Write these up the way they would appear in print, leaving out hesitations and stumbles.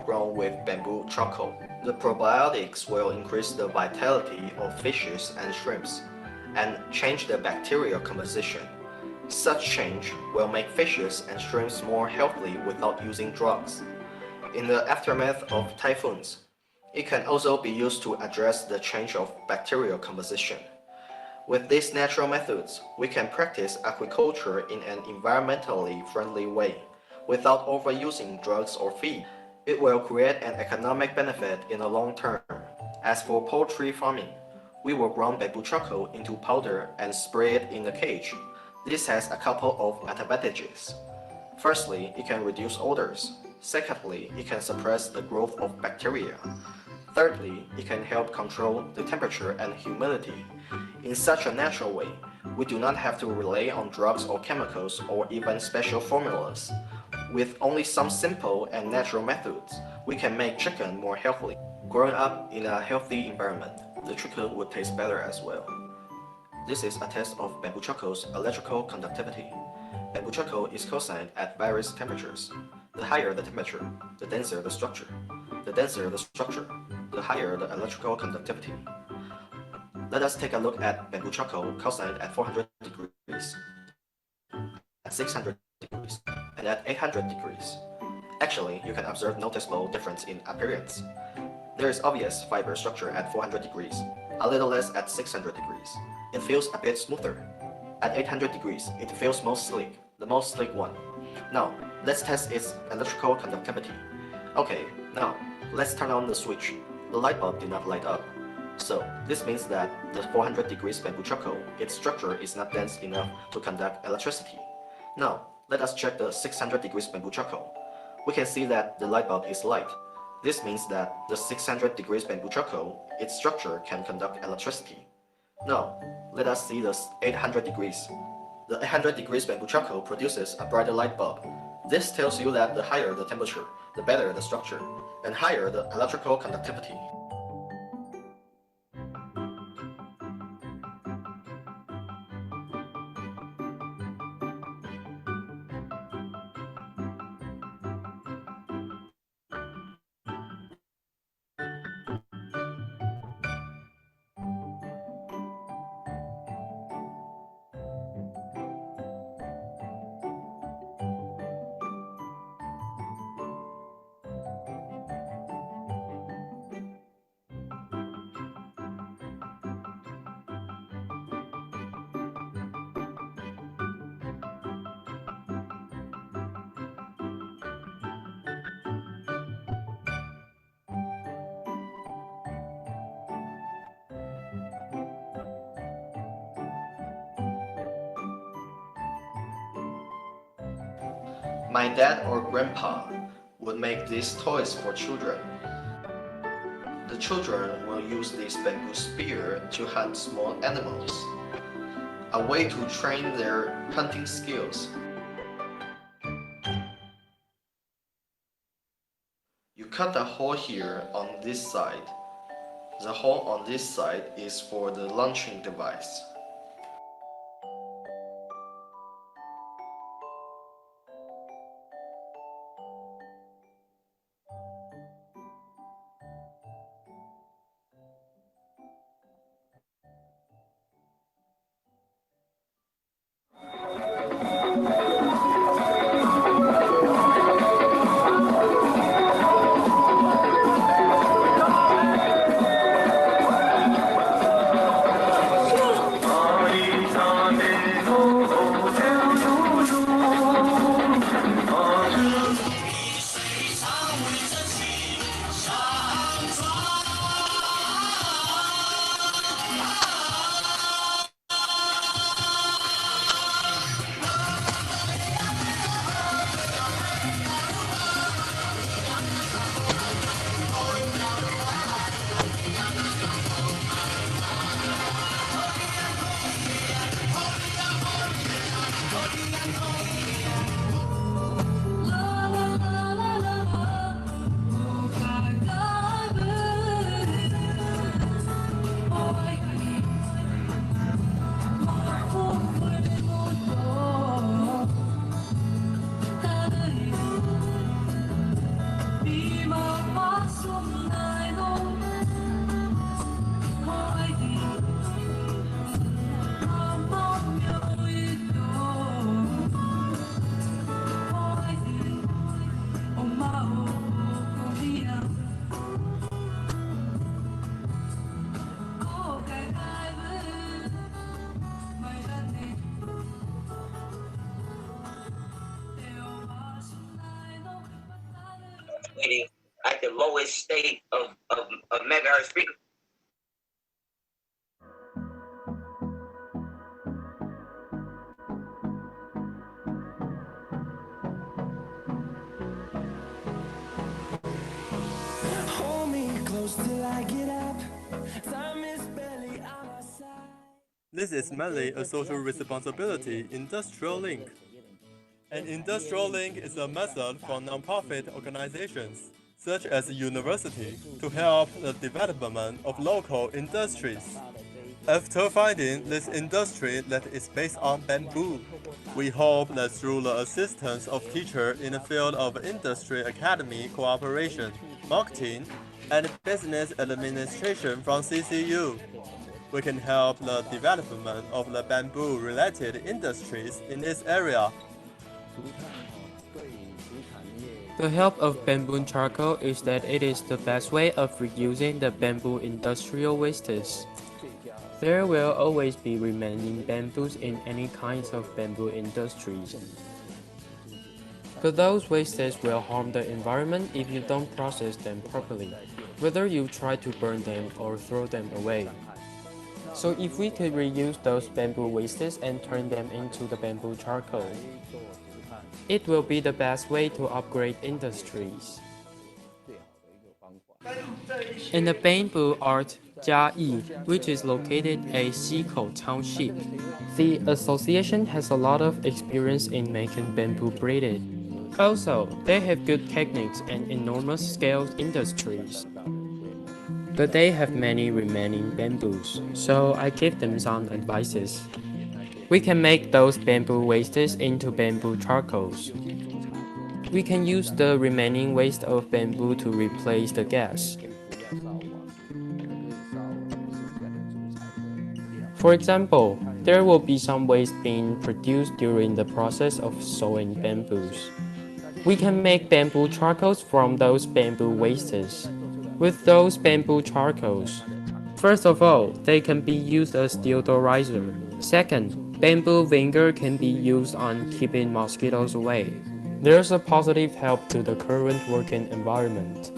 grown with bamboo charcoal. The probiotics will increase the vitality of fishes and shrimps and change the bacterial composition. Such change will make fishes and shrimps more healthy without using drugs. In the aftermath of typhoons, it can also be used to address the change of bacterial composition. With these natural methods, we can practice aquaculture in an environmentally friendly way, without overusing drugs or feed. It will create an economic benefit in the long term. As for poultry farming, we will ground bamboo charcoal into powder and spray it in the cage. This has a couple of advantages. Firstly, it can reduce odors. Secondly, it can suppress the growth of bacteria. Thirdly, it can help control the temperature and humidity. In such a natural way, we do not have to rely on drugs or chemicals or even special formulas. With only some simple and natural methods, we can make chicken more healthy. Growing up in a healthy environment, the chicken would taste better as well. This is a test of bamboo charcoal's electrical conductivity. Bamboo charcoal is calcined at various temperatures. The higher the temperature, the denser the structure. The denser the structure, the higher the electrical conductivity. Let us take a look at bamboo charcoal calcined at 400 degrees, at 600 degrees, and at 800 degrees. Actually, you can observe noticeable difference in appearance. There is obvious fiber structure at 400 degrees, a little less at 600 degrees. It feels a bit smoother. At 800 degrees, it feels most sleek, the most sleek one. Now, let's test its electrical conductivity. Okay, now, let's turn on the switch. The light bulb did not light up. So, this means that the 400 degrees bamboo charcoal, its structure is not dense enough to conduct electricity. Now, let us check the 600 degrees bamboo charcoal. We can see that the light bulb is light. This means that the 600 degrees bamboo charcoal, its structure can conduct electricity. Now, let us see the 800 degrees. The 800 degrees bamboo charcoal produces a brighter light bulb. This tells you that the higher the temperature, the better the structure, and higher the electrical conductivity. My dad or grandpa would make these toys for children. The children will use this bamboo spear to hunt small animals, a way to train their hunting skills. You cut a hole here on this side. The hole on this side is for the launching device. At the lowest state of megahertz frequency. Hold me close till I get up. Time is barely on our side. This is mainly a social responsibility industrial link. An industrial link is a method for nonprofit organizations, such as a university, to help the development of local industries. After finding this industry that is based on bamboo, we hope that through the assistance of teachers in the field of industry academy cooperation, marketing, and business administration from CCU, we can help the development of the bamboo-related industries in this area. The help of bamboo charcoal is that it is the best way of reusing the bamboo industrial wastes. There will always be remaining bamboos in any kinds of bamboo industries. But those wastes will harm the environment if you don't process them properly, whether you try to burn them or throw them away. So if we could reuse those bamboo wastes and turn them into the bamboo charcoal, it will be the best way to upgrade industries. In the bamboo art Jiayi, which is located at Xikou Township, the association has a lot of experience in making bamboo braided. Also, they have good techniques and enormous scale industries. But they have many remaining bamboos, so I give them some advices. We can make those bamboo wastes into bamboo charcoals. We can use the remaining waste of bamboo to replace the gas. For example, there will be some waste being produced during the process of sawing bamboos. We can make bamboo charcoals from those bamboo wastes. With those bamboo charcoals, first of all, they can be used as deodorizer. Second, bamboo vinegar can be used on keeping mosquitoes away. There's a positive help to the current working environment.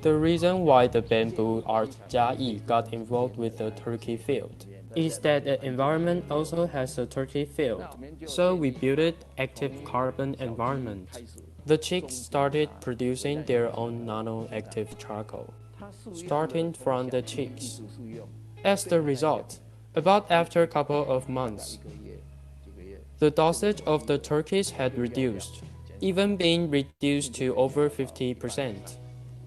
The reason why the bamboo art Jiayi got involved with the turkey field is that the environment also has a turkey field, so we built an active carbon environment. The chicks started producing their own nano-active charcoal, starting from the chicks. As the result, about after a couple of months, the dosage of the turkeys had reduced, even being reduced to over 50%.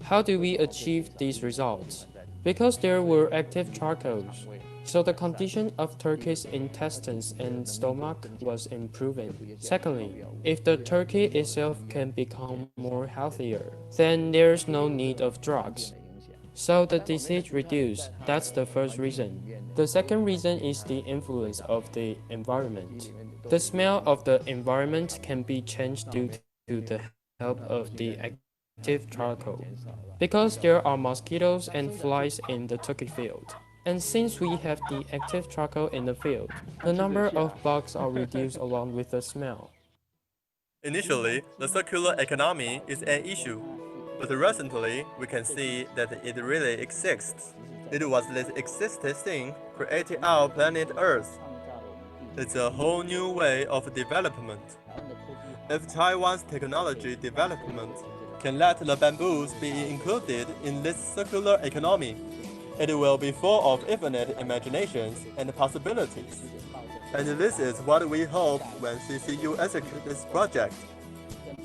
How do we achieve these results? Because there were active charcoals, so the condition of turkey's intestines and stomach was improving. Secondly, if the turkey itself can become more healthier, then there's no need of drugs. So the disease reduced. That's the first reason. The second reason is the influence of the environment. The smell of the environment can be changed due to the help of the active charcoal, because there are mosquitoes and flies in the turkey field. And since we have the active charcoal in the field, the number of bugs are reduced along with the smell. Initially, the circular economy is an issue, but recently we can see that it really exists. It was this existing thing created our planet Earth. It's a whole new way of development. If Taiwan's technology development can let the bamboos be included in this circular economy, it will be full of infinite imaginations and possibilities. And this is what we hope when CCU executes this project.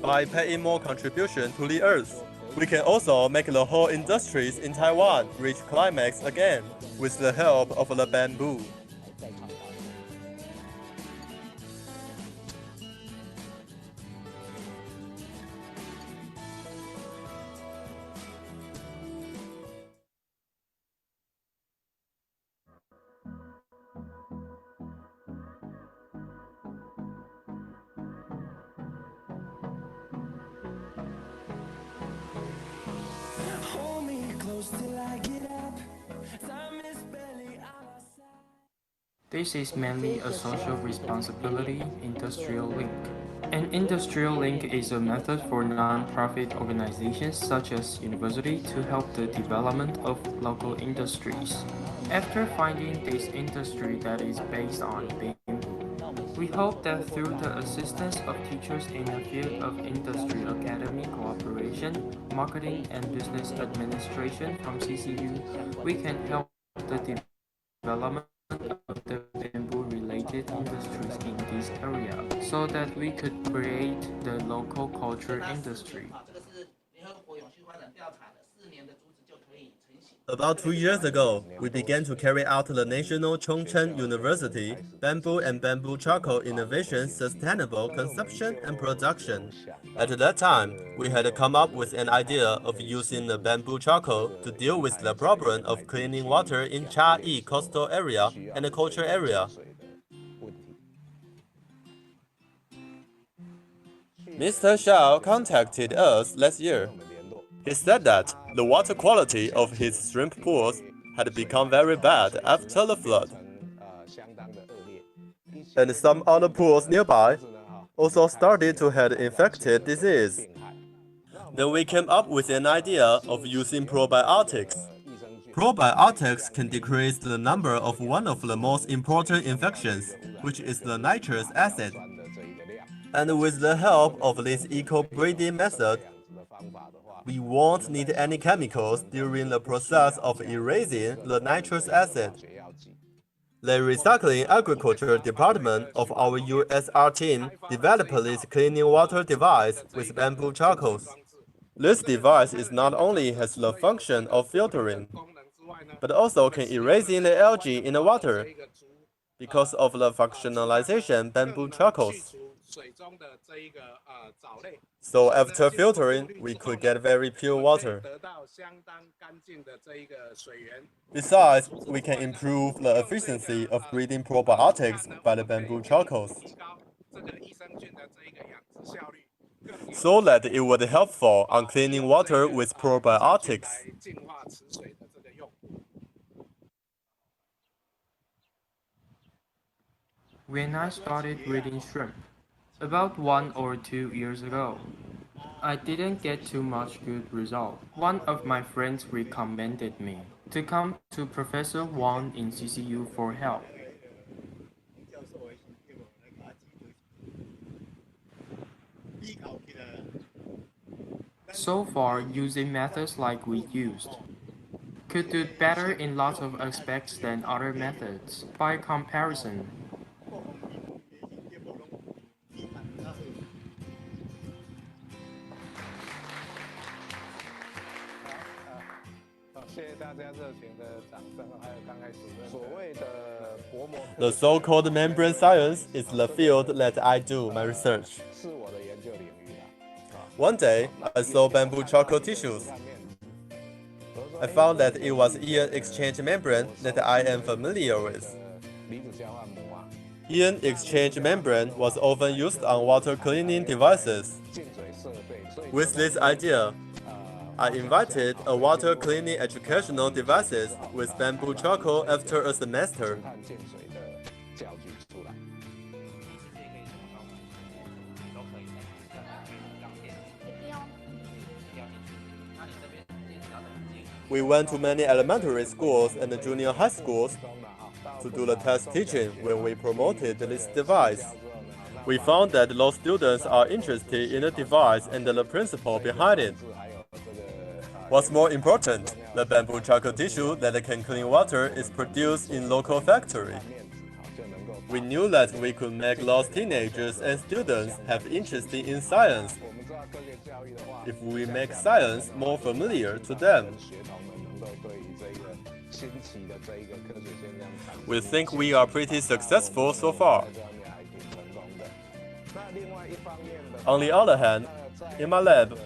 By paying more contribution to the Earth, we can also make the whole industries in Taiwan reach climax again with the help of the bamboo. close till I get up. Time is barely on our side. This is mainly a social responsibility industrial link. An industrial link is a method for non-profit organizations such as university to help the development of local industries. After finding this industry that is based on BIM, we hope that through the assistance of teachers in the field of industry academy cooperation, marketing and business administration from CCU, we can help the development of the bamboo-related industries in this area, so that we could create the local culture industry. About 2 years ago, we began to carry out the National Chongchen University Bamboo and Bamboo Charcoal Innovation Sustainable Consumption and Production. At that time, we had come up with an idea of using the bamboo charcoal to deal with the problem of cleaning water in Chiayi coastal area and the culture area. Mr. Xiao contacted us last year. He said that the water quality of his shrimp pools had become very bad after the flood, and some other pools nearby also started to have infected disease. Then we came up with an idea of using probiotics. Probiotics can decrease the number of one of the most important infections, which is the nitrous acid. And with the help of this eco-breeding method, we won't need any chemicals during the process of erasing the nitrous acid. The Recycling Agriculture Department of our USR team developed this cleaning water device with bamboo charcoals. This device is not only has the function of filtering, but also can erasing the algae in the water because of the functionalization bamboo charcoals. So after filtering, we could get very pure water. Besides, we can improve the efficiency of breeding probiotics by the bamboo charcoals, so that it would be helpful on cleaning water with probiotics. When I started breeding shrimp, about 1 or 2 years ago, I didn't get too much good result. One of my friends recommended me to come to Professor Wang in CCU for help. So far, using methods like we used could do better in lots of aspects than other methods. By comparison, the so-called membrane science is the field that I do my research. One day, I saw bamboo charcoal tissues. I found that it was ion exchange membrane that I am familiar with. Ion exchange membrane was often used on water cleaning devices. With this idea, I invited a water cleaning educational devices with bamboo charcoal after a semester. We went to many elementary schools and junior high schools to do the test teaching when we promoted this device. We found that those students are interested in the device and the principle behind it. What's more important, the bamboo charcoal tissue that can clean water is produced in local factory. We knew that we could make those teenagers and students have interest in science if we make science more familiar to them. We think we are pretty successful so far. On the other hand, in my lab,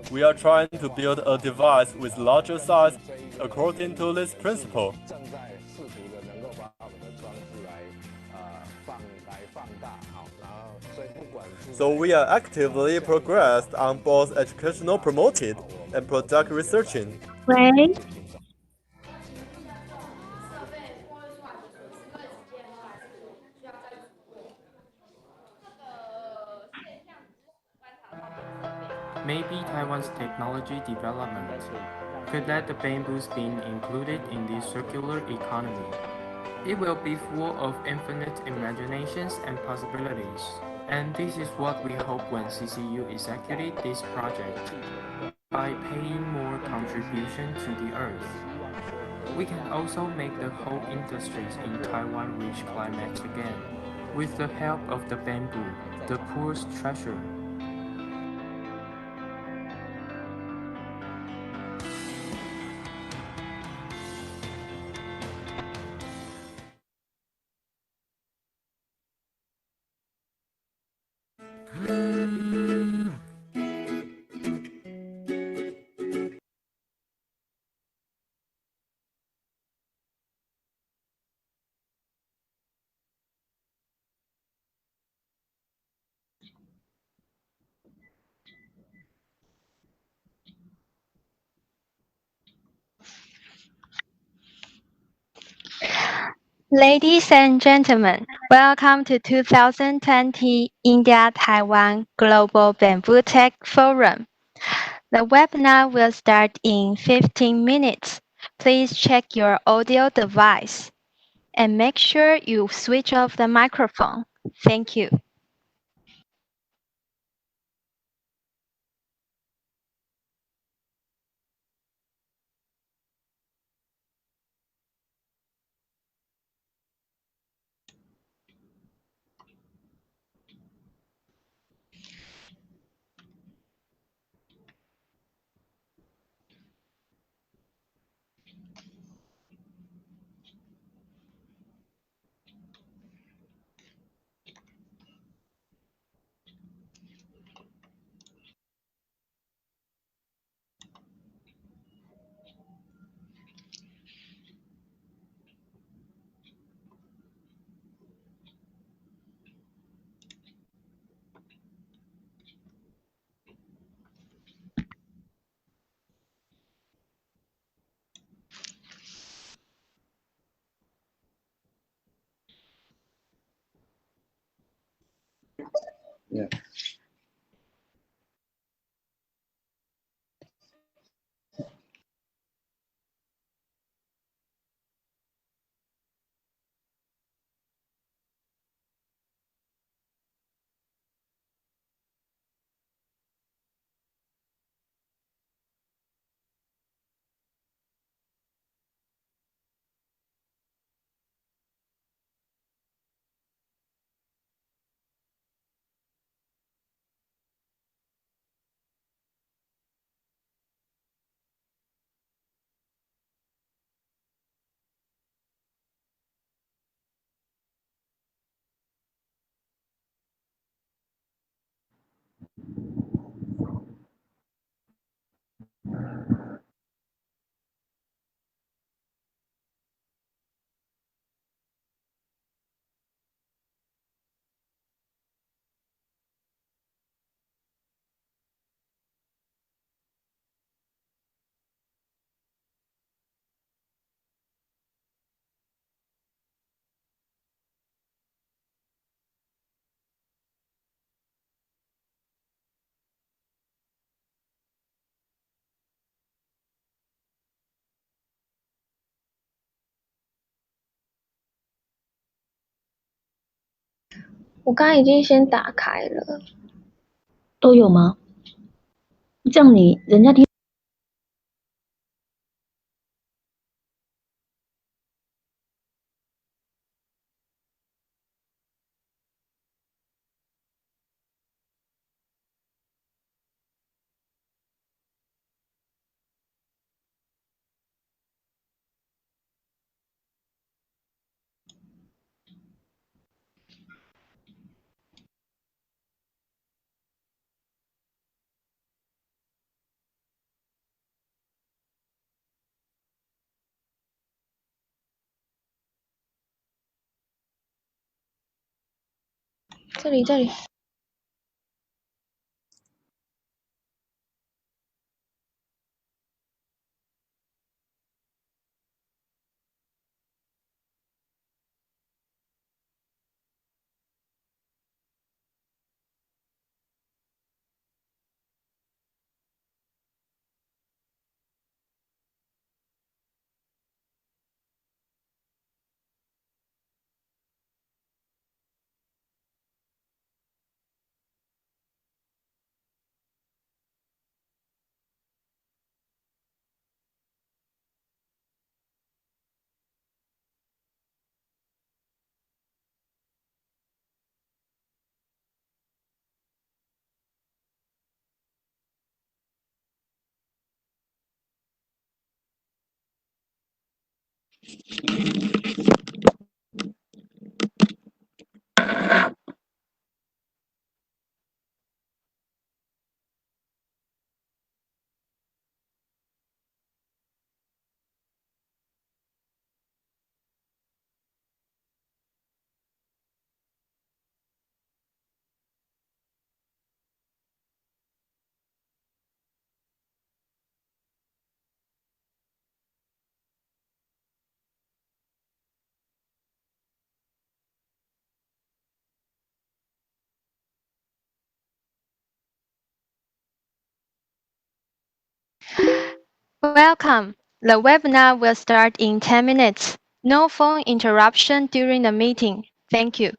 we are trying to build a device with larger size according to this principle. So we are actively progressed on both educational promoted and product researching. 喂。Maybe Taiwan's technology development could let the bamboos be included in the circular economy. It will be full of infinite imaginations and possibilities. And this is what we hope when CCU executed this project. By paying more contribution to the earth, we can also make the whole industries in Taiwan reach climax again. With the help of the bamboo, the poor's treasure. Ladies and gentlemen, welcome to 2020 India Taiwan Global Bamboo Tech Forum. The webinar will start in 15 minutes. Please check your audio device and make sure you switch off the microphone. Thank you. Yeah.我刚刚已经先打开了。都有吗？这样人家听。这里。Welcome. The webinar will start in 10 minutes. No phone interruption during the meeting. Thank you.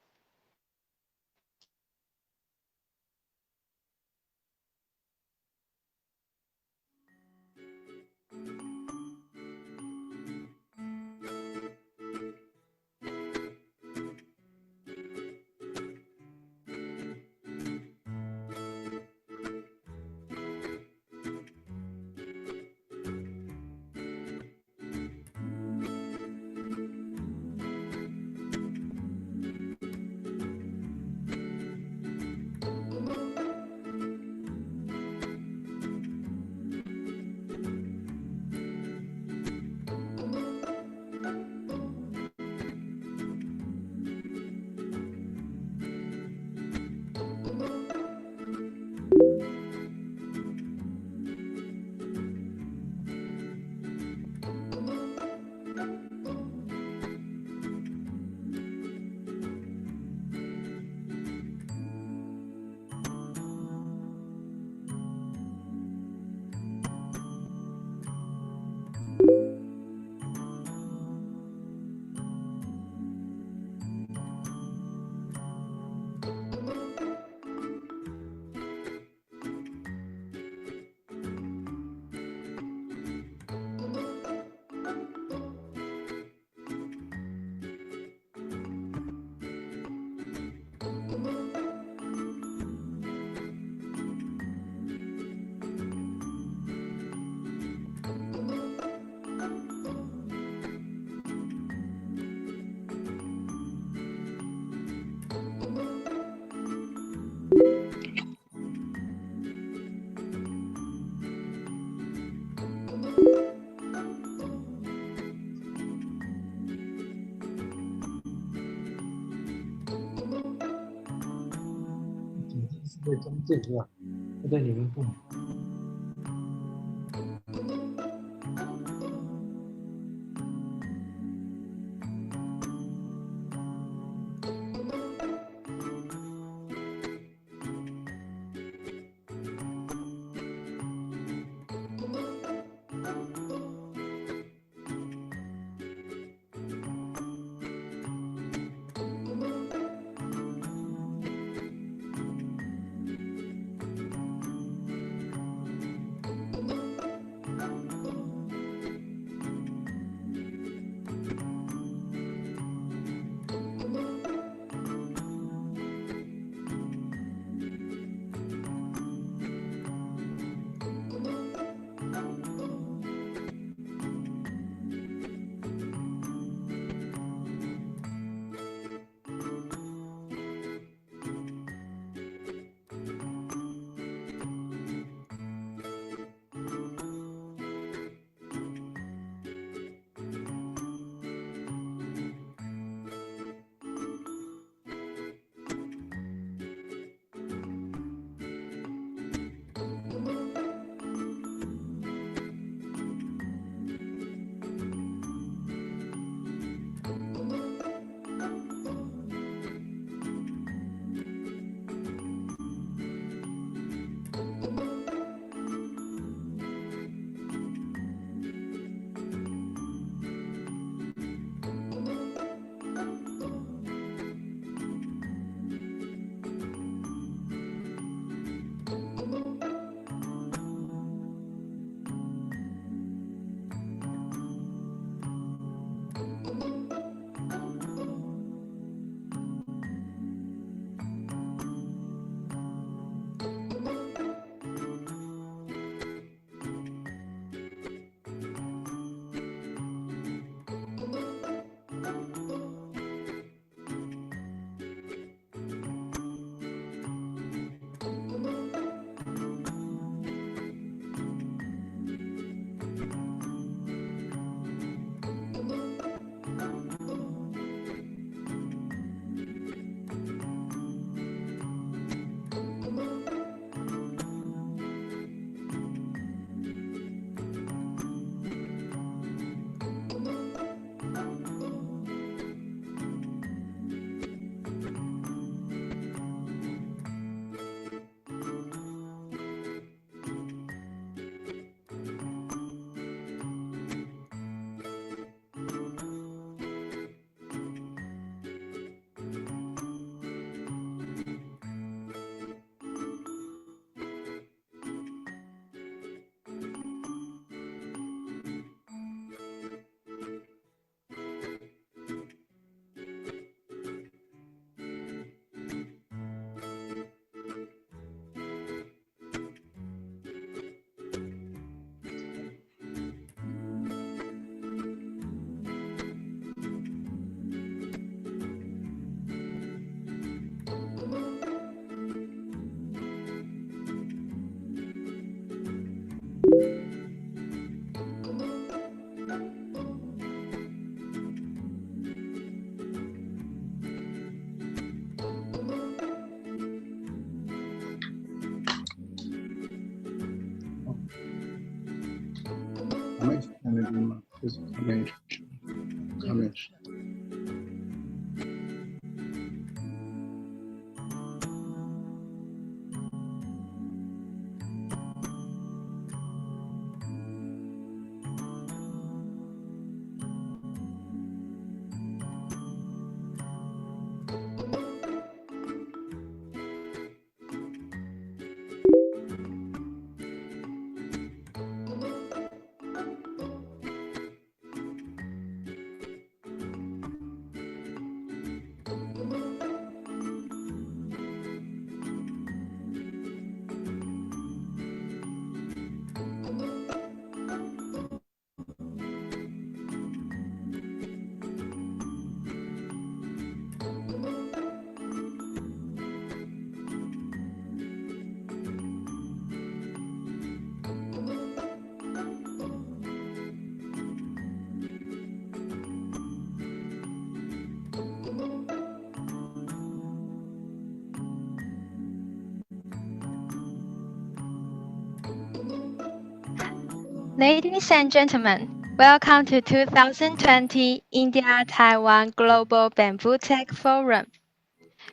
Ladies and gentlemen, welcome to 2020 India-Taiwan Global Bamboo Tech Forum.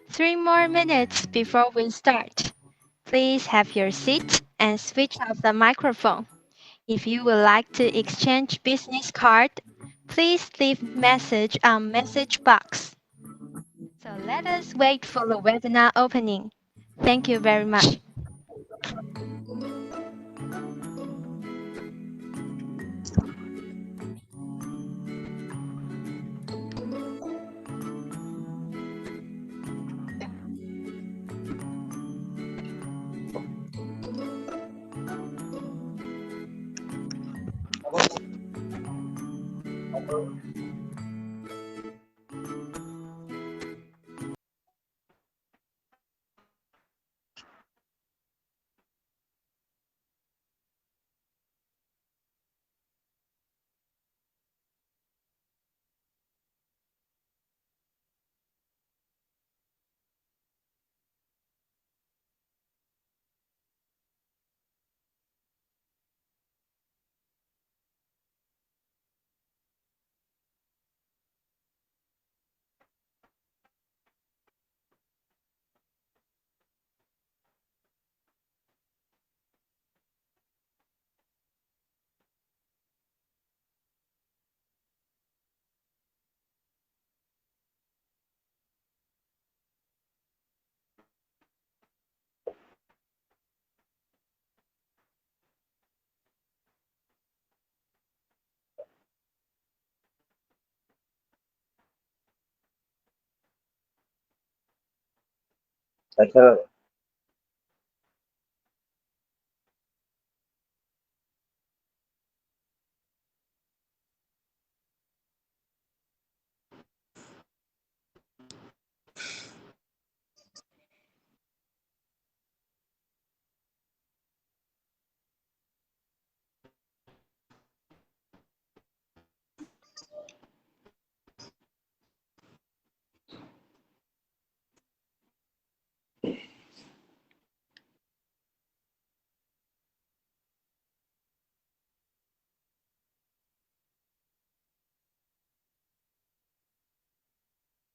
3 more minutes before we start. Please have your seat and switch off the microphone. If you would like to exchange business card, please leave message on message box. So let us wait for the webinar opening. Thank you very much.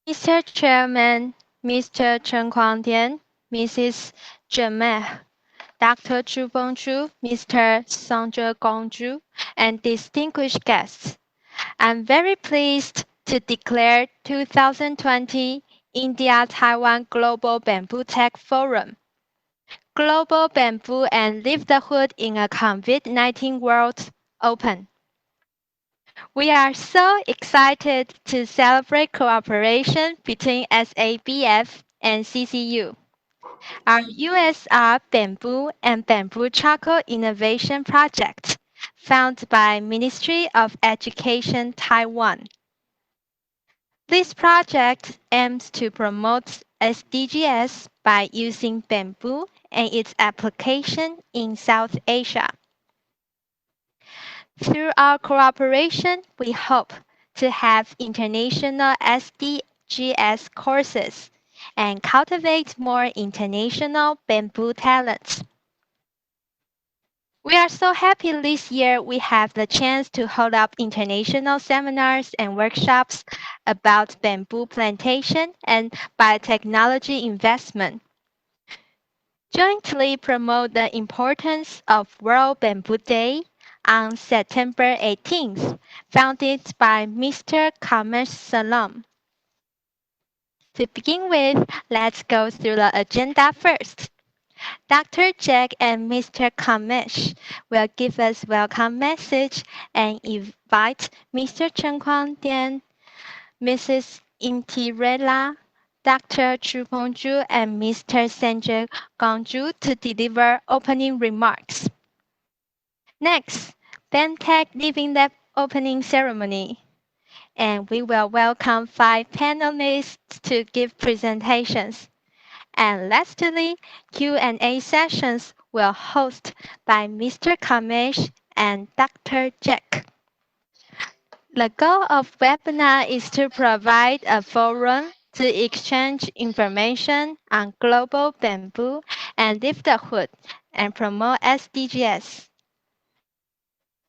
Mr. Chairman, Mr. Chen Guangdian, Mrs. Zheng Dr. Zhu Bengzhu, Mr. Sangzhe Gongzhu, and distinguished guests. I'm very pleased to declare 2020 India-Taiwan Global Bamboo Tech Forum. Global Bamboo and Livelihood in a COVID-19 World open. We are so excited to celebrate cooperation between SABF and CCU. Our USR Bamboo and Bamboo Charcoal Innovation Project, founded by Ministry of Education Taiwan. This project aims to promote SDGs by using bamboo and its application in South Asia. Through our cooperation, we hope to have international SDGs courses and cultivate more international bamboo talents. We are so happy this year we have the chance to hold up international seminars and workshops about bamboo plantation and biotechnology investment. Jointly promote the importance of World Bamboo Day on September 18th, founded by Mr. Kamesh Salam. To begin with, let's go through the agenda first. Dr. Jack and Mr. Kamesh will give us welcome message and invite Mr. Chen Kwangdian, Mrs. Intirela, Dr. Chu Pengju, and Mr. Sanjay Gangju to deliver opening remarks. Next, BAMTech Living Lab opening ceremony. And we will welcome 5 panelists to give presentations. And lastly, Q&A sessions will host by Mr. Kamesh and Dr. Jack. The goal of webinar is to provide a forum to exchange information on global bamboo and livelihood and promote SDGs.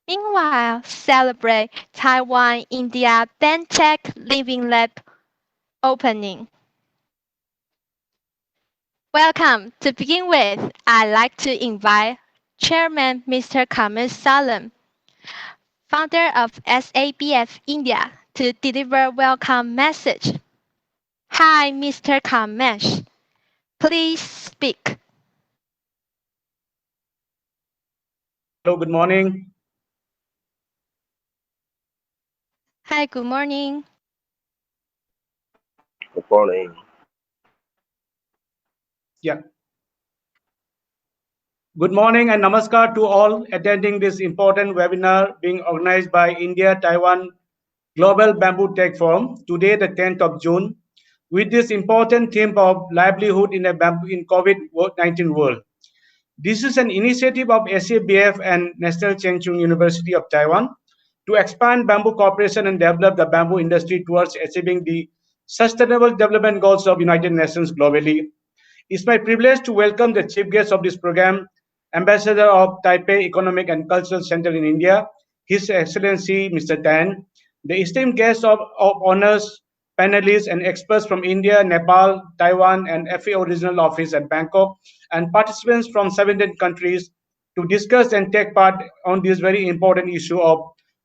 Meanwhile, celebrate Taiwan-India BAMTech Living Lab opening. Welcome. To begin with, I'd like to invite Chairman Mr. Kamesh Salam, founder of SABF India, to deliver welcome message. Hi, Mr. Kamesh. Please speak. Hello, good morning. Hi, good morning. Good morning. Yeah. Good morning and namaskar to all attending this important webinar being organized by India Taiwan Global Bamboo Tech Forum today, the 10th of June, with this important theme of livelihood in a bamboo in COVID-19 world. This is an initiative of SABF and National Cheng Kung University of Taiwan to expand bamboo cooperation and develop the bamboo industry towards achieving the Sustainable Development Goals of United Nations globally. It's my privilege to welcome the chief guest of this program, Ambassador of Taipei Economic and Cultural Center in India, His Excellency Mr. Tan, the esteemed guests of honors, panelists, and experts from India, Nepal, Taiwan, and FAO Regional Office at Bangkok, and participants from 17 countries to discuss and take part on this very important issue of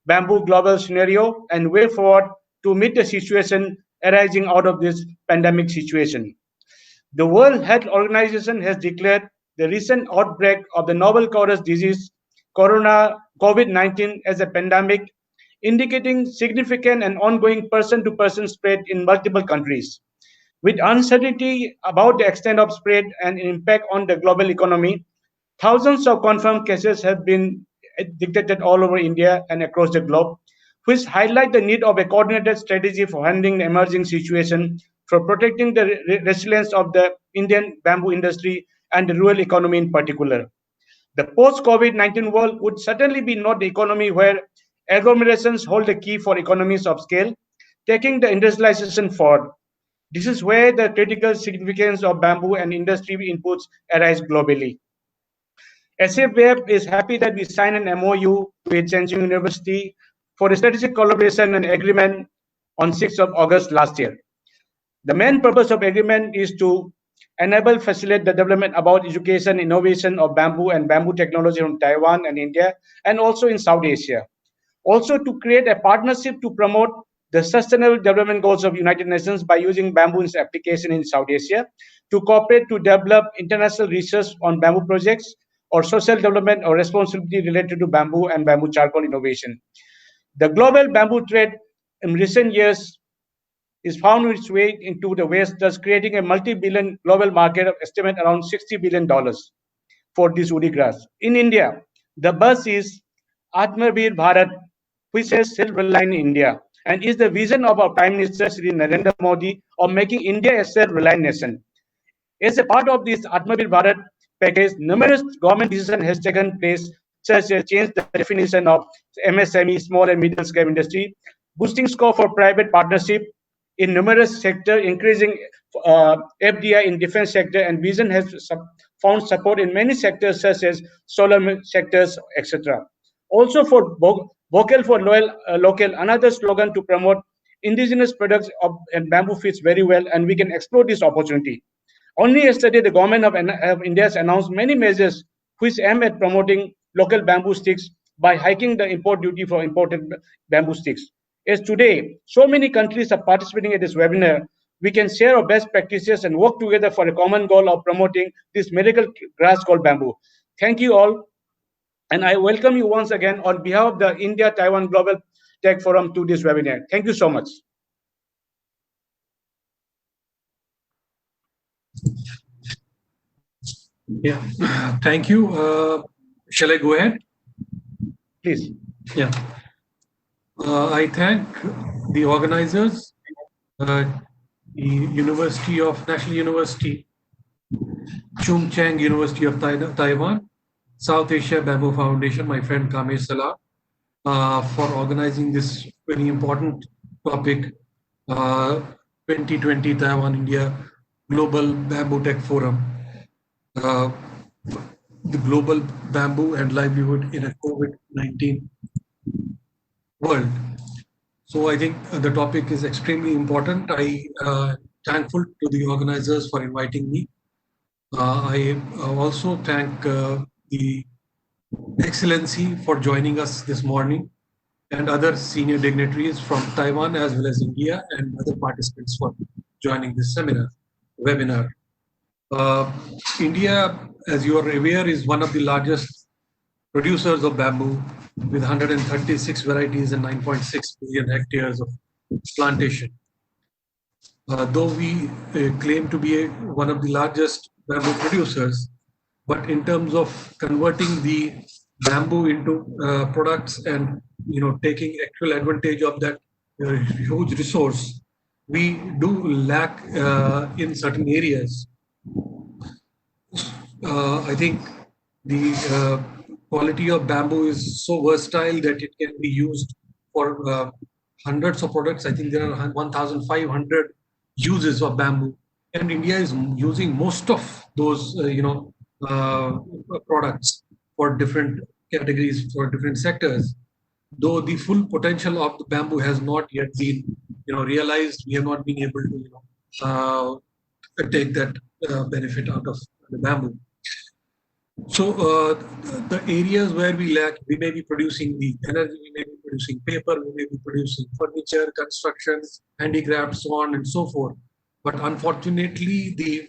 bamboo global scenario and way forward to meet the situation arising out of this pandemic situation. The World Health Organization has declared the recent outbreak of the novel coronavirus disease, COVID-19, as a pandemic, indicating significant and ongoing person-to-person spread in multiple countries. With uncertainty about the extent of spread and impact on the global economy, thousands of confirmed cases have been detected all over India and across the globe, which highlight the need of a coordinated strategy for handling the emerging situation, for protecting the resilience of the Indian bamboo industry and the rural economy in particular. The post-COVID-19 world would certainly be not the economy where agglomerations hold the key for economies of scale, taking the industrialization forward. This is where the critical significance of bamboo and industry inputs arise globally. SABF is happy that we signed an MOU with Chengchun University for a strategic collaboration and agreement on 6th of August last year. The main purpose of agreement is to enable, facilitate the development about education, innovation of bamboo and bamboo technology from Taiwan and India, and also in South Asia. Also to create a partnership to promote the Sustainable Development Goals of United Nations by using bamboo's application in South Asia, to cooperate to develop international research on bamboo projects or social development or responsibility related to bamboo and bamboo charcoal innovation. The global bamboo trade in recent years is found its way into the West, thus creating a multi-billion global market of estimate around $60 billion for this woody grass. In India, the buzz is Atmarbir Bharat, which says self-reliant India, and is the vision of our Prime Minister Shri Narendra Modi of making India a self-reliant nation. As a part of this Atmarbir Bharat package, numerous government decisions has taken place, such as change the definition of MSME, small and middle scale industry, boosting scope for private partnership in numerous sectors, increasing FDI in defense sector, and vision has found support in many sectors such as solar sectors, etc. Also for vocal for local, another slogan to promote indigenous products and bamboo fits very well, and we can explore this opportunity. Only yesterday, the government of India has announced many measures which aim at promoting local bamboo sticks by hiking the import duty for imported bamboo sticks. As today, so many countries are participating in this webinar, we can share our best practices and work together for a common goal of promoting this miracle grass called bamboo. Thank you all, and I welcome you once again on behalf of the India Taiwan Global Tech Forum to this webinar. Thank you so much. Yeah, thank you. Shall I go ahead? Please. Yeah. I thank the organizers, the National University, Chung Chang University of Taiwan, South Asia Bamboo Foundation, my friend Kamesh Salah, for organizing this very important topic, 2020 Taiwan India Global Bamboo Tech Forum. The global bamboo and livelihood in a COVID-19 world. So I think the topic is extremely important. I thankful to the organizers for inviting me. I also thank the Excellency for joining us this morning, and other senior dignitaries from Taiwan as well as India, and other participants for joining this webinar. India, as you are aware, is one of the largest producers of bamboo with 136 varieties and 9.6 billion hectares of plantation. Though we claim to be one of the largest bamboo producers, but in terms of converting the bamboo into products and taking actual advantage of that huge resource, we do lack in certain areas. I think the quality of bamboo is so versatile that it can be used for hundreds of products. I think there are 1,500 uses of bamboo, and India is using most of those products for different categories, for different sectors. Though the full potential of the bamboo has not yet been realized, we have not been able to take that benefit out of the bamboo. So the areas where we lack, we may be producing the energy, we may be producing paper, we may be producing furniture, construction, handicrafts, so on and so forth. But unfortunately, the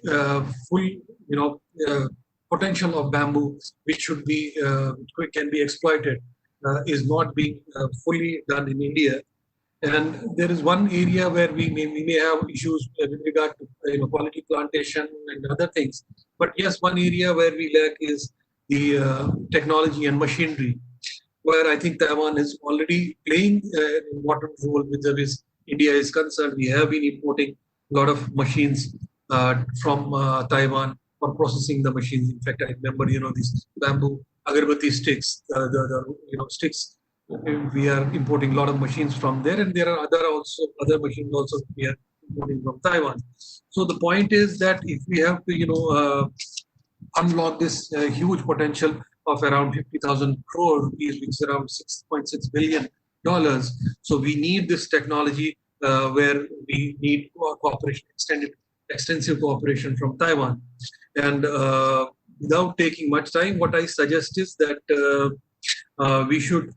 full potential of bamboo, which should be can be exploited, is not being fully done in India. And there is one area where we may have issues with regard to quality plantation and other things. But yes, one area where we lack is the technology and machinery, where I think Taiwan is already playing an important role with this India is concerned. We have been importing a lot of machines from Taiwan for processing the machines. In fact, I remember these bamboo agarbatti sticks, the sticks. We are importing a lot of machines from there, and there are other machines also we are importing from Taiwan. So the point is that if we have to unlock this huge potential of around 50,000 crore rupees, which is around $6.6 billion, so we need this technology where we need cooperation, extensive cooperation from Taiwan. And without taking much time, what I suggest is that we should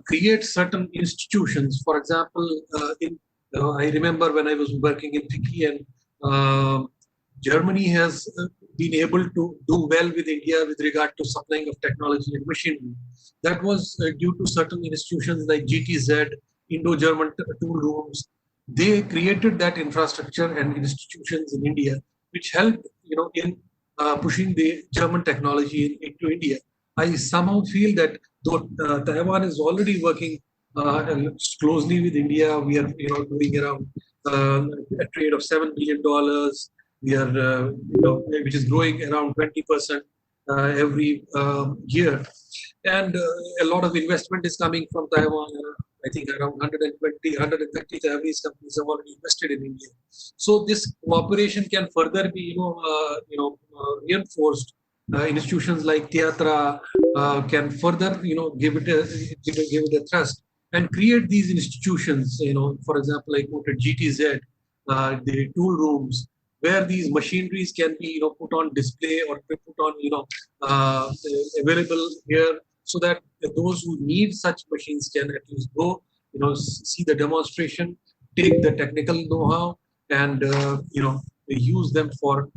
create certain institutions. For example, I remember when I was working in FICCI, and Germany has been able to do well with India with regard to supplying of technology and machinery. That was due to certain institutions like GTZ, Indo-German tool rooms. They created that infrastructure and institutions in India, which helped in pushing the German technology into India. I somehow feel that though Taiwan is already working closely with India, we are doing around a trade of $7 billion. We are which is growing around 20% every year, and a lot of investment is coming from Taiwan. I think around 120, 130 Taiwanese companies have already invested in India. So this cooperation can further be, reinforced. Institutions like Teatra can further, give it a thrust and create these institutions. For example, like GTZ, the tool rooms, where these machineries can be, put on display or put on, available here, so that those who need such machines can at least go, see the demonstration, take the technical know-how, and use them for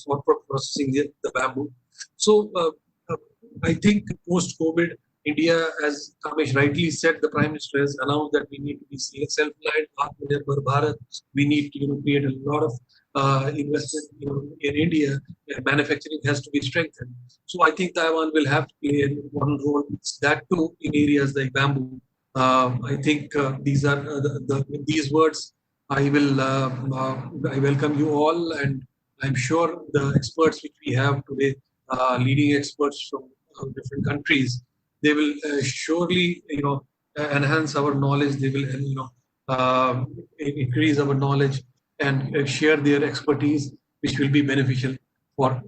for processing the bamboo. So uh, I think post-COVID, India, as Kamesh rightly said, the Prime Minister has announced that we need to be self-reliant, Atmanirbhar Bharat. We need to create a lot of investment in India. Manufacturing has to be strengthened. So I think Taiwan will have to play one role, that too in areas like bamboo. I think these are with these words. I welcome you all, and I'm sure the experts which we have today, leading experts from different countries, they will surely enhance our knowledge. They will increase our knowledge and share their expertise, which will be beneficial for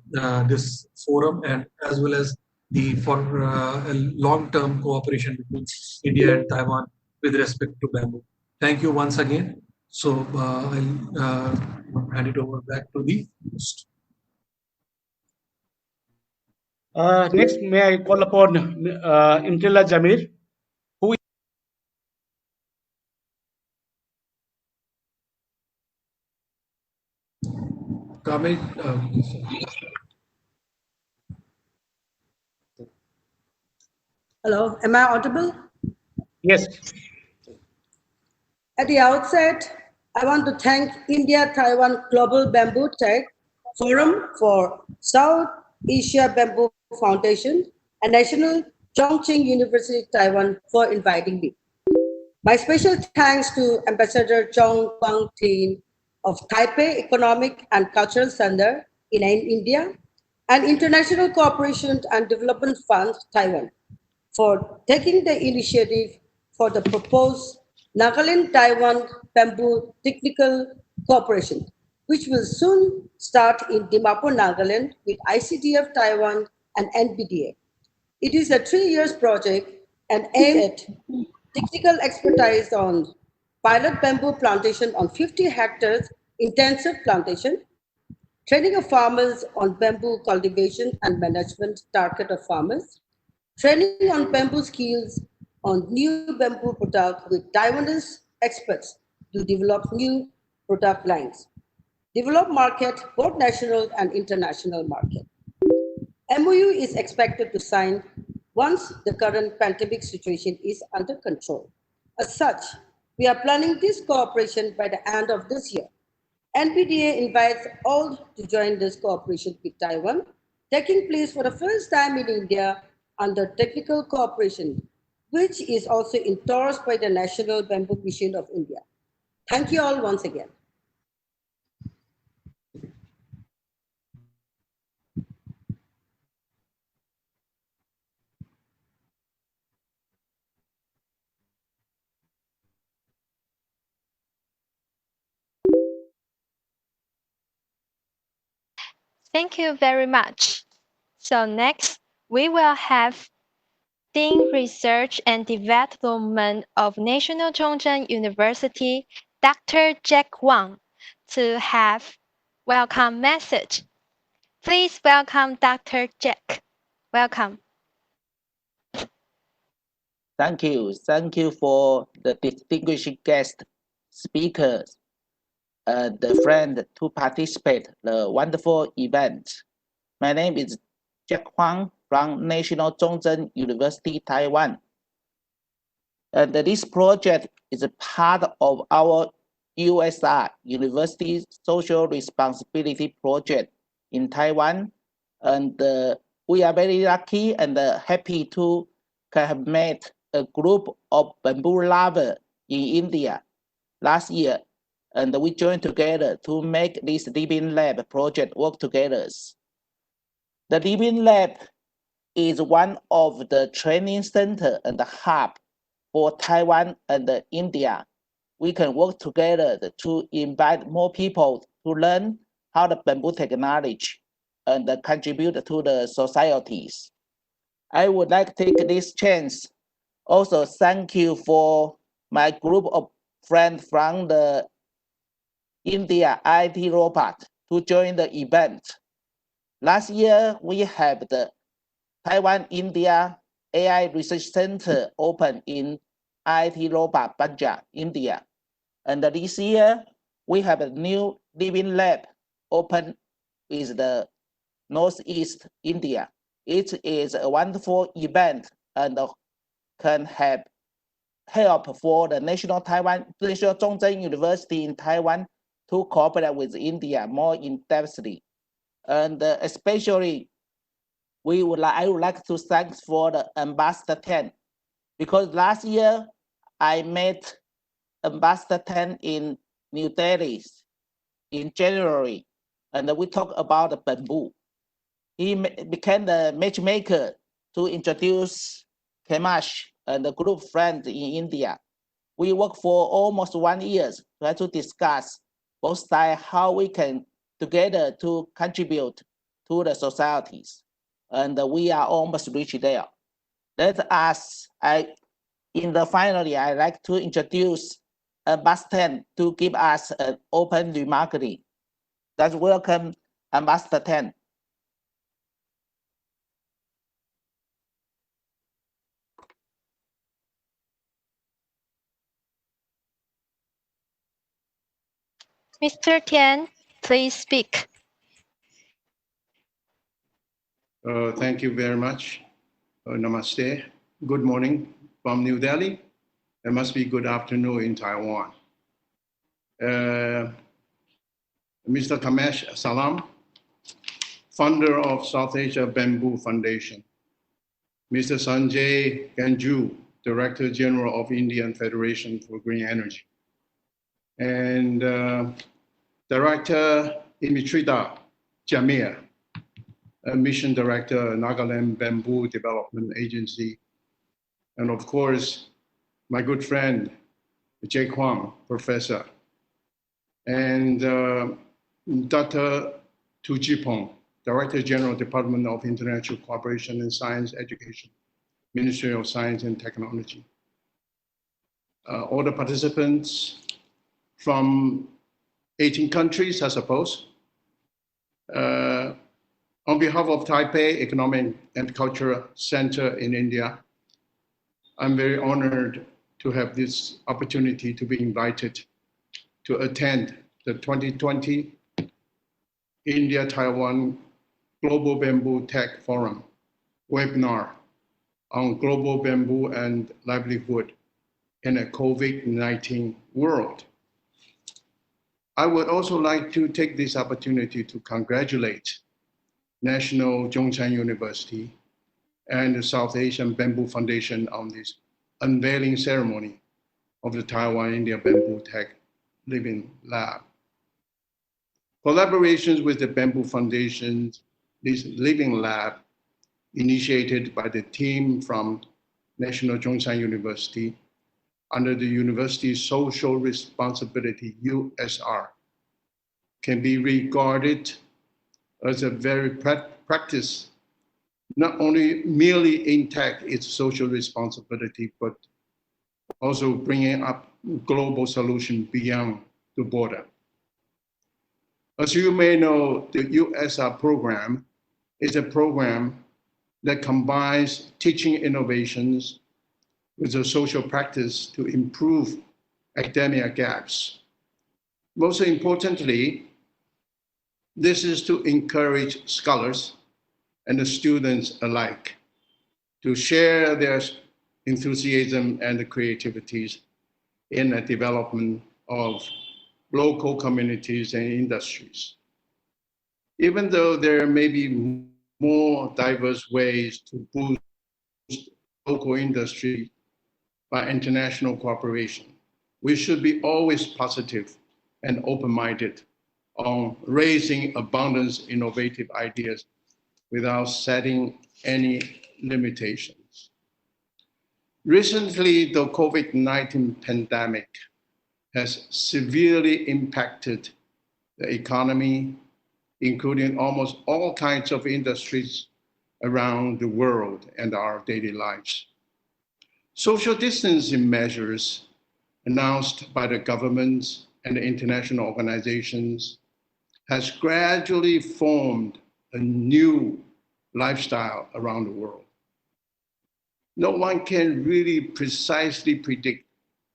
this forum, and as well as the for a long-term cooperation between India and Taiwan with respect to bamboo. Thank you once again. So I'll hand it over back to the host. Next, may I call upon Imtila Jamir, who is Kamil, Hello, am I audible? yes. At the outset, I want to thank India Taiwan Global Bamboo Tech Forum for South Asia Bamboo Foundation and National Chongqing University Taiwan for inviting me. My special thanks to Ambassador Chong Quang Tin of Taipei Economic and Cultural Center in India and International Cooperation and Development Fund Taiwan for taking the initiative for the proposed Nagaland Taiwan Bamboo Technical Cooperation, which will soon start in Dimapur, Nagaland with ICDF Taiwan and NBDA. It is a 3 years project and aimed at technical expertise on pilot bamboo plantation on 50 hectares intensive plantation, training of farmers on bamboo cultivation and management target of farmers, training on bamboo skills on new bamboo product with Taiwanese experts to develop new product lines, develop market, both national and international market. MOU is expected to sign once the current pandemic situation is under control. As such, we are planning this cooperation by the end of this year. NPDA invites all to join this cooperation with Taiwan, taking place for the first time in India under technical cooperation, which is also endorsed by the National Bamboo Mission of India. Thank you all once again. Thank you very much. So next, we will have Dean Research and Development of National Chongqing University, Dr. Jack Wang, to have welcome message. Please welcome Dr. Jack. Welcome. Thank you. Thank you for the distinguished guest speakers, the friend to participate the wonderful event. My name is Jack Huang from National Chongqing University, Taiwan. And this project is a part of our USR, University Social Responsibility Project in Taiwan. And we are very lucky and happy to have met a group of bamboo lovers in India last year. And we joined together to make this Living Lab project work together. The Living Lab is one of the training center and the hub for Taiwan and India. We can work together to invite more people to learn how the bamboo technology and contribute to the societies. I would like to take this chance. Also, thank you for my group of friends from the India IT robot to join the event. Last year, we have the Taiwan India AI Research Center open in IT robot Punjab, India. And this year, we have a new living lab open in the Northeast India. It is a wonderful event and can have help for the National Zhongzhen University in Taiwan to cooperate with India more in-depthly. And especially, I would like to thank for the Ambassador 10, because last year I met Ambassador 10 in New Delhi in January, and we talked about the bamboo. He became the matchmaker to introduce Kemash and the group friend in India. We worked for almost 1 year to discuss both sides how we can together to contribute to the societies. And we are almost reached there. Let us, in the finally, I'd like to introduce Ambassador to give us an open remarketing. Let's welcome Ambassador 10. Mr. Tian, please speak. Thank you very much. Namaste. Good morning from New Delhi. It must be good afternoon in Taiwan. Mr. Kamesh Salam, founder of South Asia Bamboo Foundation. Mr. Sanjay Ganju, Director General of Indian Federation for Green Energy. And Director Imitrita Jamir, Mission Director, Nagaland Bamboo Development Agency. And of course, my good friend, Jay Kwang, Professor. And Dr. Tu Jipong, Director General, Department of International Cooperation and Science Education, Ministry of Science and Technology. All the participants from 18 countries, I suppose. On behalf of Taipei Economic and Cultural Center in India, I'm very honored to have this opportunity to be invited to attend the 2020 India-Taiwan Global Bamboo Tech Forum webinar on global bamboo and livelihood in a COVID-19 world. I would also like to take this opportunity to congratulate National Zhongzhen University and the South Asian Bamboo Foundation on this unveiling ceremony of the Taiwan India Bamboo Tech Living Lab. Collaborations with the Bamboo Foundation, this Living Lab, initiated by the team from National Zhongzhen University under the University's Social Responsibility USR, can be regarded as a very practice, not only merely intact its social responsibility, but also bringing up global solution beyond the border. As you may know, the USR program is a program that combines teaching innovations with a social practice to improve academia gaps. Most importantly, this is to encourage scholars and the students alike to share their enthusiasm and the creativities in the development of local communities and industries. Even though there may be more diverse ways to boost local industry by international cooperation, we should be always positive and open-minded on raising abundance innovative ideas without setting any limitations. Recently, the COVID-19 pandemic has severely impacted the economy, including almost all kinds of industries around the world and our daily lives. Social distancing measures announced by the governments and the international organizations has gradually formed a new lifestyle around the world. No one can really precisely predict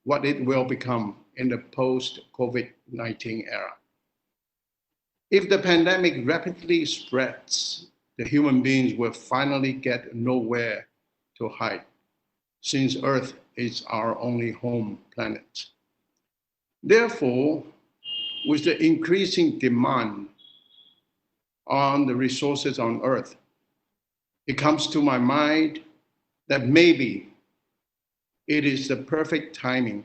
what it will become in the post-COVID-19 era. If the pandemic rapidly spreads, the human beings will finally get nowhere to hide, since Earth is our only home planet. Therefore, with the increasing demand on the resources on Earth, it comes to my mind that maybe it is the perfect timing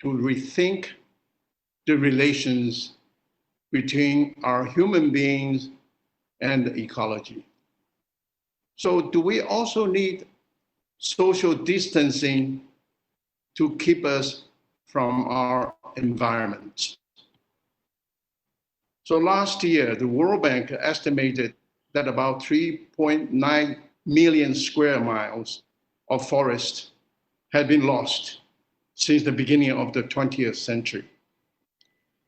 to rethink the relations between our human beings and the ecology. So do we also need social distancing to keep us from our environment? So last year, the World Bank estimated that about 3.9 million square miles of forest had been lost since the beginning of the 20th century.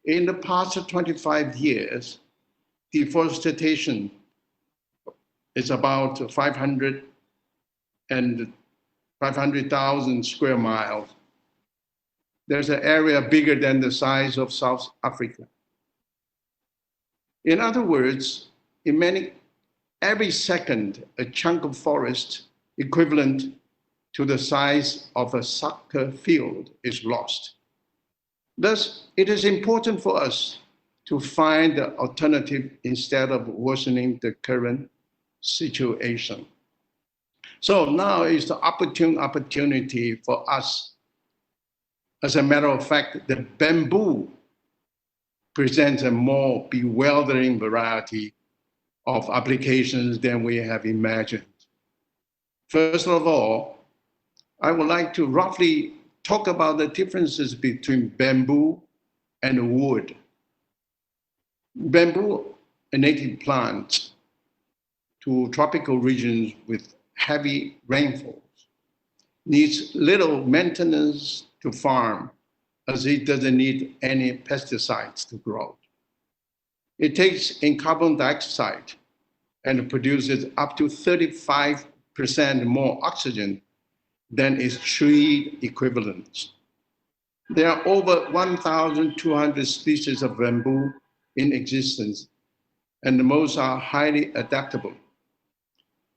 In the past 25 years, deforestation is about 500,000 square miles. There's an area bigger than the size of South Africa. In other words, every second, a chunk of forest equivalent to the size of a soccer field is lost. Thus, it is important for us to find the alternative instead of worsening the current situation. So now is the opportunity for us. As a matter of fact, the bamboo presents a more bewildering variety of applications than we have imagined. First of all, I would like to roughly talk about the differences between bamboo and wood. Bamboo, a native plant to tropical regions with heavy rainfalls, needs little maintenance to farm as it doesn't need any pesticides to grow. It takes in carbon dioxide and produces up to 35% more oxygen than its tree equivalents. There are over 1,200 species of bamboo in existence, and most are highly adaptable.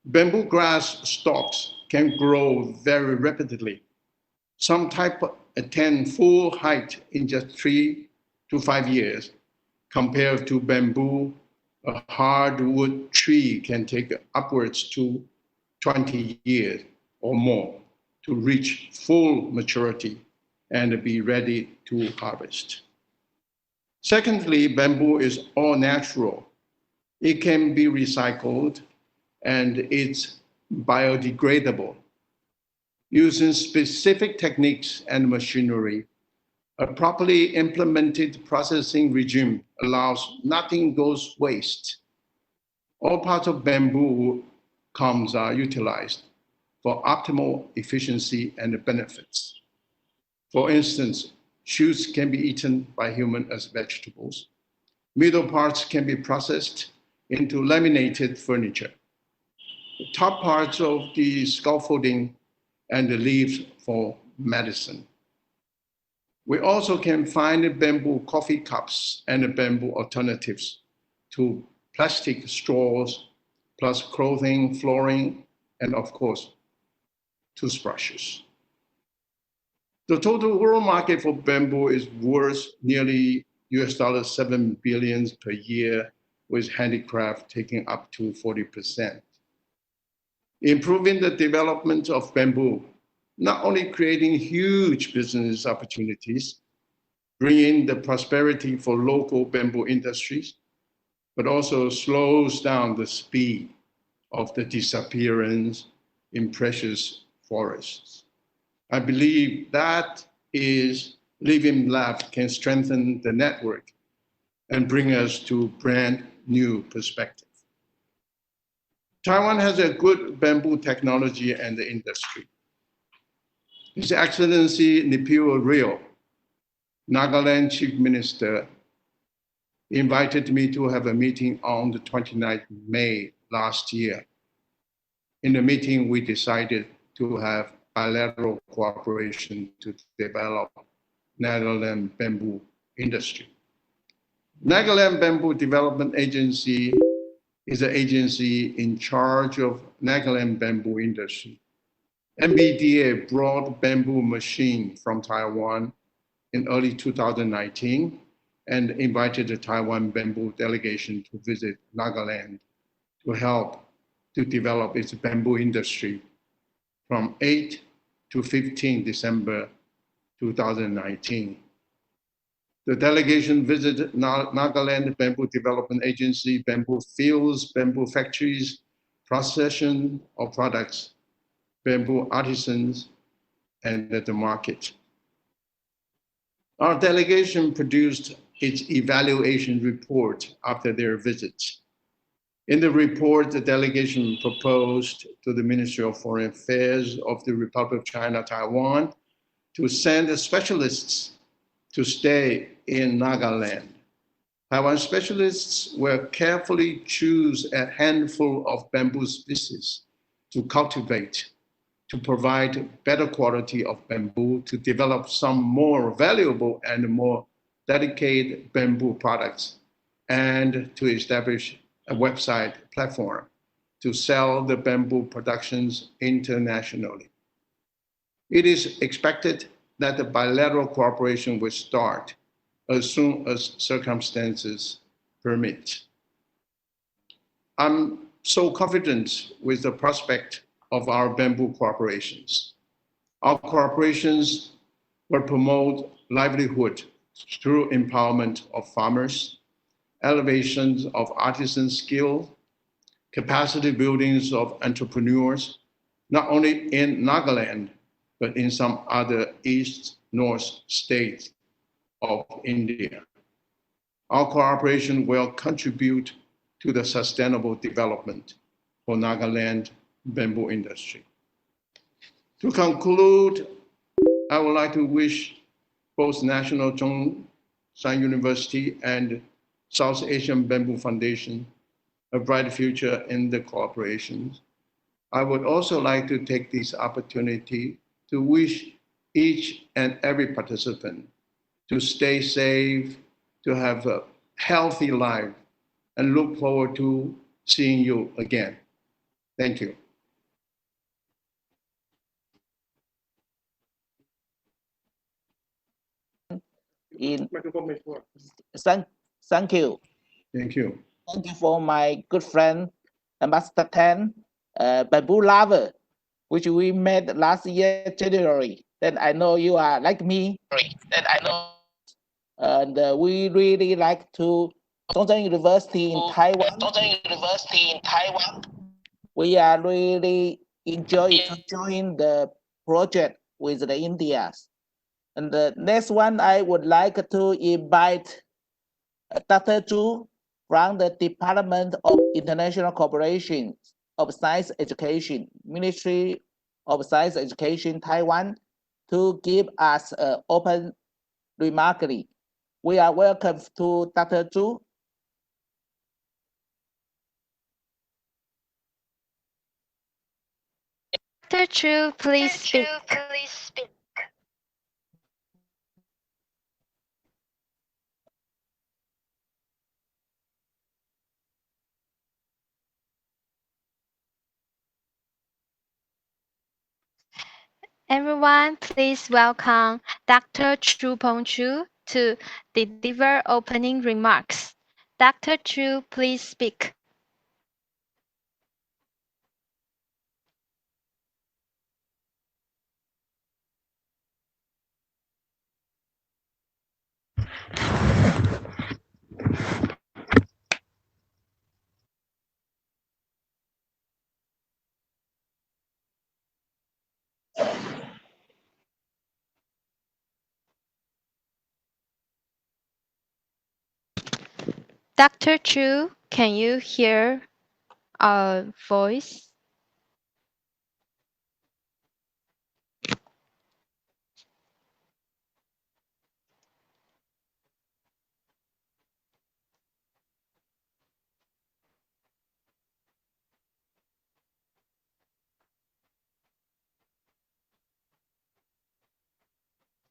Bamboo grass stalks can grow very rapidly. Some types attain full height in just 3 to 5 years, compared to bamboo. A hardwood tree can take upwards to 20 years or more to reach full maturity and be ready to harvest. Secondly, bamboo is all natural. It can be recycled and it's biodegradable. Using specific techniques and machinery, a properly implemented processing regime allows nothing goes waste. All parts of bamboo columns are utilized for optimal efficiency and benefits. For instance, shoots can be eaten by humans as vegetables. Middle parts can be processed into laminated furniture. The top parts of the scaffolding and the leaves for medicine. We also can find bamboo coffee cups and bamboo alternatives to plastic straws, plus clothing, flooring, and of course, toothbrushes. The total world market for bamboo is worth nearly $7 billion per year, with handicraft taking up to 40%. Improving the development of bamboo, not only creating huge business opportunities, bringing the prosperity for local bamboo industries, but also slows down the speed of the disappearance in precious forests. I believe that is Living Lab can strengthen the network and bring us to brand new perspective. Taiwan has a good bamboo technology and industry. His Excellency Nipiu Rio, Nagaland Chief Minister, invited me to have a meeting on the 29th May last year. In the meeting, we decided to have bilateral cooperation to develop Nagaland bamboo industry. Nagaland Bamboo Development Agency is an agency in charge of Nagaland bamboo industry. NBDA brought bamboo machine from Taiwan in early 2019 and invited the Taiwan bamboo delegation to visit Nagaland to help to develop its bamboo industry from 8 to 15 December 2019. The delegation visited Nagaland Bamboo Development Agency, bamboo fields, bamboo factories, procession of products, bamboo artisans, and at the market. Our delegation produced its evaluation report after their visit. In the report, the delegation proposed to the Ministry of Foreign Affairs of the Republic of China, Taiwan, to send specialists to stay in Nagaland. Taiwan specialists will carefully choose a handful of bamboo species to cultivate, to provide better quality of bamboo, to develop some more valuable and more dedicated bamboo products, and to establish a website platform to sell the bamboo productions internationally. It is expected that the bilateral cooperation will start as soon as circumstances permit. I'm so confident with the prospect of our bamboo cooperations. Our cooperations will promote livelihood through empowerment of farmers, elevations of artisan skill, capacity buildings of entrepreneurs, not only in Nagaland, but in some other East North states of India. Our cooperation will contribute to the sustainable development for Nagaland bamboo industry. To conclude, I would like to wish both National Zhongshan University and South Asian Bamboo Foundation a bright future in the cooperation. I would also like to take this opportunity to wish each and every participant to stay safe, to have a healthy life, and look forward to seeing you again. Thank you. Thank you. Thank you. Thank you for my good friend, Ambassador Tan, Bamboo Lover, which we met last year, January. Then I know you are like me. And we really like to Zhongshan University in Taiwan. We are really enjoy to join the project with the Indians. And the next one, I would like to invite Dr. Zhu from the Department of International Cooperation of Science Education, Ministry of Science Education, Taiwan, to give us an open remark. We are welcome to Dr. Zhu. Dr. Chu, please speak. Everyone, please welcome Dr. Chu Pengchu to deliver opening remarks. Dr. Chu, please speak. Dr. Chu, can you hear our voice?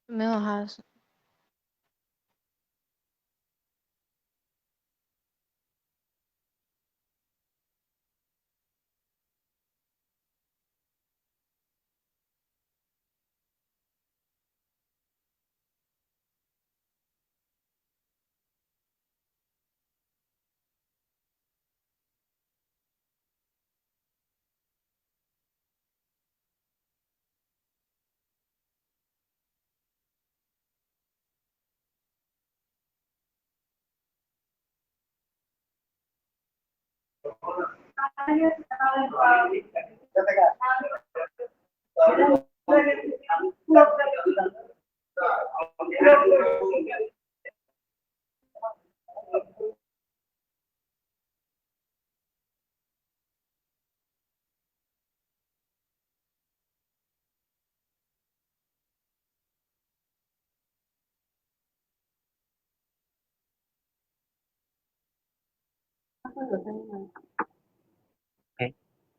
没有，他是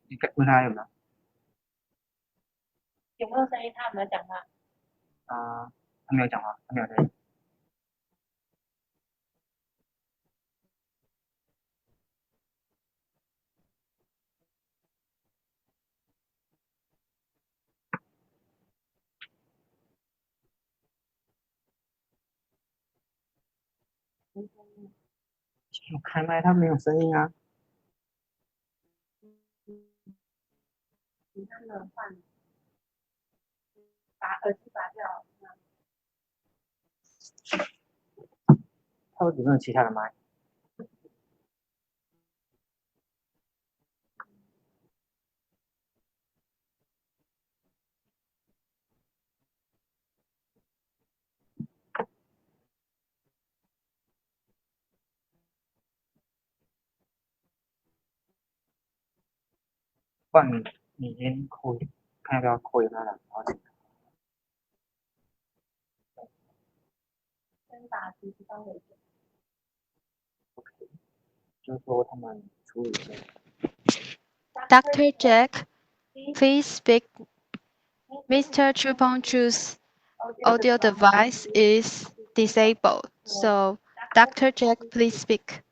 你问他有没有？有没有声音？他有没有讲话？他没有讲话，他没有声音。我开麦，他没有声音啊。他们换把耳机拔掉。他有没有其他的麦？不然你先扣，看要不要扣一下然后先把鼻子当尾。就是说他们处理的。Dr. Jack, please speak. Mr. Chu's audio device is disabled, so Dr. Jack, please speak.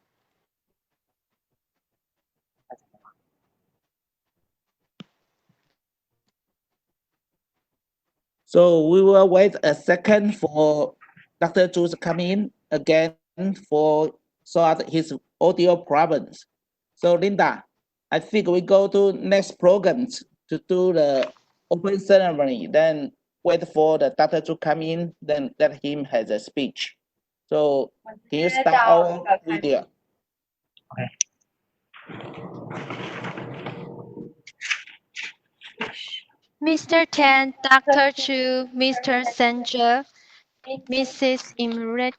So we will wait a second for Dr. Zhu to come in again for sort his audio problems. So Linda, I think we go to next programs to do the open ceremony, then wait for the doctor to come in, then let him have a speech. So can you start our video? Okay. Mr. Tan, Dr. Chu, Mr. Senja, Mrs. Imret,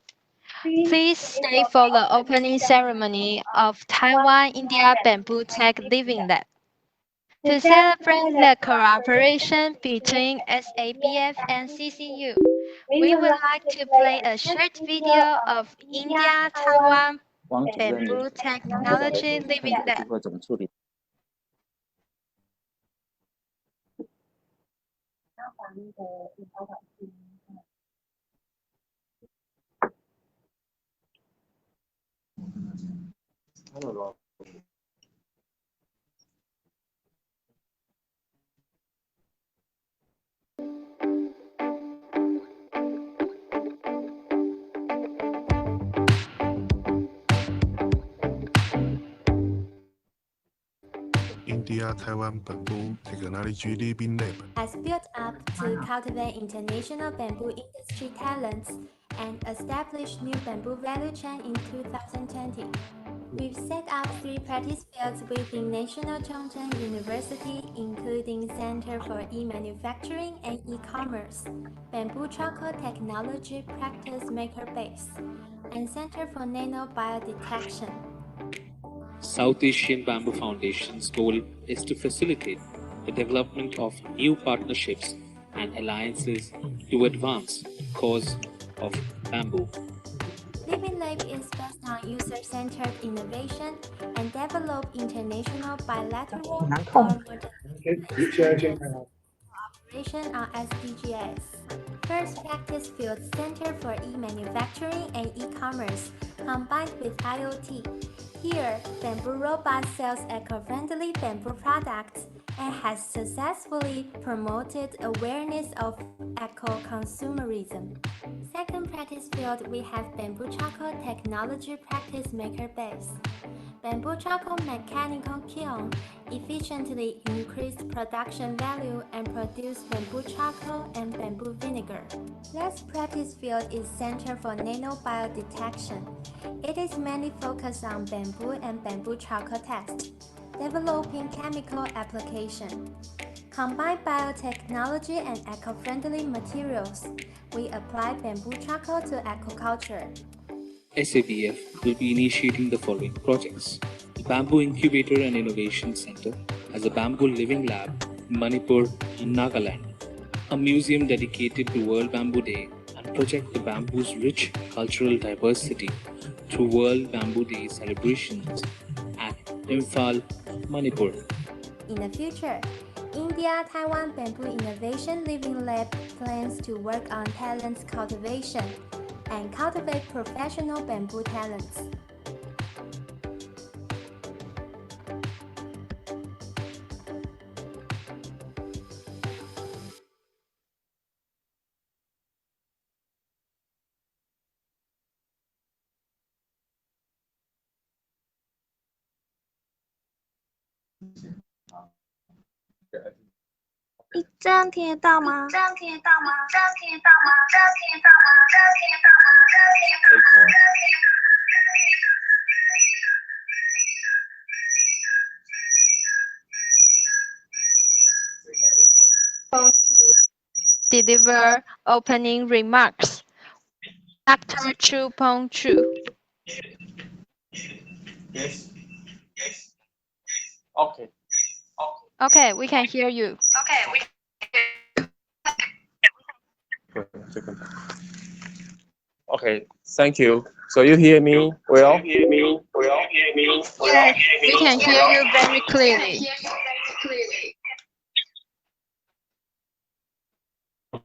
please stay for the opening ceremony of Taiwan India Bamboo Tech Living Lab. To celebrate the cooperation between SABF and CCU, we would like to play a short video of India Taiwan 王主任， Bamboo Technology 看 Living 这个 Lab. 会怎么处理？然后把那个引导管去。India Taiwan Bamboo Technology Living Lab has built up to cultivate international bamboo industry talents and establish new bamboo value chain in 2020. We've set up 3 practice fields within National Chongqing University, including Center for E-Manufacturing and E-Commerce, Bamboo Charcoal Technology Practice Maker Base, and Center for Nanobiodetection. South Asian Bamboo Foundation's goal is to facilitate the development of new partnerships and alliances to advance the cause of bamboo. Living Lab is based on user-centered innovation and develop international bilateral or multi-exchanges cooperation on SDGs. First practice field Center for e-manufacturing and e-commerce combined with IoT. Here, Bamboo Robot sells eco-friendly bamboo products and has successfully promoted awareness of eco-consumerism. Second practice field, we have Bamboo Charcoal Technology Practice Maker Base. Bamboo charcoal mechanical kiln efficiently increased production value and produced bamboo charcoal and bamboo vinegar. Last practice field is Center for Nanobiodetection. It is mainly focused on bamboo and bamboo charcoal test, developing chemical application. Combine biotechnology and eco-friendly materials. We apply bamboo charcoal to aquaculture. SABF will be initiating the following projects. The Bamboo Incubator and Innovation Center has a Bamboo Living Lab in Manipur, Nagaland. A museum dedicated to World Bamboo Day and project the bamboo's rich cultural diversity through World Bamboo Day celebrations at Imphal, Manipur. In the future, India-Taiwan Bamboo Innovation Living Lab plans to work on talent cultivation and cultivate professional bamboo talents. Deliver opening remarks. Dr. Chu Peng Chu. Yes. Okay. Okay, we can hear you. Okay. Thank you. So you hear me well? Yes, we can hear you very clearly.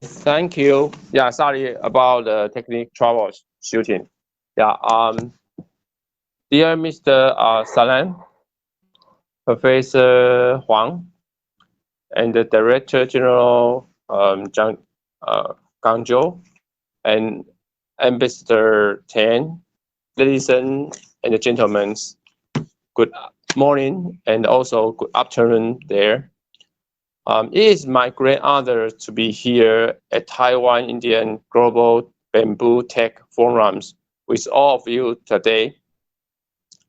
Thank you. Yeah, sorry about the technical troubleshooting. Yeah. Dear Mr. Salan, Professor Huang, and the Director General Gang Zhou, and Ambassador Tan, ladies and gentlemen, good morning and also good afternoon there. It is my great honor to be here at Taiwan Indian Global Bamboo Tech Forums with all of you today.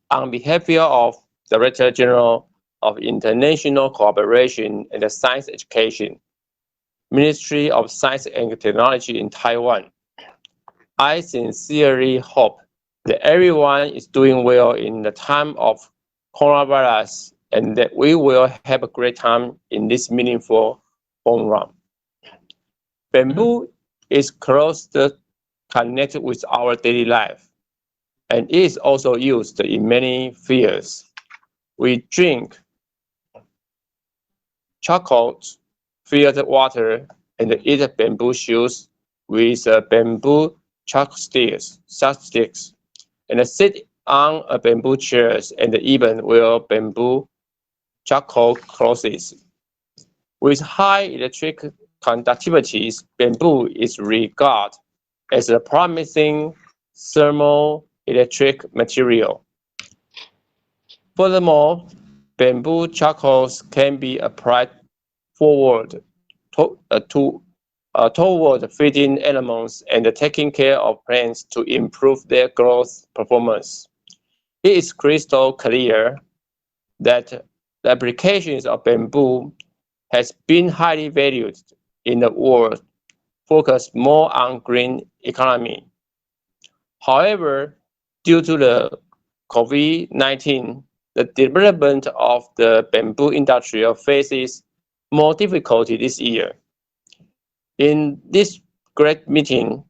On behalf of Director General of International Cooperation and Science Education, Ministry of Science and Technology in Taiwan, I sincerely hope that everyone is doing well in the time of coronavirus and that we will have a great time in this meaningful forum. Bamboo is closely connected with our daily life, and it is also used in many fields. We drink chocolate, filtered water, and eat bamboo shoots with bamboo chopsticks, and sit on a bamboo chairs and even wear bamboo chocolate clothes. With high electric conductivities, bamboo is regarded as a promising thermoelectric material. Furthermore, bamboo charcoals can be applied toward feeding animals and taking care of plants to improve their growth performance. It is crystal clear that the applications of bamboo has been highly valued in the world, focused more on green economy. However, due to the COVID-19, the development of the bamboo industry faces more difficulty this year. In this great meeting,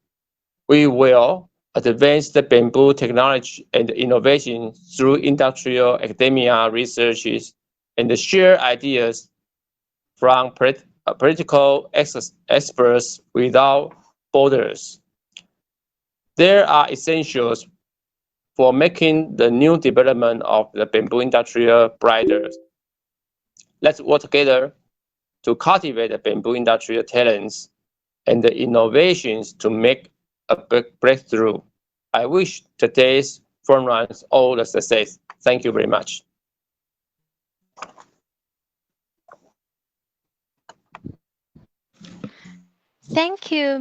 we will advance the bamboo technology and innovation through industrial academia researches and share ideas from political experts without borders. There are essentials for making the new development of the bamboo industry brighter. Let's work together to cultivate the bamboo industrial talents and the innovations to make a big breakthrough. I wish today's front runners all the success. Thank you very much. Thank you,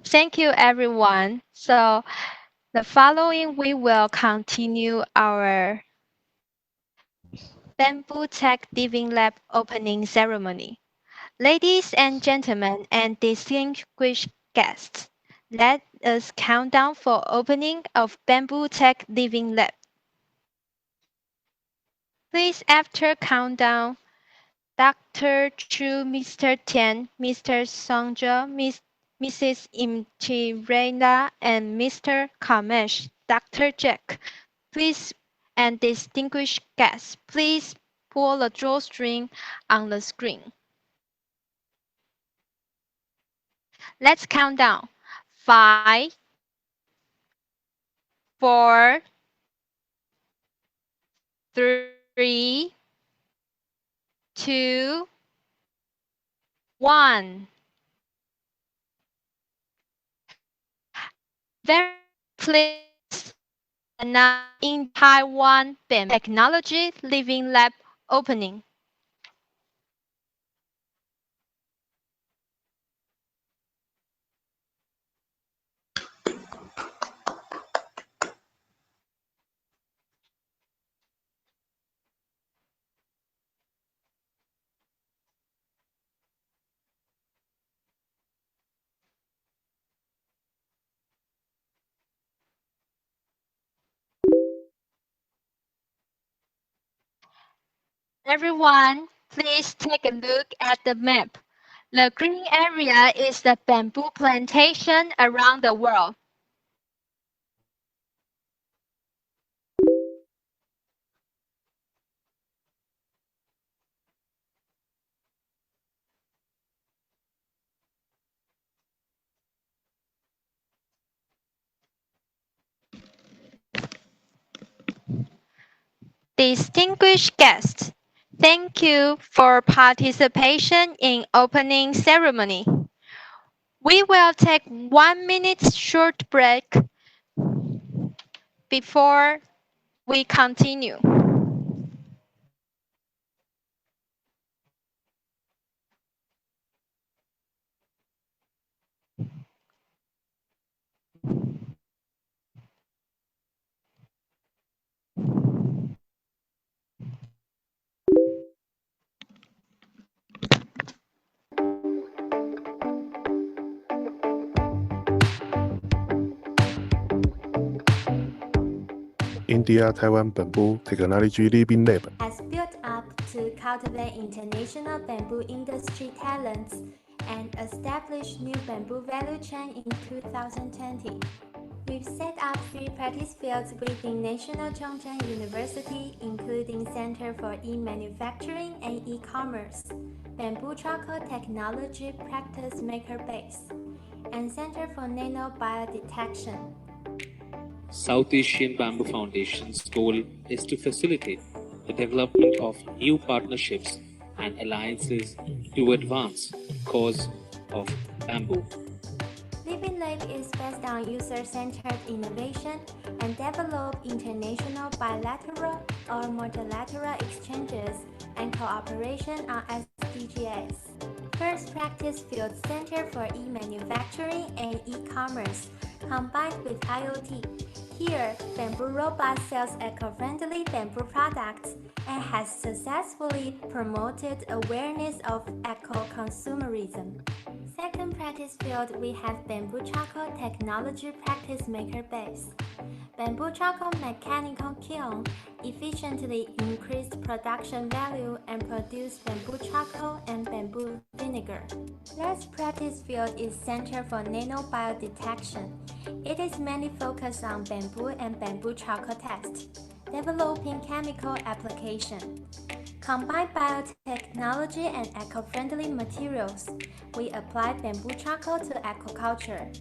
Thank you, everyone. So, the following we will continue our Bamboo Tech Living Lab opening ceremony. Ladies and gentlemen and distinguished guests, let us count down for opening of Bamboo Tech Living Lab. Please, after countdown, Dr. Chu, Mr. Tian, Mr. Songzhe, Mrs. Imchirena, and Mr. Kamesh, Dr. Jack, please, and distinguished guests, please pull the drawstring on the screen. Let's count down. 5, 4, 3, 2, 1. Very pleased now in Taiwan BIM Technology Living Lab opening. Everyone, please take a look at the map. The green area is the bamboo plantation around the world. Distinguished guests, thank you for participation in opening ceremony. We will take 1 minute short break before we continue. India Taiwan Bamboo Technology Living Lab has built up to cultivate international bamboo industry talents and establish new bamboo value chain in 2020. We've set up 3 practice fields within National Chongqing University, including Center for E-Manufacturing and E-Commerce, Bamboo Charcoal Technology Practice Maker Base, and Center for Nano Biodetection. South Asian Bamboo Foundation's goal is to facilitate the development of new partnerships and alliances to advance the cause of bamboo. Living Lab is based on user-centered innovation and develop international bilateral or multilateral exchanges and cooperation on SDGs. First practice field Center for E-Manufacturing and E-Commerce combined with IoT. Here, Bamboo Robot sells eco-friendly bamboo products and has successfully promoted awareness of eco-consumerism. Second practice field, we have bamboo charcoal technology practice maker base. Bamboo charcoal mechanical kiln efficiently increased production value and produced bamboo charcoal and bamboo vinegar. Last practice field is Center for Nanobiodetection. It is mainly focused on bamboo and bamboo charcoal test, developing chemical application. Combine biotechnology and eco-friendly materials. We apply bamboo charcoal to aquaculture.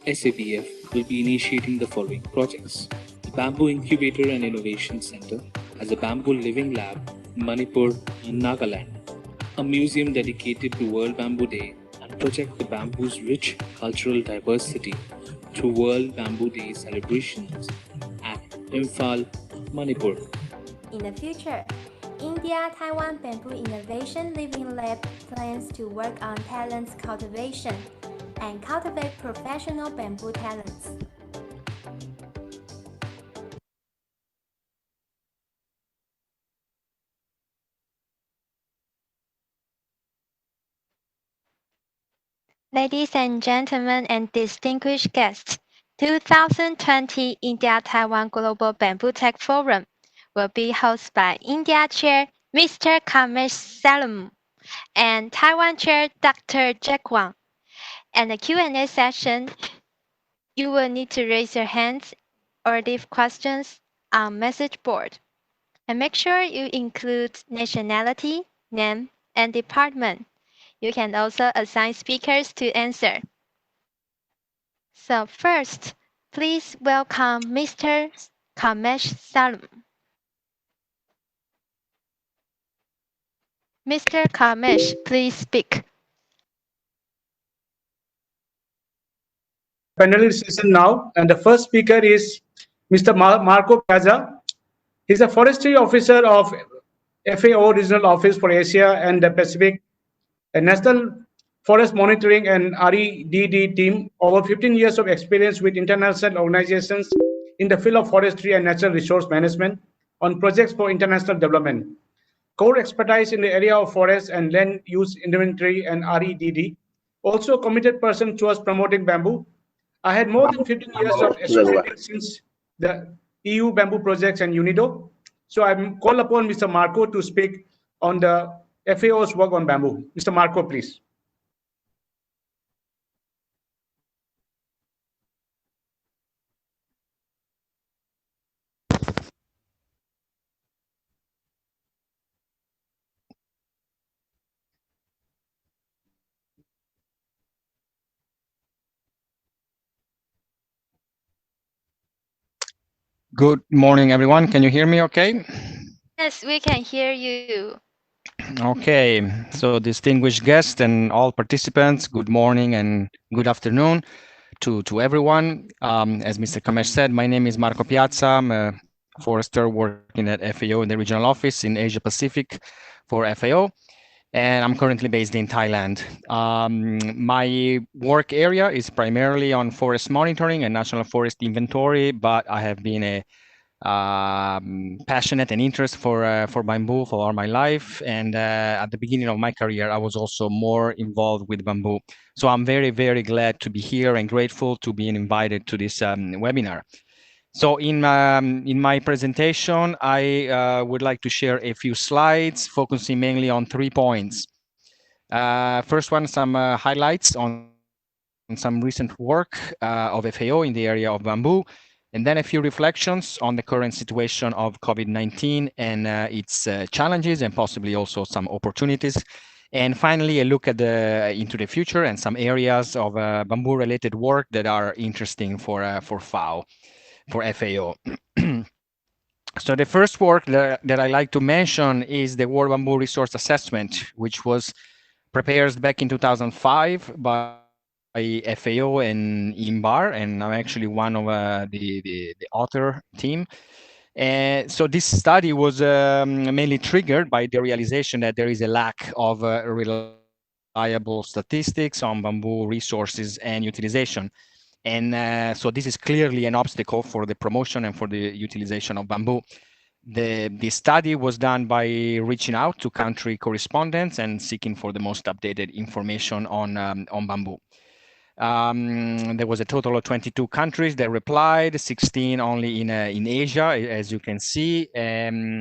SABF will be initiating the following projects. The Bamboo Incubator and Innovation Center as a Bamboo Living Lab in Manipur and Nagaland. A museum dedicated to World Bamboo Day and project the bamboo's rich cultural diversity through World Bamboo Day celebrations at Imphal, Manipur. In the future, India-Taiwan Bamboo Innovation Living Lab plans to work on talents cultivation and cultivate professional bamboo talents. Ladies and gentlemen and distinguished guests, 2020 India-Taiwan Global Bamboo Tech Forum will be hosted by India Chair Mr. Kamesh Salem and Taiwan Chair Dr. Jack Wang. And the Q&A session, you will need to raise your hands or leave questions on message board. And make sure you include nationality, name, and department. You can also assign speakers to answer. So first, please welcome Mr. Kamesh Salem. Mr. Kamesh, please speak. Panelist session now, and the first speaker is Mr. Marco Piazza. He's a forestry officer of FAO Regional Office for Asia and the Pacific, a national forest monitoring and REDD team, over 15 years of experience with international organizations in the field of forestry and natural resource management on projects for international development. Core expertise in the area of forest and land use inventory and REDD. Also committed person towards promoting bamboo. I had more than 15 years of associating since the EU bamboo projects and UNIDO. So I call upon Mr. Marco to speak on the FAO's work on bamboo. Mr. Marco, please. Good morning, everyone. Can you hear me okay? Yes, we can hear you. Okay, so distinguished guests and all participants, good morning and good afternoon to everyone. As Mr. Kamesh said, my name is Marco Piazza. I'm a forester working at FAO in the regional office in Asia Pacific for FAO, and I'm currently based in Thailand. My work area is primarily on forest monitoring and national forest inventory, but I have been a passionate and interest for bamboo for all my life. And at the beginning of my career, I was also more involved with bamboo. So I'm very, very glad to be here and grateful to being invited to this webinar. So in my presentation, I would like to share a few slides focusing mainly on 3 points. First one, some highlights on some recent work of FAO in the area of bamboo, and then a few reflections on the current situation of COVID-19 and its challenges and possibly also some opportunities. And finally, a look at into the future and some areas of bamboo-related work that are interesting for FAO. So the first work that I like to mention is the World Bamboo Resource Assessment, which was prepared back in 2005 by FAO and IMBAR, and I'm actually one of the author team. So this study was mainly triggered by the realization that there is a lack of reliable statistics on bamboo resources and utilization. And so this is clearly an obstacle for the promotion and for the utilization of bamboo. The study was done by reaching out to country correspondents and seeking for the most updated information on bamboo. There was a total of 22 countries that replied, 16 only in Asia, as you can see.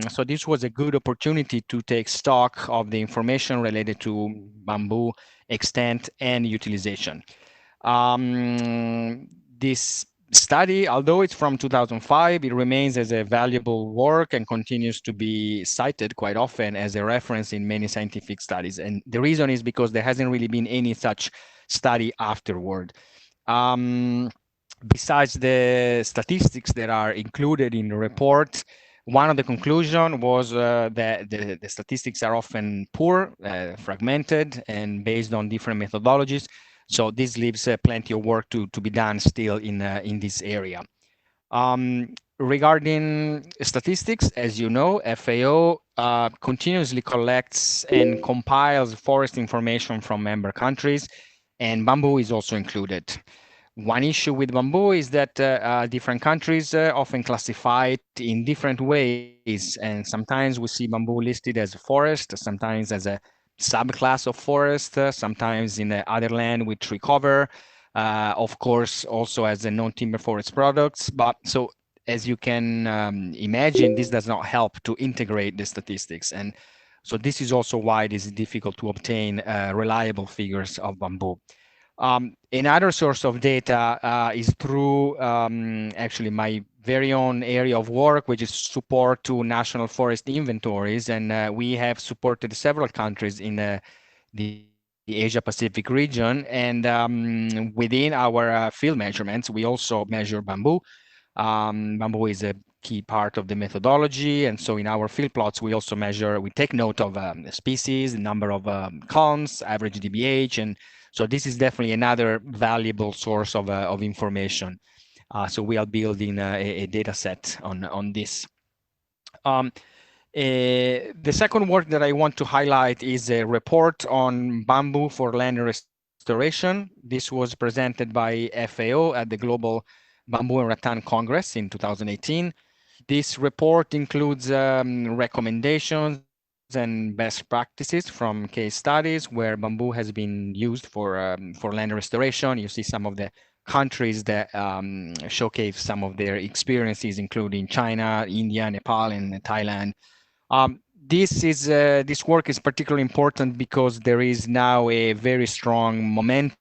So this was a good opportunity to take stock of the information related to bamboo extent and utilization. This study, although it's from 2005, it remains as a valuable work and continues to be cited quite often as a reference in many scientific studies. And the reason is because there hasn't really been any such study afterward. Besides the statistics that are included in the report, one of the conclusions was that the statistics are often poor, fragmented, and based on different methodologies. So this leaves plenty of work to be done still in this area. Regarding statistics, as you know, FAO continuously collects and compiles forest information from member countries, and bamboo is also included. One issue with bamboo is that different countries often classify it in different ways, and sometimes we see bamboo listed as a forest, sometimes as a subclass of forest, sometimes in other land with tree cover, of course, also as a non-timber forest products. But so as you can imagine, this does not help to integrate the statistics. And so this is also why it is difficult to obtain reliable figures of bamboo. Another source of data is through actually my very own area of work, which is support to national forest inventories. And we have supported several countries in the Asia Pacific region. And within our field measurements, we also measure bamboo. Bamboo is a key part of the methodology. And so in our field plots, we also measure, we take note of the species, the number of columns, average DBH. And so this is definitely another valuable source of information. So we are building a data set on this. The second work that I want to highlight is a report on bamboo for land restoration. This was presented by FAO at the Global Bamboo and Rattan Congress in 2018. This report includes recommendations and best practices from case studies where bamboo has been used for land restoration. You see some of the countries that showcase some of their experiences, including China, India, Nepal, and Thailand. This work is particularly important because there is now a very strong momentum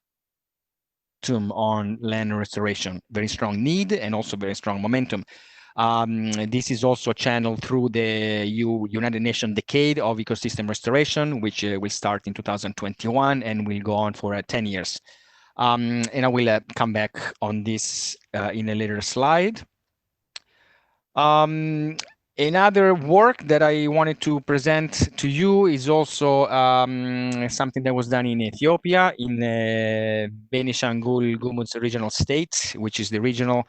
on land restoration, very strong need and also very strong momentum. This is also channeled through the United Nations Decade of Ecosystem Restoration, which will start in 2021 and will go on for 10 years. And I will come back on this in a later slide. Another work that I wanted to present to you is also something that was done in Ethiopia, in Benishangul Gumuz regional state, which is the region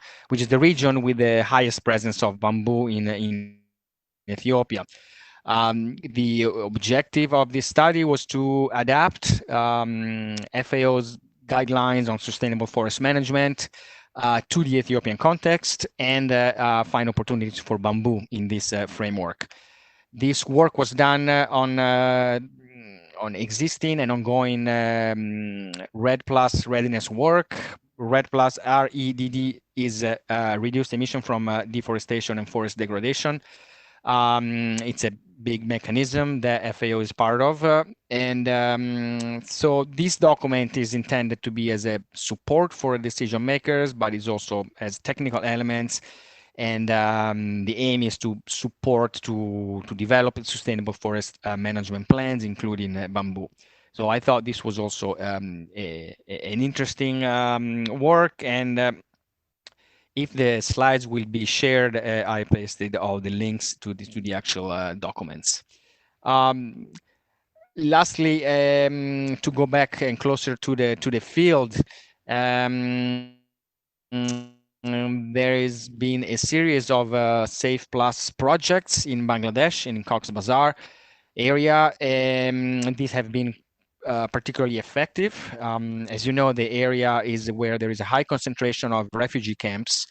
with the highest presence of bamboo in Ethiopia. The objective of this study was to adapt FAO's guidelines on sustainable forest management to the Ethiopian context and find opportunities for bamboo in this framework. This work was done on existing and ongoing RED Plus readiness work. RED Plus, REDD, is reduced emission from deforestation and forest degradation. It's a big mechanism that FAO is part of. So this document is intended to be as a support for decision makers, but it also has technical elements. And the aim is to support to develop sustainable forest management plans, including bamboo. So I thought this was also an interesting work. And if the slides will be shared, I pasted all the links to the actual documents. Lastly, to go back and closer to the field, there has been a series of Safe Plus projects in Bangladesh, in Cox's Bazar area. These have been particularly effective. As you know, the area is where there is a high concentration of refugee camps,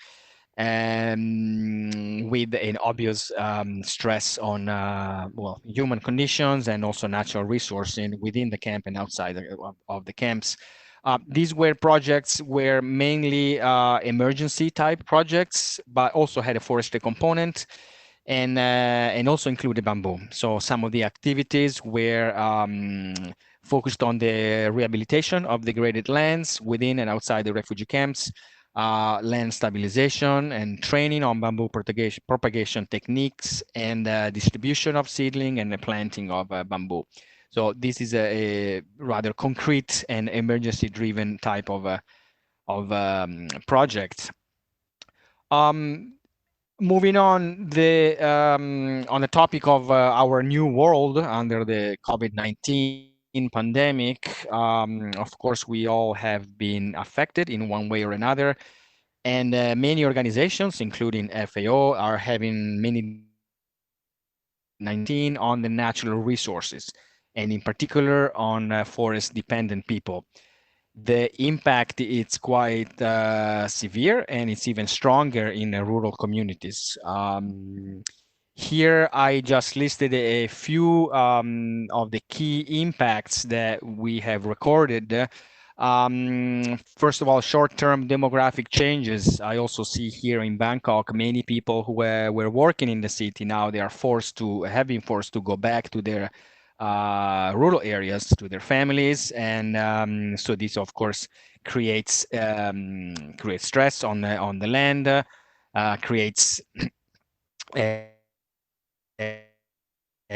with an obvious stress on well, human conditions and also natural resources within the camp and outside of the camps. These were projects were mainly emergency type projects, but also had a forestry component and also included bamboo. So some of the activities were focused on the rehabilitation of degraded lands within and outside the refugee camps, land stabilization and training on bamboo propagation techniques, and distribution of seedling and the planting of bamboo. So this is a rather concrete and emergency-driven type of project. Moving on the topic of our new world under the COVID-19 pandemic, of course, we all have been affected in one way or another, and many organizations, including FAO, are having many COVID-19 on the natural resources, and in particular on forest-dependent people. The impact is quite severe, and it's even stronger in rural communities. Here, I just listed a few of the key impacts that we have recorded. First of all, short-term demographic changes. I also see here in Bangkok, many people who were working in the city now, they are have been forced to go back to their rural areas, to their families, and so this, of course, creates stress on the land, creates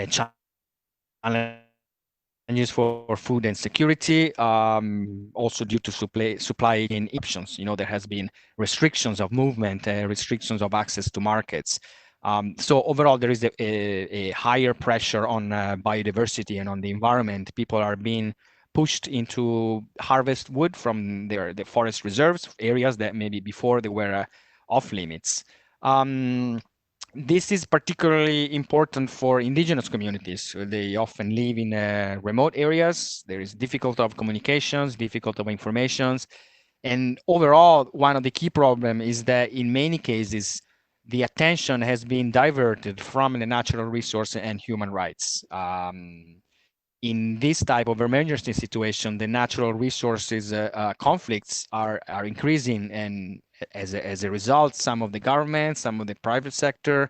challenges for food and security, also due to supply chain options. You know, there has been restrictions of movement, restrictions of access to markets. So overall, there is a higher pressure on biodiversity and on the environment. People are being pushed into harvest wood from the forest reserves, areas that maybe before they were off limits. This is particularly important for indigenous communities. They often live in remote areas. There is difficulty of communications, difficulty of informations. And overall, one of the key problems is that in many cases, the attention has been diverted from the natural resource and human rights. In this type of emergency situation, the natural resources conflicts are increasing, and as a result, some of the government, some of the private sector,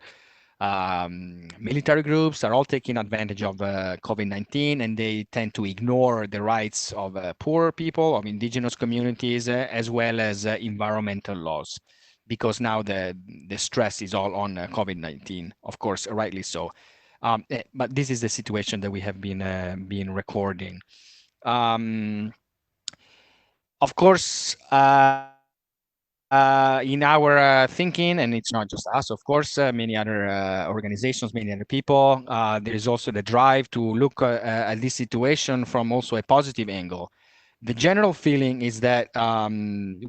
military groups are all taking advantage of COVID-19, and they tend to ignore the rights of poor people, of indigenous communities, as well as environmental laws, because now the stress is all on COVID-19, of course, rightly so. But this is the situation that we have been recording. Of course, in our thinking, and it's not just us, of course, many other organizations, many other people, there is also the drive to look at this situation from also a positive angle. The general feeling is that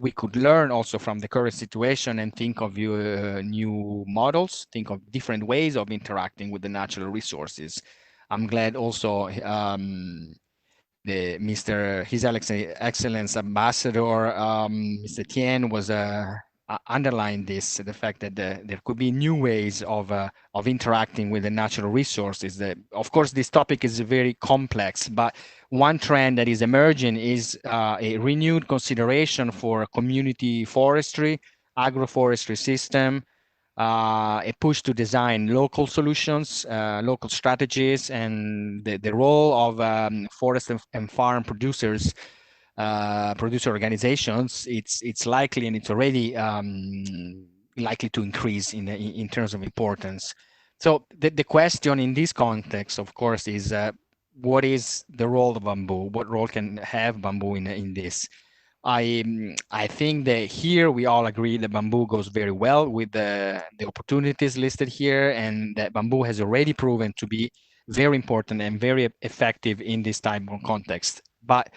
we could learn also from the current situation and think of new models, think of different ways of interacting with the natural resources. I'm glad also His Excellence Ambassador Mr. Tien was underlined this, the fact that there could be new ways of interacting with the natural resources. That, of course, this topic is very complex, but one trend that is emerging is a renewed consideration for community forestry, agroforestry system, a push to design local solutions, local strategies, and the role of forest and farm producers, producer organizations. It's likely, and it's already likely to increase in terms of importance. So the question in this context, of course, is what is the role of bamboo? What role can have bamboo in this? I think that here we all agree that bamboo goes very well with the opportunities listed here, and that bamboo has already proven to be very important and very effective in this type of context. But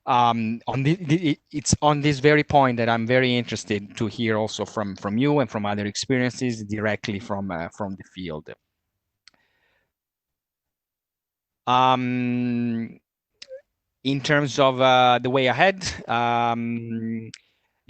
it's on this very point that I'm very interested to hear also from you and from other experiences directly from the field. In terms of the way ahead,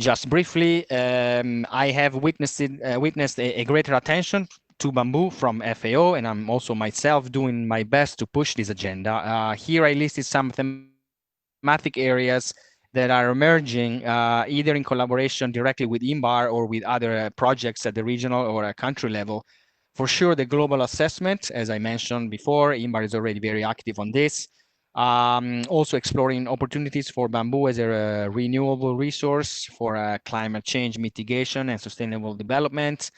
just briefly, I have witnessed a greater attention to bamboo from FAO, and I'm also myself doing my best to push this agenda. Here I listed some thematic areas that are emerging either in collaboration directly with INBAR or with other projects at the regional or a country level. For sure, the global assessment, as I mentioned before, INBAR is already very active on this. Also exploring opportunities for bamboo as a renewable resource for climate change mitigation and sustainable development.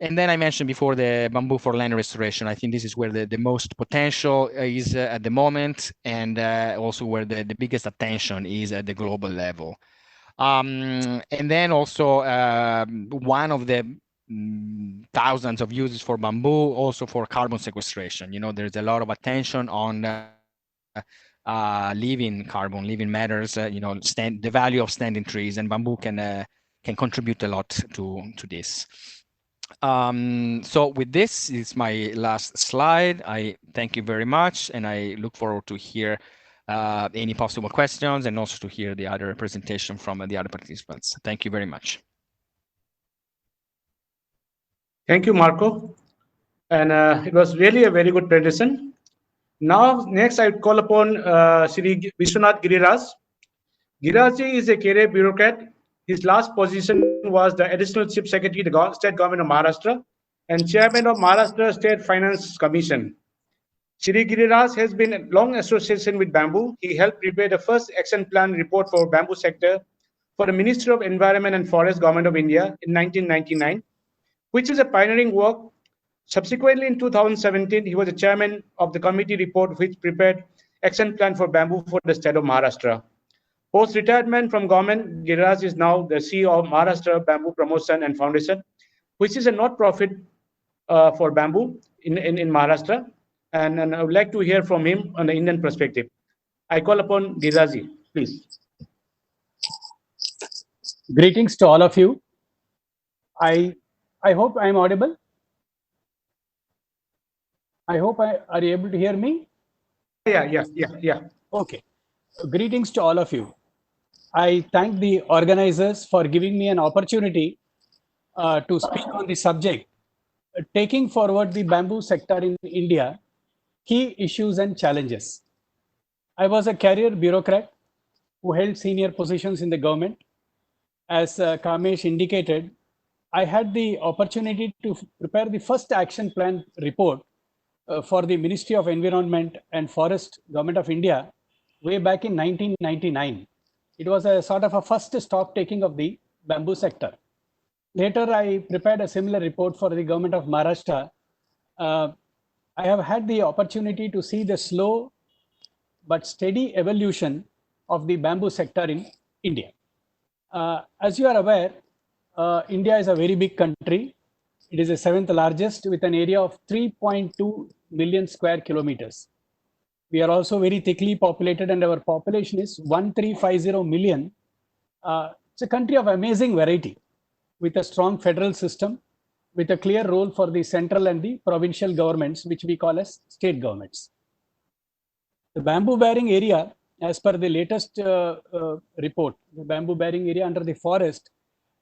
And then I mentioned before the bamboo for land restoration. I think this is where the most potential is at the moment, and also where the biggest attention is at the global level. And then also one of the thousands of uses for bamboo, also for carbon sequestration. You know, there's a lot of attention on living carbon, living matters. You know, the value of standing trees, and bamboo can contribute a lot to this. So with this is my last slide. I thank you very much, and I look forward to hear any possible questions and also to hear the other presentation from the other participants. Thank you very much. Thank you, Marco. And it was really a very good presentation. Now, next I would call upon Shri Vishwanath Giriraj. Giriraj is a career bureaucrat. His last position was the Additional Chief Secretary, the State Government of Maharashtra, and Chairman of Maharashtra State Finance Commission. Shri Giriraj has been a long association with bamboo. He helped prepare the first action plan report for bamboo sector for the Ministry of Environment and Forest Government of India in 1999, which is a pioneering work. Subsequently, in 2017, he was the chairman of the committee report which prepared action plan for bamboo for the state of Maharashtra. Post-retirement from government, Giriraj is now the CEO of Maharashtra Bamboo Promotion and Foundation, which is a not-profit for bamboo in Maharashtra. And I would like to hear from him on the Indian perspective. I call upon Giriraj, please. Greetings to all of you. I hope I am audible. I hope are you able to hear me? Yeah. Okay. Greetings to all of you. I thank the organizers for giving me an opportunity to speak on the subject, taking forward the bamboo sector in India, key issues and challenges. I was a career bureaucrat who held senior positions in the government. As Kamesh indicated, I had the opportunity to prepare the first action plan report for the Ministry of Environment and Forest Government of India way back in 1999. It was a sort of a first stock taking of the bamboo sector. Later, I prepared a similar report for the government of Maharashtra. I have had the opportunity to see the slow but steady evolution of the bamboo sector in India. As you are aware, India is a very big country. It is the 7th largest with an area of 3.2 million square kilometers. We are also very thickly populated, and our population is 1350 million. It's a country of amazing variety with a strong federal system, with a clear role for the central and the provincial governments, which we call as state governments. The bamboo bearing area, as per the latest report, the bamboo bearing area under the forest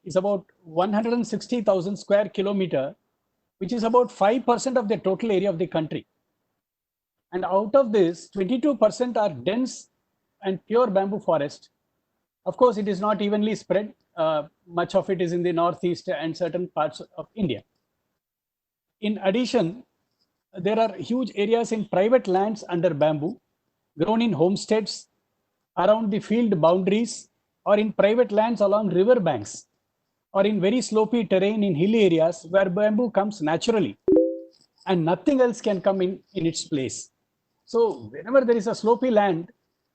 is about 160,000 square kilometer, which is about 5% of the total area of the country. And out of this, 22% are dense and pure bamboo forest. Of course, it is not evenly spread. Much of it is in the northeast and certain parts of India. In addition, there are huge areas in private lands under bamboo, grown in homesteads, around the field boundaries, or in private lands along river banks, or in very slopy terrain in hill areas where bamboo comes naturally and nothing else can come in its place. So whenever there is a slopy land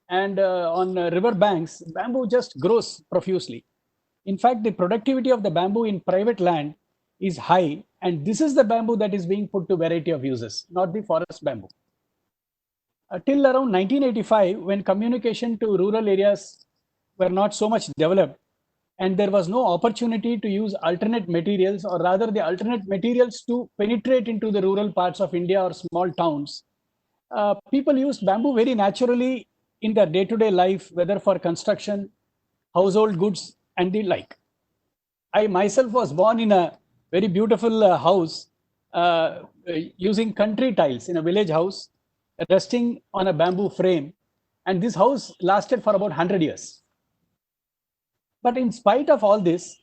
and on river banks, bamboo just grows profusely. In fact, the productivity of the bamboo in private land is high, and this is the bamboo that is being put to variety of uses, not the forest bamboo. Till around 1985, when communication to rural areas were not so much developed, and there was no opportunity to use alternate materials, or rather the alternate materials to penetrate into the rural parts of India or small towns, people used bamboo very naturally in their day-to-day life, whether for construction, household goods, and the like. I myself was born in a very beautiful house using country tiles in a village house, resting on a bamboo frame. And this house lasted for about 100 years. But in spite of all this,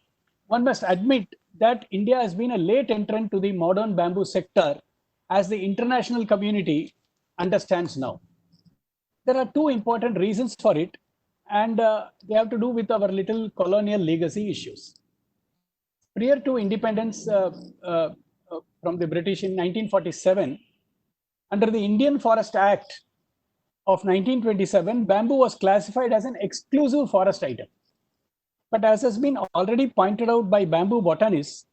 one must admit that India has been a late entrant to the modern bamboo sector as the international community understands now. There are two important reasons for it, and they have to do with our little colonial legacy issues. Prior to independence from the British in 1947, under the Indian Forest Act of 1927, bamboo was classified as an exclusive forest item. But as has been already pointed out by bamboo botanists,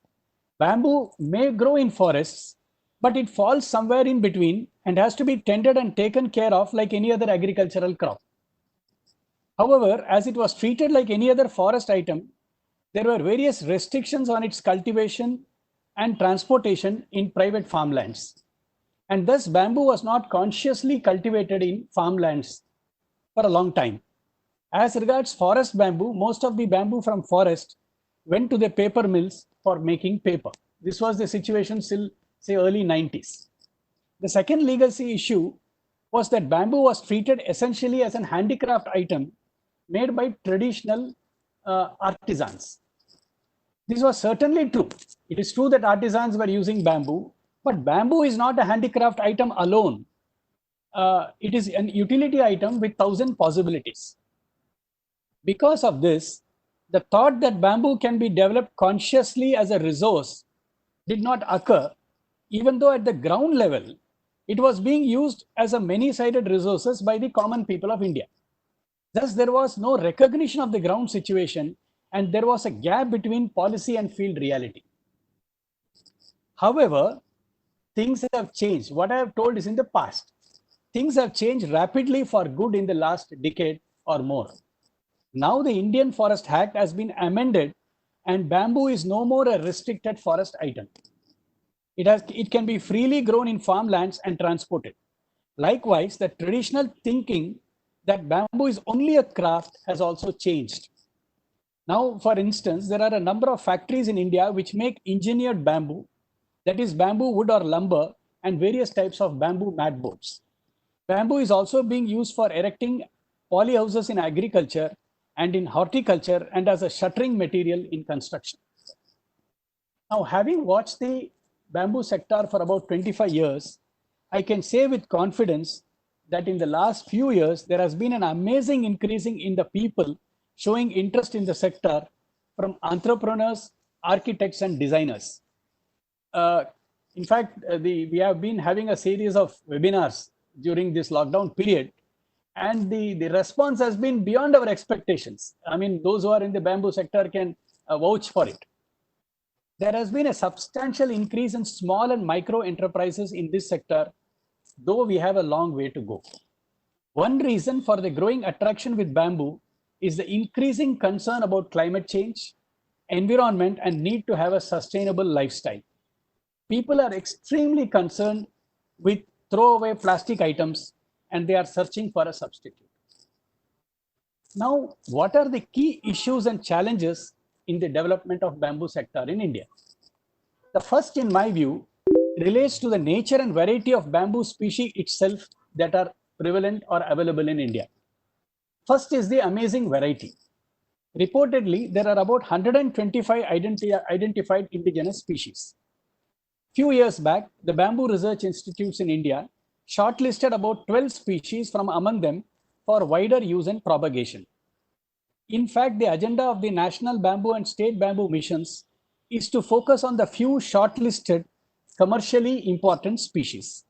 bamboo may grow in forests, but it falls somewhere in between and has to be tended and taken care of like any other agricultural crop. However, as it was treated like any other forest item, there were various restrictions on its cultivation and transportation in private farmlands. And thus, bamboo was not consciously cultivated in farmlands for a long time. As regards forest bamboo, most of the bamboo from forest went to the paper mills for making paper. This was the situation till, say, early 90s. The second legacy issue was that bamboo was treated essentially as an handicraft item made by traditional artisans. This was certainly true. It is true that artisans were using bamboo, but bamboo is not a handicraft item alone. It is an utility item with 1,000 possibilities. Because of this, the thought that bamboo can be developed consciously as a resource did not occur, even though at the ground level, it was being used as a many-sided resources by the common people of India. Thus, there was no recognition of the ground situation, and there was a gap between policy and field reality. However, things have changed. What I have told is in the past. Things have changed rapidly for good in the last decade or more. Now the Indian Forest Act has been amended and bamboo is no more a restricted forest item. It can be freely grown in farmlands and transported. Likewise, the traditional thinking that bamboo is only a craft has also changed. Now, for instance, there are a number of factories in India which make engineered bamboo, that is bamboo wood or lumber, and various types of bamboo mat boards. Bamboo is also being used for erecting polyhouses in agriculture and in horticulture and as a shuttering material in construction. Now, having watched the bamboo sector for about 25 years, I can say with confidence that in the last few years, there has been an amazing increasing in the people showing interest in the sector from entrepreneurs, architects, and designers. In fact, we have been having a series of webinars during this lockdown period, and the response has been beyond our expectations. I mean, those who are in the bamboo sector can vouch for it. There has been a substantial increase in small and micro enterprises in this sector, though we have a long way to go. One reason for the growing attraction with bamboo is the increasing concern about climate change, environment, and need to have a sustainable lifestyle. People are extremely concerned with throwaway plastic items and they are searching for a substitute. Now, what are the key issues and challenges in the development of bamboo sector in India? The first, in my view, relates to the nature and variety of bamboo species itself that are prevalent or available in India. First is the amazing variety. Reportedly, there are about 125 identified indigenous species. Few years back, the Bamboo Research Institutes in India shortlisted about 12 species from among them for wider use and propagation. In fact, the agenda of the National Bamboo and State Bamboo Missions is to focus on the few shortlisted commercially important species.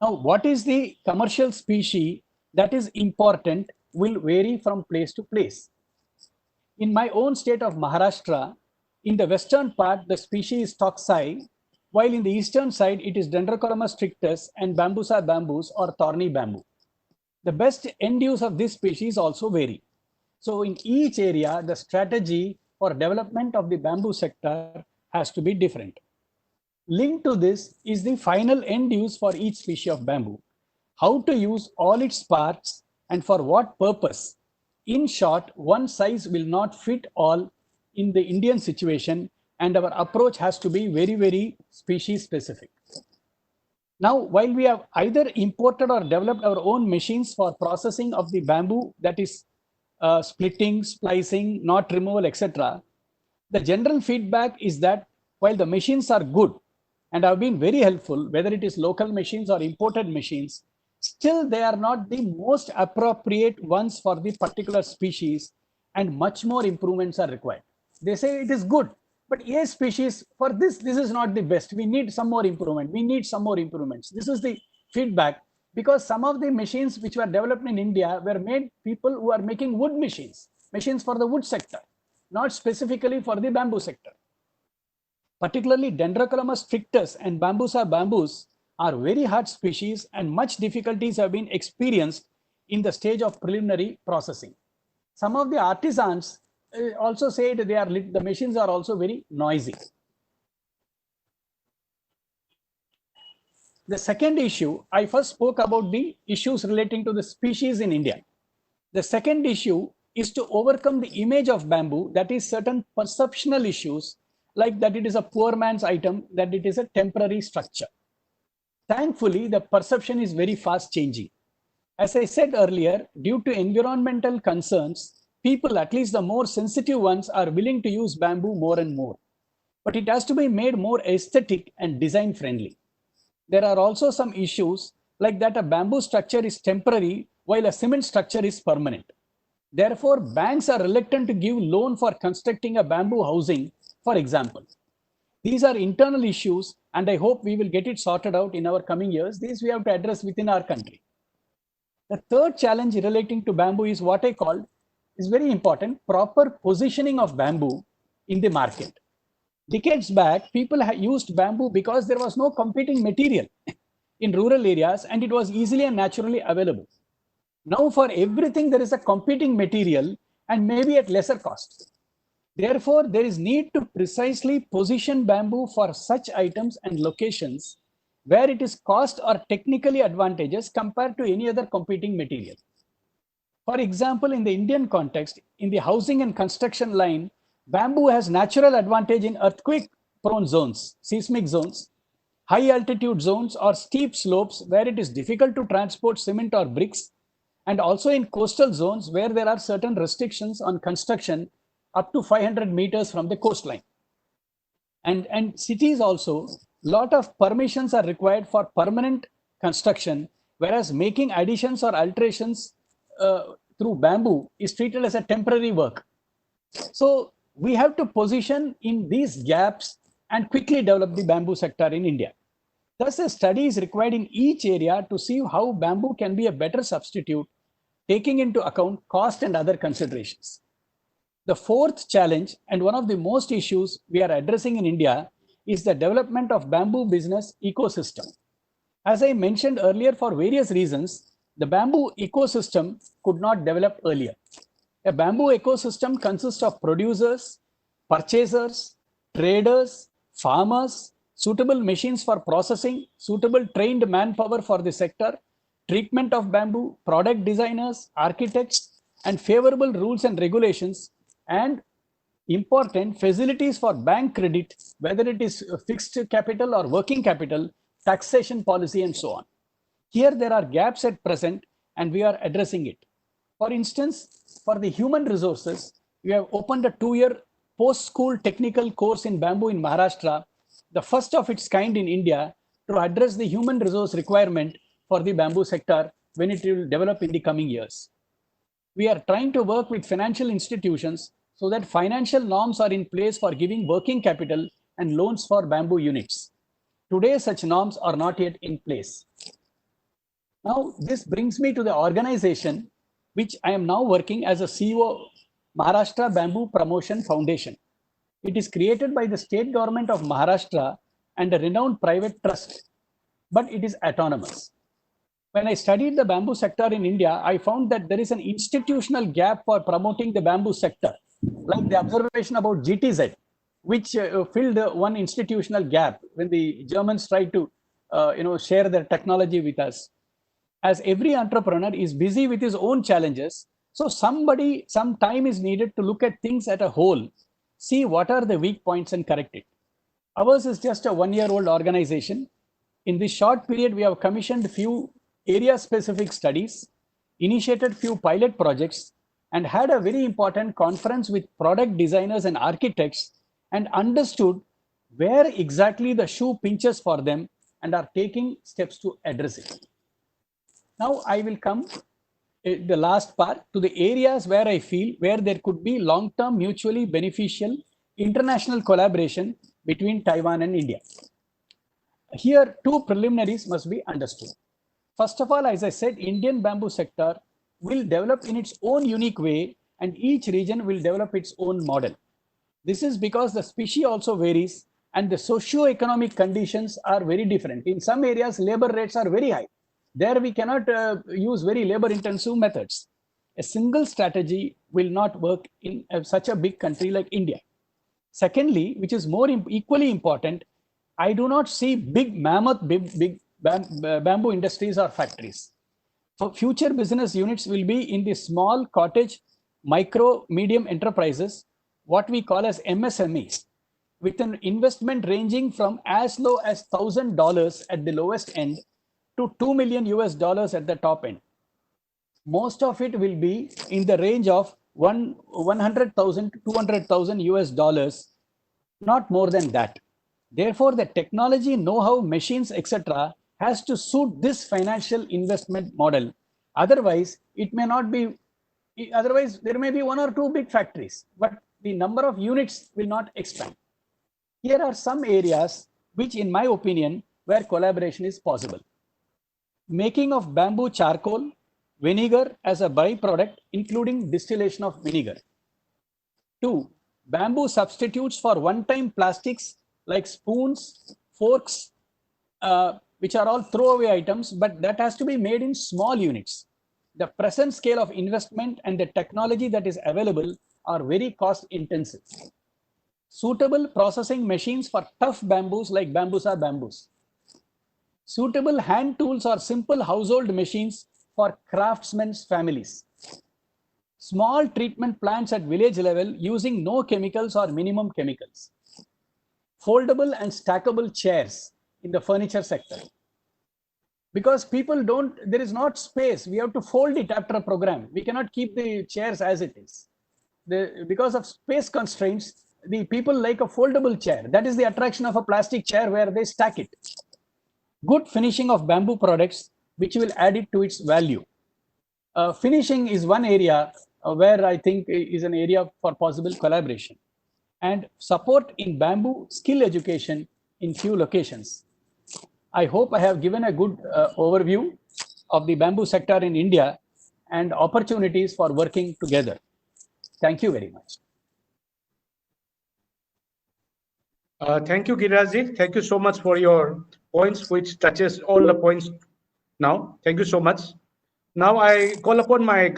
Now, what is the commercial species that is important will vary from place to place. In my own state of Maharashtra, in the western part, the species is Toxai, while in the eastern side, it is Dendrocoroma strictus and Bambusa bambus or thorny bamboo. The best end use of this species also vary. So in each area, the strategy for development of the bamboo sector has to be different. Linked to this is the final end use for each species of bamboo. How to use all its parts and for what purpose. In short, one size will not fit all in the Indian situation, and our approach has to be very, very species specific. Now, while we have either imported or developed our own machines for processing of the bamboo, that is splitting, splicing, knot removal, etc., the general feedback is that while the machines are good and have been very helpful, whether it is local machines or imported machines, still they are not the most appropriate ones for the particular species, and much more improvements are required. They say it is good, but a species for this is not the best. We need some more improvement. We need some more improvements. This is the feedback, because some of the machines which were developed in India were made people who are making wood machines, machines for the wood sector, not specifically for the bamboo sector. Particularly Dendrochlomus strictus and Bambusa bamboos are very hard species, and much difficulties have been experienced in the stage of preliminary processing. Some of the artisans also say that the machines are also very noisy. The second issue, I first spoke about the issues relating to the species in India. The second issue is to overcome the image of bamboo, that is certain perceptional issues, like that it is a poor man's item, that it is a temporary structure. Thankfully, the perception is very fast changing. As I said earlier, due to environmental concerns, people, at least the more sensitive ones, are willing to use bamboo more and more. But it has to be made more aesthetic and design friendly. There are also some issues like that a bamboo structure is temporary while a cement structure is permanent. Therefore, banks are reluctant to give loan for constructing a bamboo housing, for example. These are internal issues, and I hope we will get it sorted out in our coming years. These we have to address within our country. The third challenge relating to bamboo is what I call is very important: proper positioning of bamboo in the market. Decades back, people used bamboo because there was no competing material in rural areas and it was easily and naturally available. Now, for everything, there is a competing material and maybe at lesser cost. Therefore, there is need to precisely position bamboo for such items and locations where it is cost or technically advantageous compared to any other competing material. For example, in the Indian context, in the housing and construction line, bamboo has natural advantage in earthquake-prone zones, seismic zones, high altitude zones, or steep slopes where it is difficult to transport cement or bricks, and also in coastal zones where there are certain restrictions on construction up to 500 meters from the coastline. And cities also, lot of permissions are required for permanent construction, whereas making additions or alterations through bamboo is treated as a temporary work. So we have to position in these gaps and quickly develop the bamboo sector in India. Thus, a study is required in each area to see how bamboo can be a better substitute, taking into account cost and other considerations. The fourth challenge, and one of the most issues we are addressing in India, is the development of bamboo business ecosystem. As I mentioned earlier, for various reasons, the bamboo ecosystem could not develop earlier. A bamboo ecosystem consists of producers, purchasers, traders, farmers, suitable machines for processing, suitable trained manpower for the sector, treatment of bamboo, product designers, architects, and favorable rules and regulations, and important facilities for bank credit, whether it is fixed capital or working capital, taxation policy, and so on. Here there are gaps at present, and we are addressing it. For instance, for the human resources, we have opened a 2-year post-school technical course in bamboo in Maharashtra, the first of its kind in India, to address the human resource requirement for the bamboo sector when it will develop in the coming years. We are trying to work with financial institutions so that financial norms are in place for giving working capital and loans for bamboo units. Today, such norms are not yet in place. Now, this brings me to the organization which I am now working as a CEO, Maharashtra Bamboo Promotion Foundation. It is created by the state government of Maharashtra and a renowned private trust, but it is autonomous. When I studied the bamboo sector in India, I found that there is an institutional gap for promoting the bamboo sector, like the observation about GTZ, which filled one institutional gap when the Germans tried to share their technology with us. as every entrepreneur is busy with his own challenges. So some time is needed to look at things at a whole, see what are the weak points and correct it. Ours is just a 1-year-old organization. In this short period, we have commissioned few area-specific studies, initiated few pilot projects, and had a very important conference with product designers and architects, and understood where exactly the shoe pinches for them and are taking steps to address it. Now I will come the last part to the areas where I feel where there could be long-term mutually beneficial international collaboration between Taiwan and India. Here, two preliminaries must be understood. First of all, as I said, Indian bamboo sector will develop in its own unique way, and each region will develop its own model. This is because the species also varies and the socio-economic conditions are very different. In some areas, labor rates are very high. There we cannot use very labor-intensive methods. A single strategy will not work in such a big country like India. Secondly, which is equally important, I do not see big mammoth, big bamboo industries or factories. For future business units will be in the small cottage, micro, medium enterprises, what we call as MSMEs, with an investment ranging from as low as $1,000 at the lowest end to $2 million at the top end. Most of it will be in the range of 100,000 to 200,000 US dollars, not more than that. Therefore, the technology, know-how, machines, etc., has to suit this financial investment model. Otherwise, it may not be. Otherwise, there may be one or two big factories, but the number of units will not expand. Here are some areas which, in my opinion, where collaboration is possible. Making of bamboo charcoal, vinegar as a byproduct, including distillation of vinegar. 2. Bamboo substitutes for one-time plastics like spoons, forks, which are all throwaway items, but that has to be made in small units. The present scale of investment and the technology that is available are very cost intensive. Suitable processing machines for tough bamboos like bambusa bamboos. Suitable hand tools or simple household machines for craftsmen's families. Small treatment plants at village level using no chemicals or minimum chemicals. Foldable and stackable chairs in the furniture sector. Because people don't, there is not space. We have to fold it after a program. We cannot keep the chairs as it is. Because of space constraints, the people like a foldable chair. That is the attraction of a plastic chair where they stack it. Good finishing of bamboo products, which will add it to its value. Finishing is one area where I think is an area for possible collaboration. And support in bamboo skill education in few locations. I hope I have given a good overview of the bamboo sector in India and opportunities for working together. Thank you very much. Thank you, Girajji. Thank you so much for your points, which touches all the points now. Thank you so much. Now I call upon my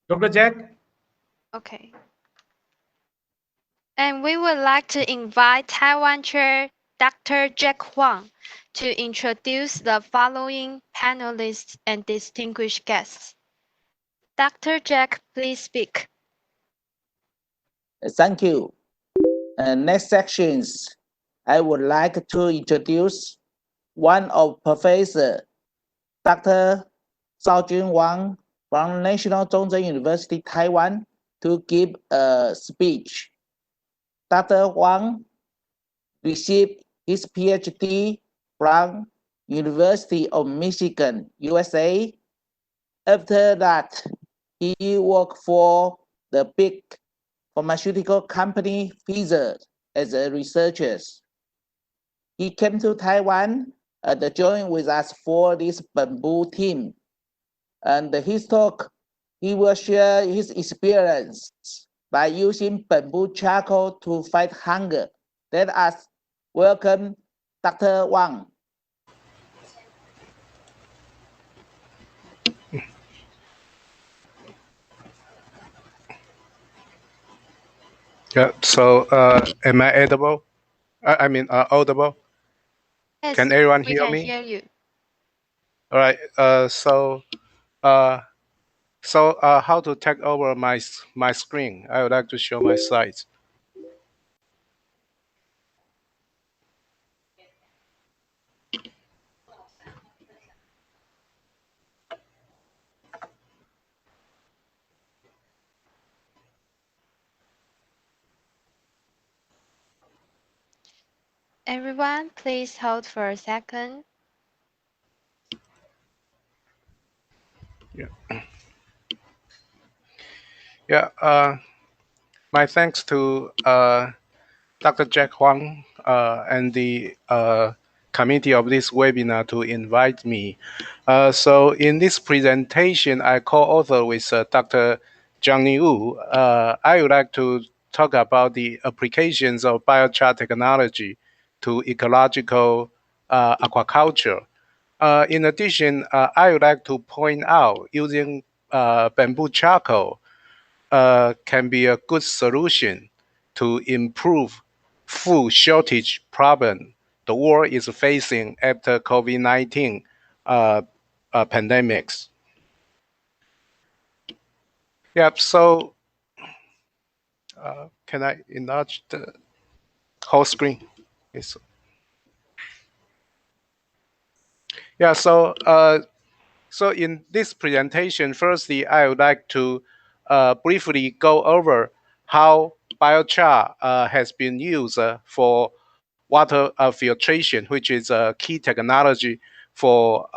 Dr. Jack. Okay. And we would like to invite Taiwan Chair Dr. Jack Huang to introduce the following panelists and distinguished guests. Dr. Jack, please speak. Thank you. Next sections, I would like to introduce one of Professor Dr. Shaojun Wang from National Zhongzheng University, Taiwan, to give a speech. Dr. Wang received his PhD from University of Michigan, USA. After that, he worked for the big pharmaceutical company Pfizer as a researcher. He came to Taiwan to join with us for this bamboo team. And his talk, he will share his experience by using bamboo charcoal to fight hunger. Let us welcome Dr. Wang. Yeah. So, am I edible? I mean, audible? Yes, Can everyone we hear can me? hear you. All right. Uh, how to take over my screen? I would like to show my slides. Everyone, please hold for a second. Yeah. Yeah. My thanks to Dr. Jack Huang and the committee of this webinar to invite me. So in this presentation, I co-author with Dr. Johnny Wu. I would like to talk about the applications of biochar technology to ecological aquaculture. In addition, I would like to point out using bamboo charcoal can be a good solution to improve food shortage problem the world is facing after COVID-19 pandemics. Yep. So can I enlarge the whole screen? Yes. Yeah. So in this presentation, firstly, I would like to briefly go over how biochar has been used for water filtration, which is a key technology for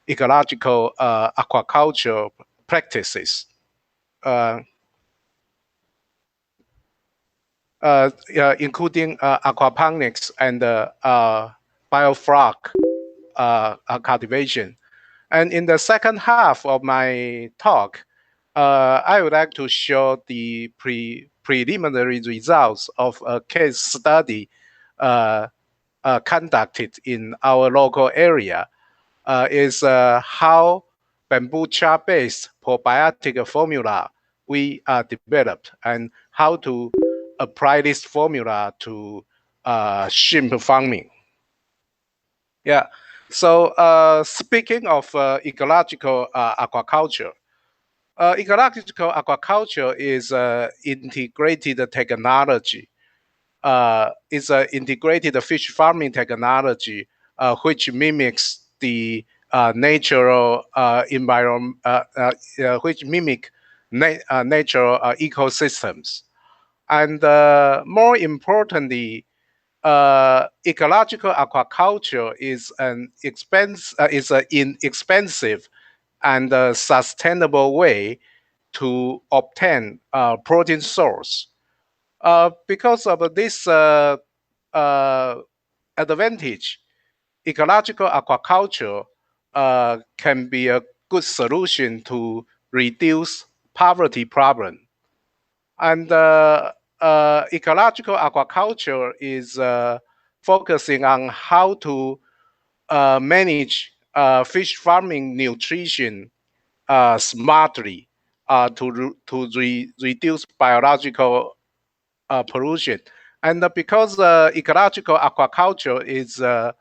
ecological aquaculture practices, uh, including aquaponics and biofloc cultivation. And in the second half of my talk, I would like to show the preliminary results of a case study uh, conducted in our local area. Is how bamboo char-based probiotic formula we developed and how to apply this formula to shrimp farming. Yeah. So speaking of ecological aquaculture, ecological aquaculture is integrated technology. It's an integrated fish farming technology which mimics the natural environment, which mimic natural ecosystems. And more importantly, ecological aquaculture is an inexpensive and sustainable way to obtain protein source. Because of this advantage, ecological aquaculture can be a good solution to reduce poverty problem. And ecological aquaculture is focusing on how to manage fish farming nutrition smartly to reduce biological pollution. And because ecological aquaculture is a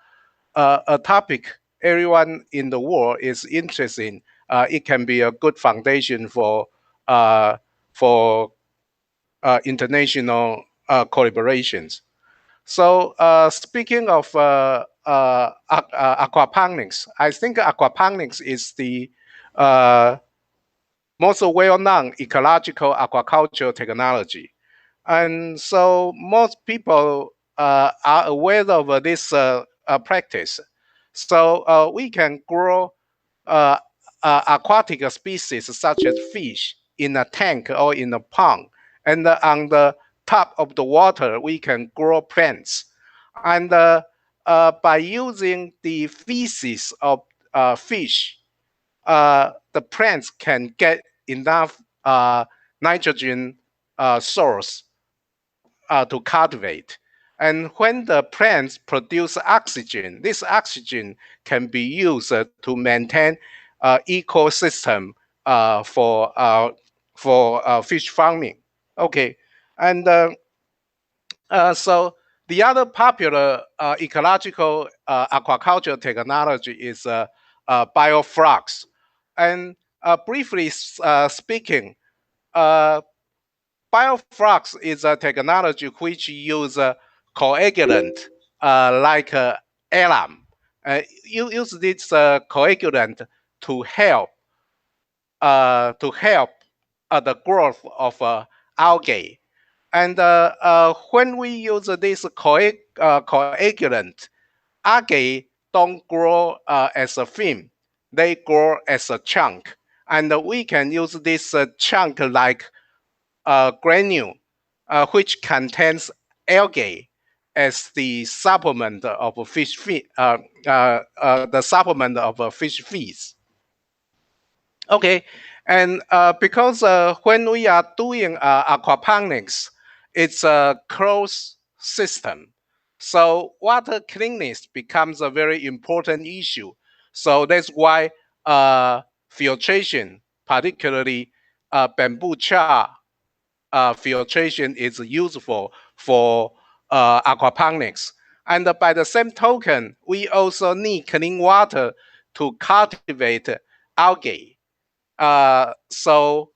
topic everyone in the world is interested in, it can be a good foundation uh, for international collaborations. So speaking of aquaponics, I think aquaponics is the most well-known ecological aquaculture technology. And so most people are aware of this practice. So we can grow uh, aquatic species such as fish in a tank or in a pond. And on the top of the water, we can grow plants. And by using the feces of fish, the plants can get enough nitrogen source to cultivate. And when the plants produce oxygen, this oxygen can be used to maintain ecosystem for fish farming. Okay, And so the other popular ecological aquaculture technology is bioflux. And briefly speaking, bioflux is a technology which uses coagulant like alum. You use this coagulant to help the growth of algae. And when we use this coagulant, algae don't grow as a film; they grow as a chunk. And we can use this chunk like granule, which contains algae as the supplement of fish feed, the supplement of fish feeds. Okay, and because when we are doing aquaponics, it's a closed system. So water cleanness becomes a very important issue. So that's why filtration, particularly bamboo char filtration, is useful for aquaponics. And by the same token, we also need clean water to cultivate algae. So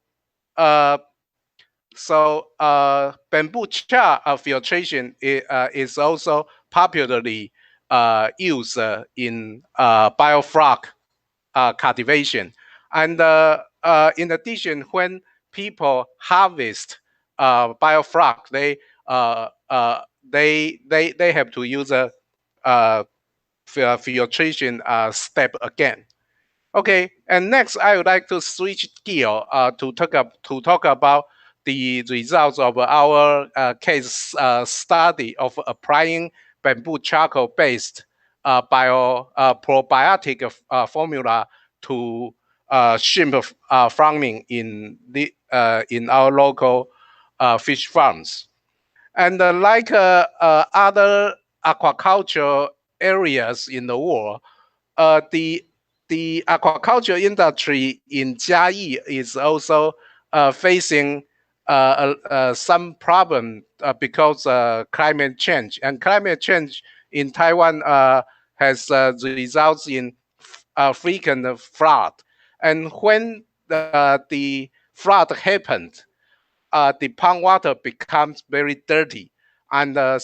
bamboo char filtration is also popularly used in bioflora cultivation. And in addition, when people harvest bioflora, they have to use a filtration step again. Okay, and next I would like to switch gear to talk about the results of our case study of applying bamboo charcoal-based probiotic formula to shrimp farming in our local fish farms. And like other aquaculture areas in the world, the aquaculture industry in Jiayi is also facing some problem because climate change. And climate change in Taiwan has results in frequent flood. And when the flood happened, the pond water becomes very dirty, and it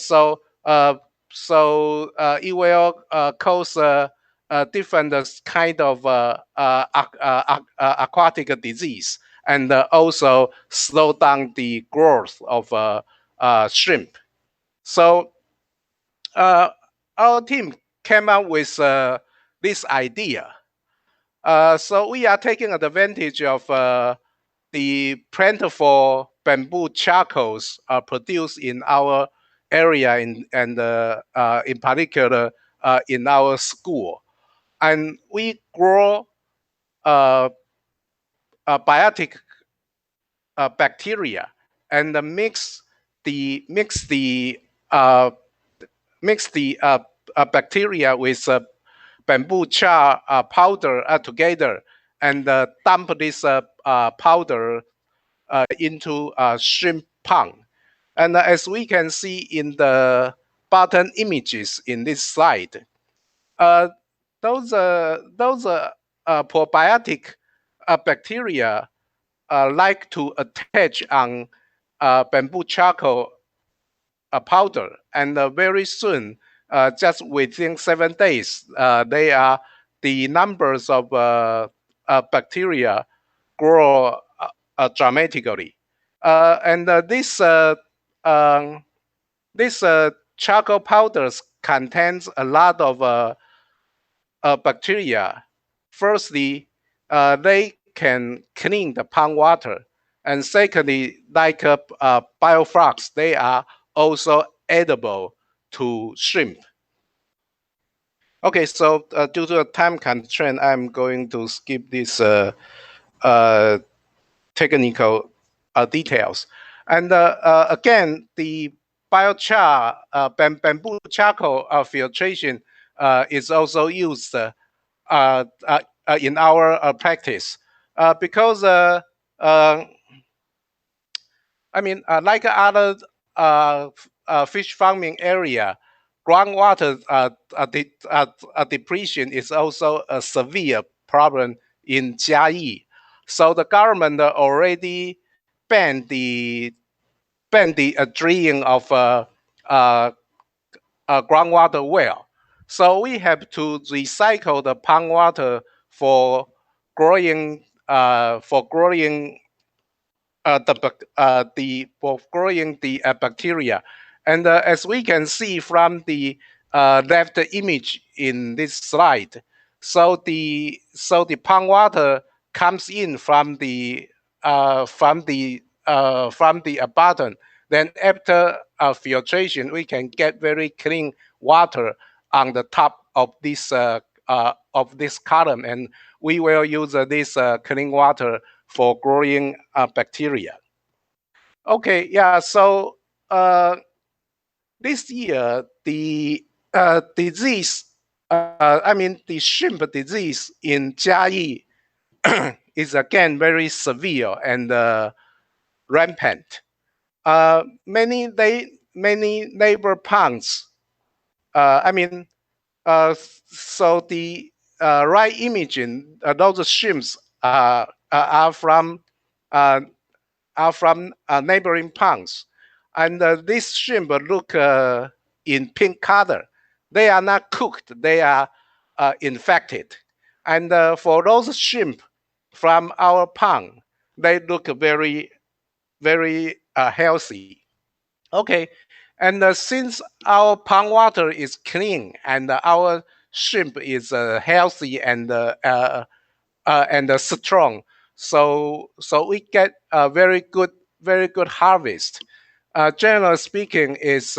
will cause different kind of aquatic disease, and also slow down the growth of shrimp. So our team came up with this idea. So we are taking advantage of the plentiful bamboo charcoals produced in our area, and in particular in our school. And we grow biotic bacteria and mix the bacteria with bamboo char powder together, and dump this powder into shrimp pond. And as we can see in the bottom images in this slide, uh, those probiotic bacteria like to attach on bamboo charcoal powder, and very soon, just within 7 days, the numbers of bacteria grow dramatically. And this charcoal powders contains a lot of bacteria. Firstly, they can clean the pond water, and secondly, like bioflux, they are also edible to shrimp. Okay, so due to a time constraint, I'm going to skip this technical details. And again, the biochar bamboo charcoal filtration is also used in our practice because I mean, like other fish farming area, groundwater depletion is also a severe problem in Jiayi. So the government already banned the drilling of groundwater well. So we have to recycle the pond water for growing for growing the bacteria. And as we can see from the left image in this slide, so the pond water comes in from the bottom. Then after filtration, we can get very clean water on the top of this column, and we will use this clean water for growing bacteria. Okay, yeah. So this year the disease, I mean the shrimp disease in Jiayi is again very severe and rampant. Many neighbor ponds. I mean, so the right imaging those shrimps are from neighboring ponds, and these shrimp look in pink color. They are not cooked; they are infected. And for those shrimp from our pond, they look very, very healthy. Okay, and since our pond water is clean and our shrimp is healthy and strong, so we get a very good harvest. Generally speaking, is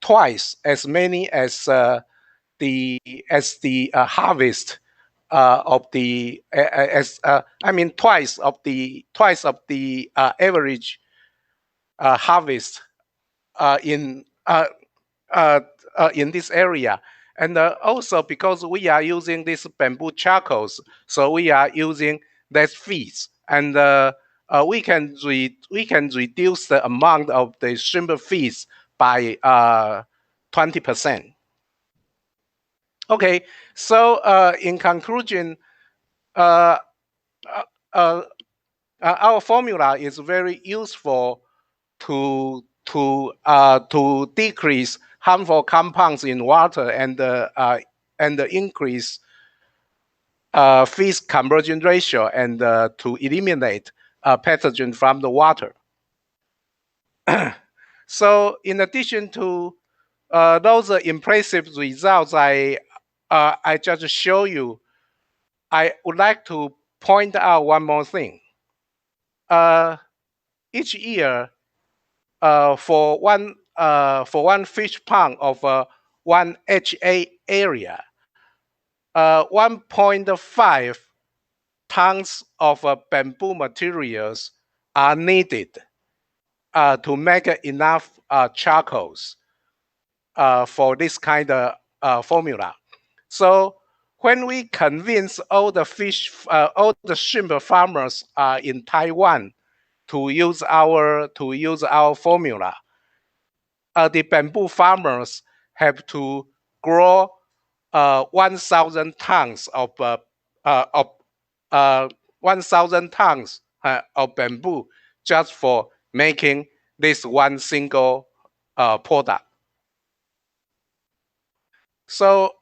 twice as many as the harvest of the I mean twice of the average harvest in this area. And also because we are using these bamboo charcoals, so we are using less feeds, and we can reduce the amount of the shrimp feeds by 20%. Okay, so in conclusion, our formula is very useful to decrease harmful compounds in water and increase feed conversion ratio, and to eliminate pathogen from the water. So in addition to those impressive results I just show you, I would like to point out one more thing. Each year, for one fish pond of 1 HA area, 1.5 tons of bamboo materials are needed to make enough charcoals for this kind of formula. So when we convince all the shrimp farmers in Taiwan to use our formula, the bamboo farmers have to grow 1,000 tons of 1,000 tons of bamboo just for making this one single product. So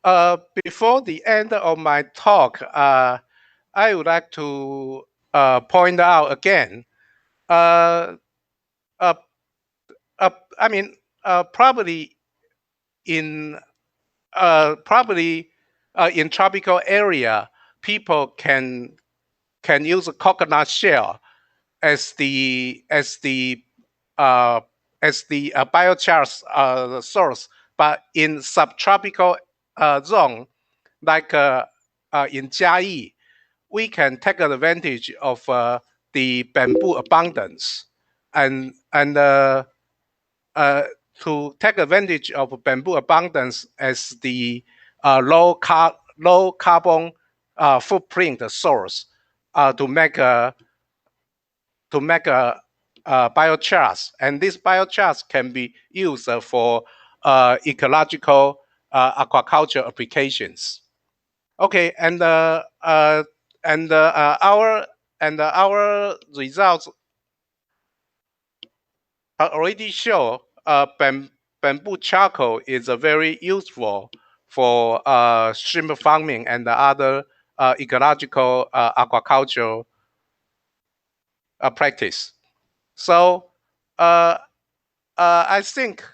before the end of my talk, I would like to point out again. I mean, probably in tropical area, people can use a coconut shell as the biochar source, but in subtropical zone like in Jiayi, we can take advantage of the bamboo abundance, and to take advantage of bamboo abundance as the low carbon footprint source to make biochars, and these biochars can be used for ecological aquaculture applications. Okay, and our results already show bamboo charcoal is very useful for shrimp farming and other ecological aquaculture practice. So I think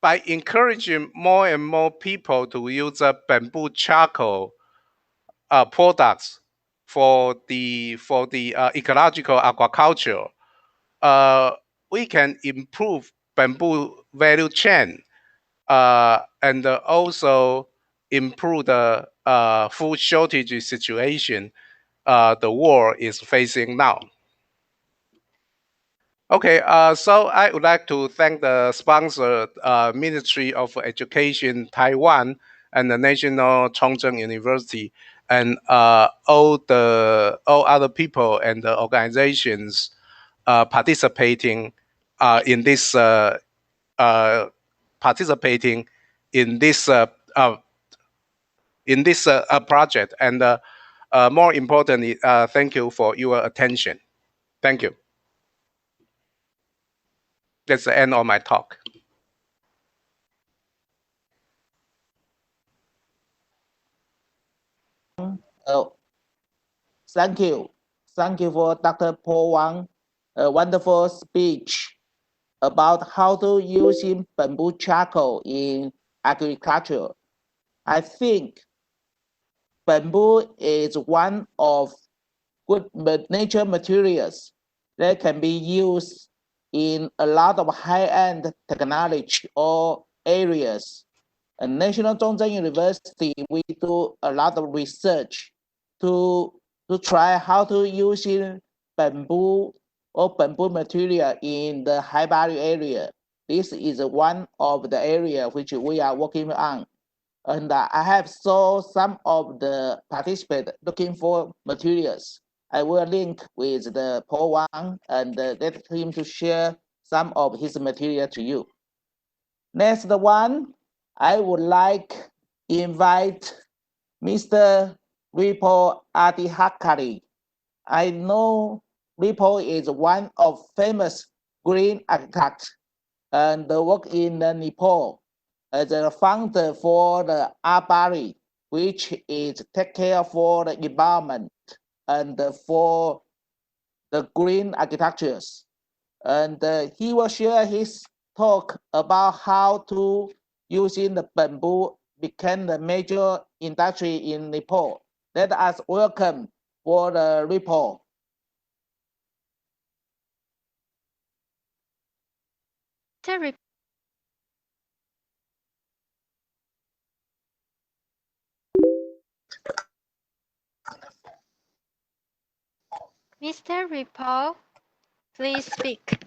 by encouraging more and more people to use bamboo charcoal products for the ecological aquaculture, we can improve bamboo value chain and also improve the food shortage situation the world is facing now. Okay, so I would like to thank the sponsor, Ministry of Education Taiwan and the National Chongzheng University, and all other people and the organizations participating in this project. And more importantly, thank you for your attention. Thank you. That's the end of my talk. Thank you. Thank you for Dr. Paul Wang, a wonderful speech about how to using bamboo charcoal in agriculture. I think bamboo is one of good nature materials that can be used in a lot of high-end technology or areas. At National Zhongzheng University, we do a lot of research to try how to use bamboo or bamboo material in the high value area. This is one of the area which we are working on. And I have saw some of the participants looking for materials. I will link with the Paul Wang and let him to share some of his material to you. Next one, I would like invite Mr. Ripo Adihakari. I know Ripo is one of famous green architects and work in Nepal as a founder for the Abari, which is take care for the environment and for the green architectures. And he will share his talk about how to using the bamboo became the major industry in Nepal. Let us welcome for the report. Mr. Ripo, please speak.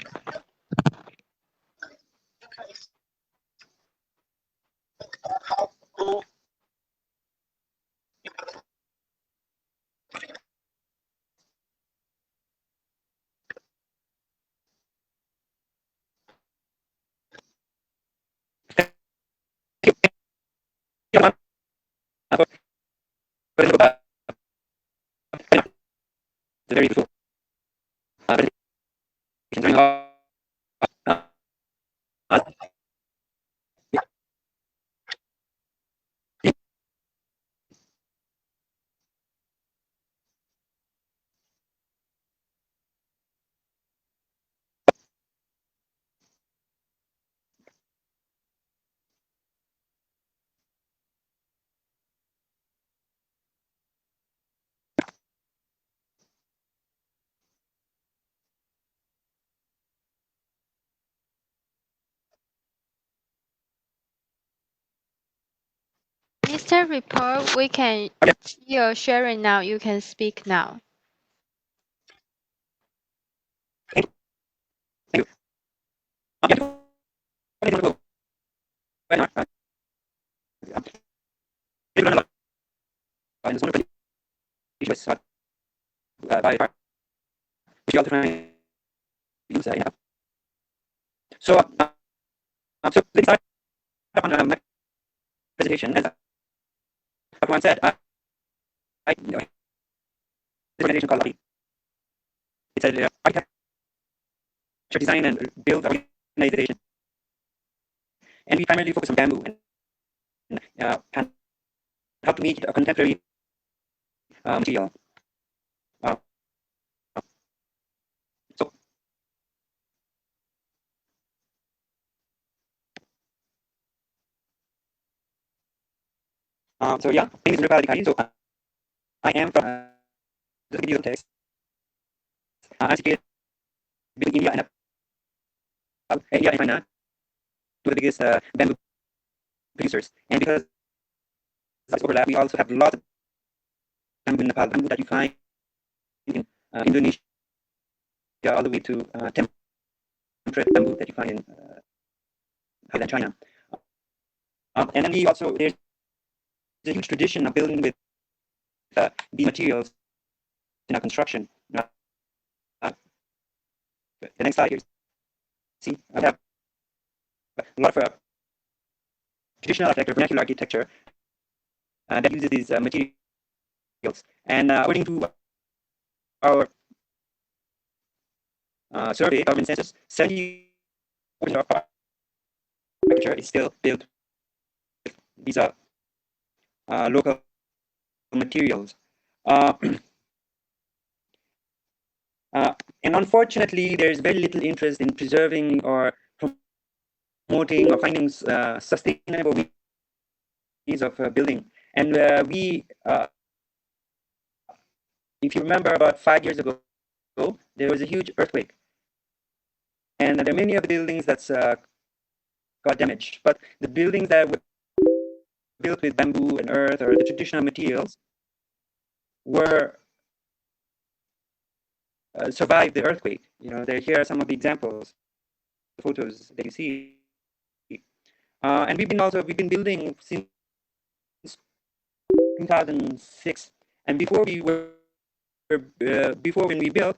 Very useful. Mr. Ripo, we can see your sharing now. You can speak now. in Nepal. So, so let's start on my presentation. As everyone said, this organization called LABI. It's an architecture design and build organization, and we primarily focus on bamboo and how to make it a contemporary material. So, so yeah, my name is Nirpal Adhikari. So I am from just to give you some text. I'm situated between India and Nepal. India and China, two of the biggest bamboo producers, and because there's overlap, we also have lots of bamboo in Nepal, bamboo that you find in Indonesia, all the way to temperate bamboo that you find in Thailand, China. And then we also, there's a huge tradition of building with the materials in our construction. The next slide here. See, I have a lot of traditional architecture, vernacular architecture that uses these materials. And according to our survey, government census, 70% of our architecture is still built with these local materials. And unfortunately, there is very little interest in preserving or promoting or finding sustainable ways of building. And we, if you remember, about 5 years ago, there was a huge earthquake. And there are many of the buildings that's got damaged. But the buildings that were built with bamboo and earth or the traditional materials were survived the earthquake. You know, here are some of the examples, the photos that you see. And we've been building since 2006. And before when we built,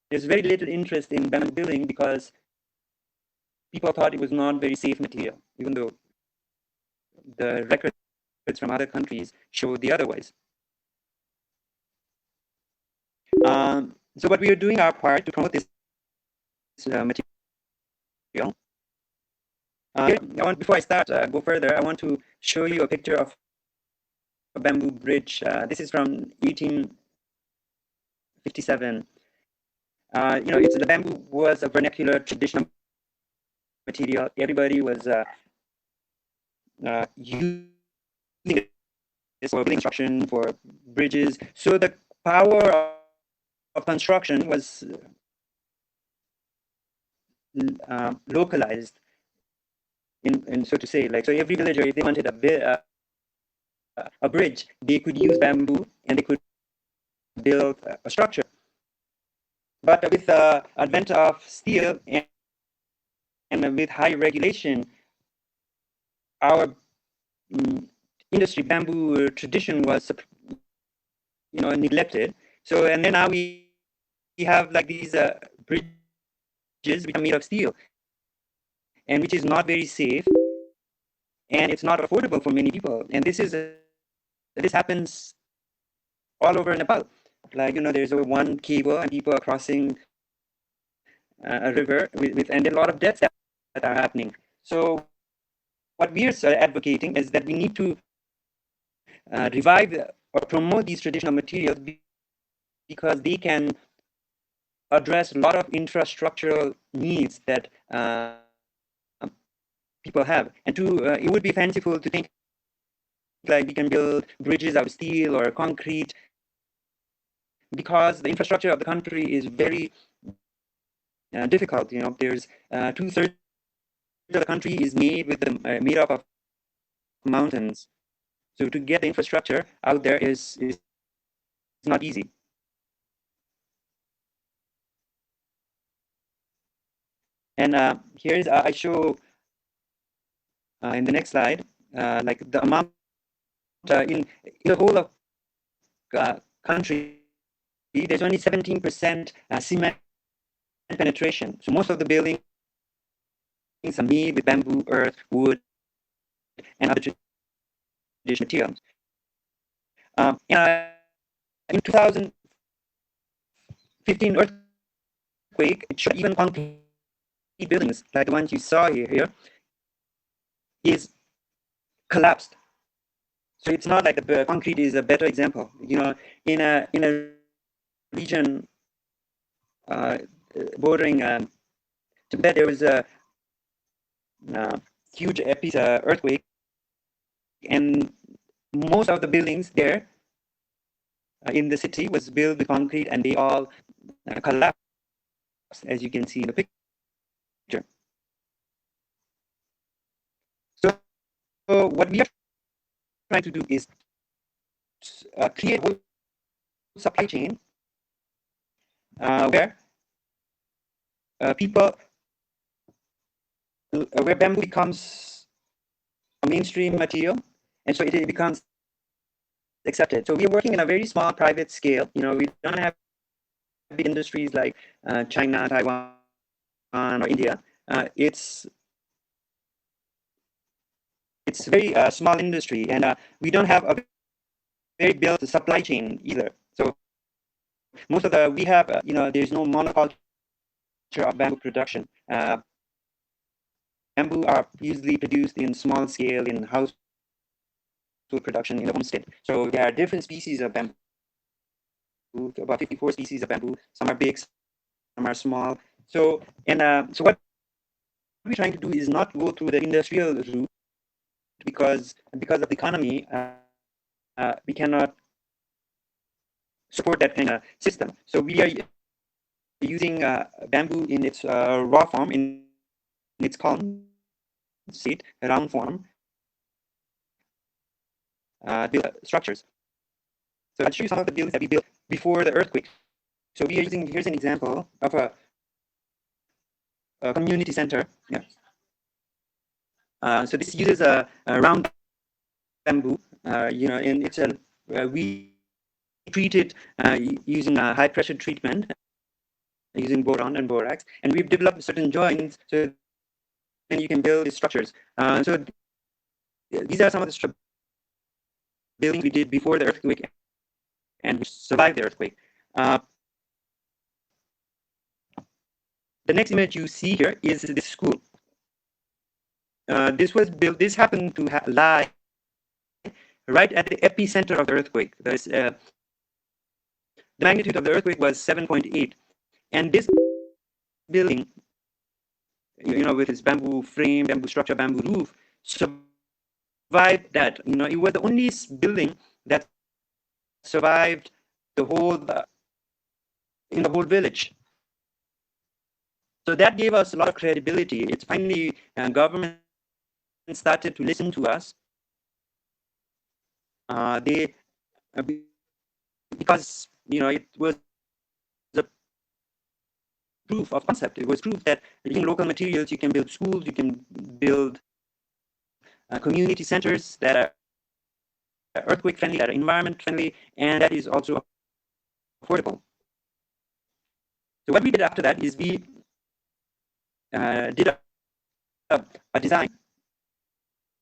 there's very little interest in bamboo building because people thought it was not very safe material, even though the records from other countries show the otherwise. So what we are doing our part to promote this material. Before I start, go further, I want to show you a picture of a bamboo bridge. This is from 1857. The bamboo was a vernacular traditional material. Everybody was using it for building construction, for bridges. So the power of construction was localized, in so to say. So every villager, if they wanted a bridge, they could use bamboo and they could build a structure. But with the advent of steel and with high regulation, our industry bamboo tradition was neglected. So and then now we have like these bridges which are made of steel, and which is not very safe, and it's not affordable for many people. And this happens all over Nepal. There's one cable and people are crossing a river and there are a lot of deaths that are happening. So what we are advocating is that we need to revive or promote these traditional materials because they can address a lot of infrastructural needs that people have. And it would be fanciful to think like we can build bridges out of steel or concrete, because the infrastructure of the country is very difficult. There's 2/3 of the country is made up of mountains. So to get the infrastructure out there is not easy. And here's I show in the next slide like the amount in the whole of country. There's only 17% cement penetration. So most of the buildings are made with bamboo, earth, wood, and other traditional materials. In 2015 earthquake, it showed even concrete buildings like the ones you saw here is collapsed. So it's not like the concrete is a better example. In a region bordering Tibet, there was a huge earthquake, and most of the buildings there in the city was built with concrete, and they all collapsed, as you can see in the picture. So what we are trying to do is create a supply chain where where bamboo becomes a mainstream material, and so it becomes accepted. So we are working in a very small private scale. We don't have big industries like China, Taiwan, or India. It's very small industry, and we don't have a very built supply chain either. So most of we have, there's no monoculture of bamboo production. Bamboo are usually produced in small scale in household production in the homestead. So there are different species of bamboo, about 54 species of bamboo. Some are big, some are small. So what we're trying to do is not go through the industrial route because of the economy, we cannot support that kind of system. So we are using bamboo in its raw form, in its column state, round form, build structures. So I'll show you some of the buildings that we built before the earthquake. So we are using, here's an example of a community center. Yeah. So this uses a round bamboo, and it's we treat it using a high pressure treatment, using boron and borax, and we've developed certain joints so then you can build these structures. So these are some of the buildings we did before the earthquake and we survived the earthquake. The next image you see here is this school. This was built. This happened to lie right at the epicenter of the earthquake. The magnitude of the earthquake was 7.8, and this building, with its bamboo frame, bamboo structure, bamboo roof, survived that. It was the only building that survived the whole in the whole village. So that gave us a lot of credibility. It's finally government started to listen to us. Because it was a proof of concept. It was proof that using local materials, you can build schools, you can build community centers that are earthquake friendly, that are environment friendly, and that is also affordable. So what we did after that is we did a design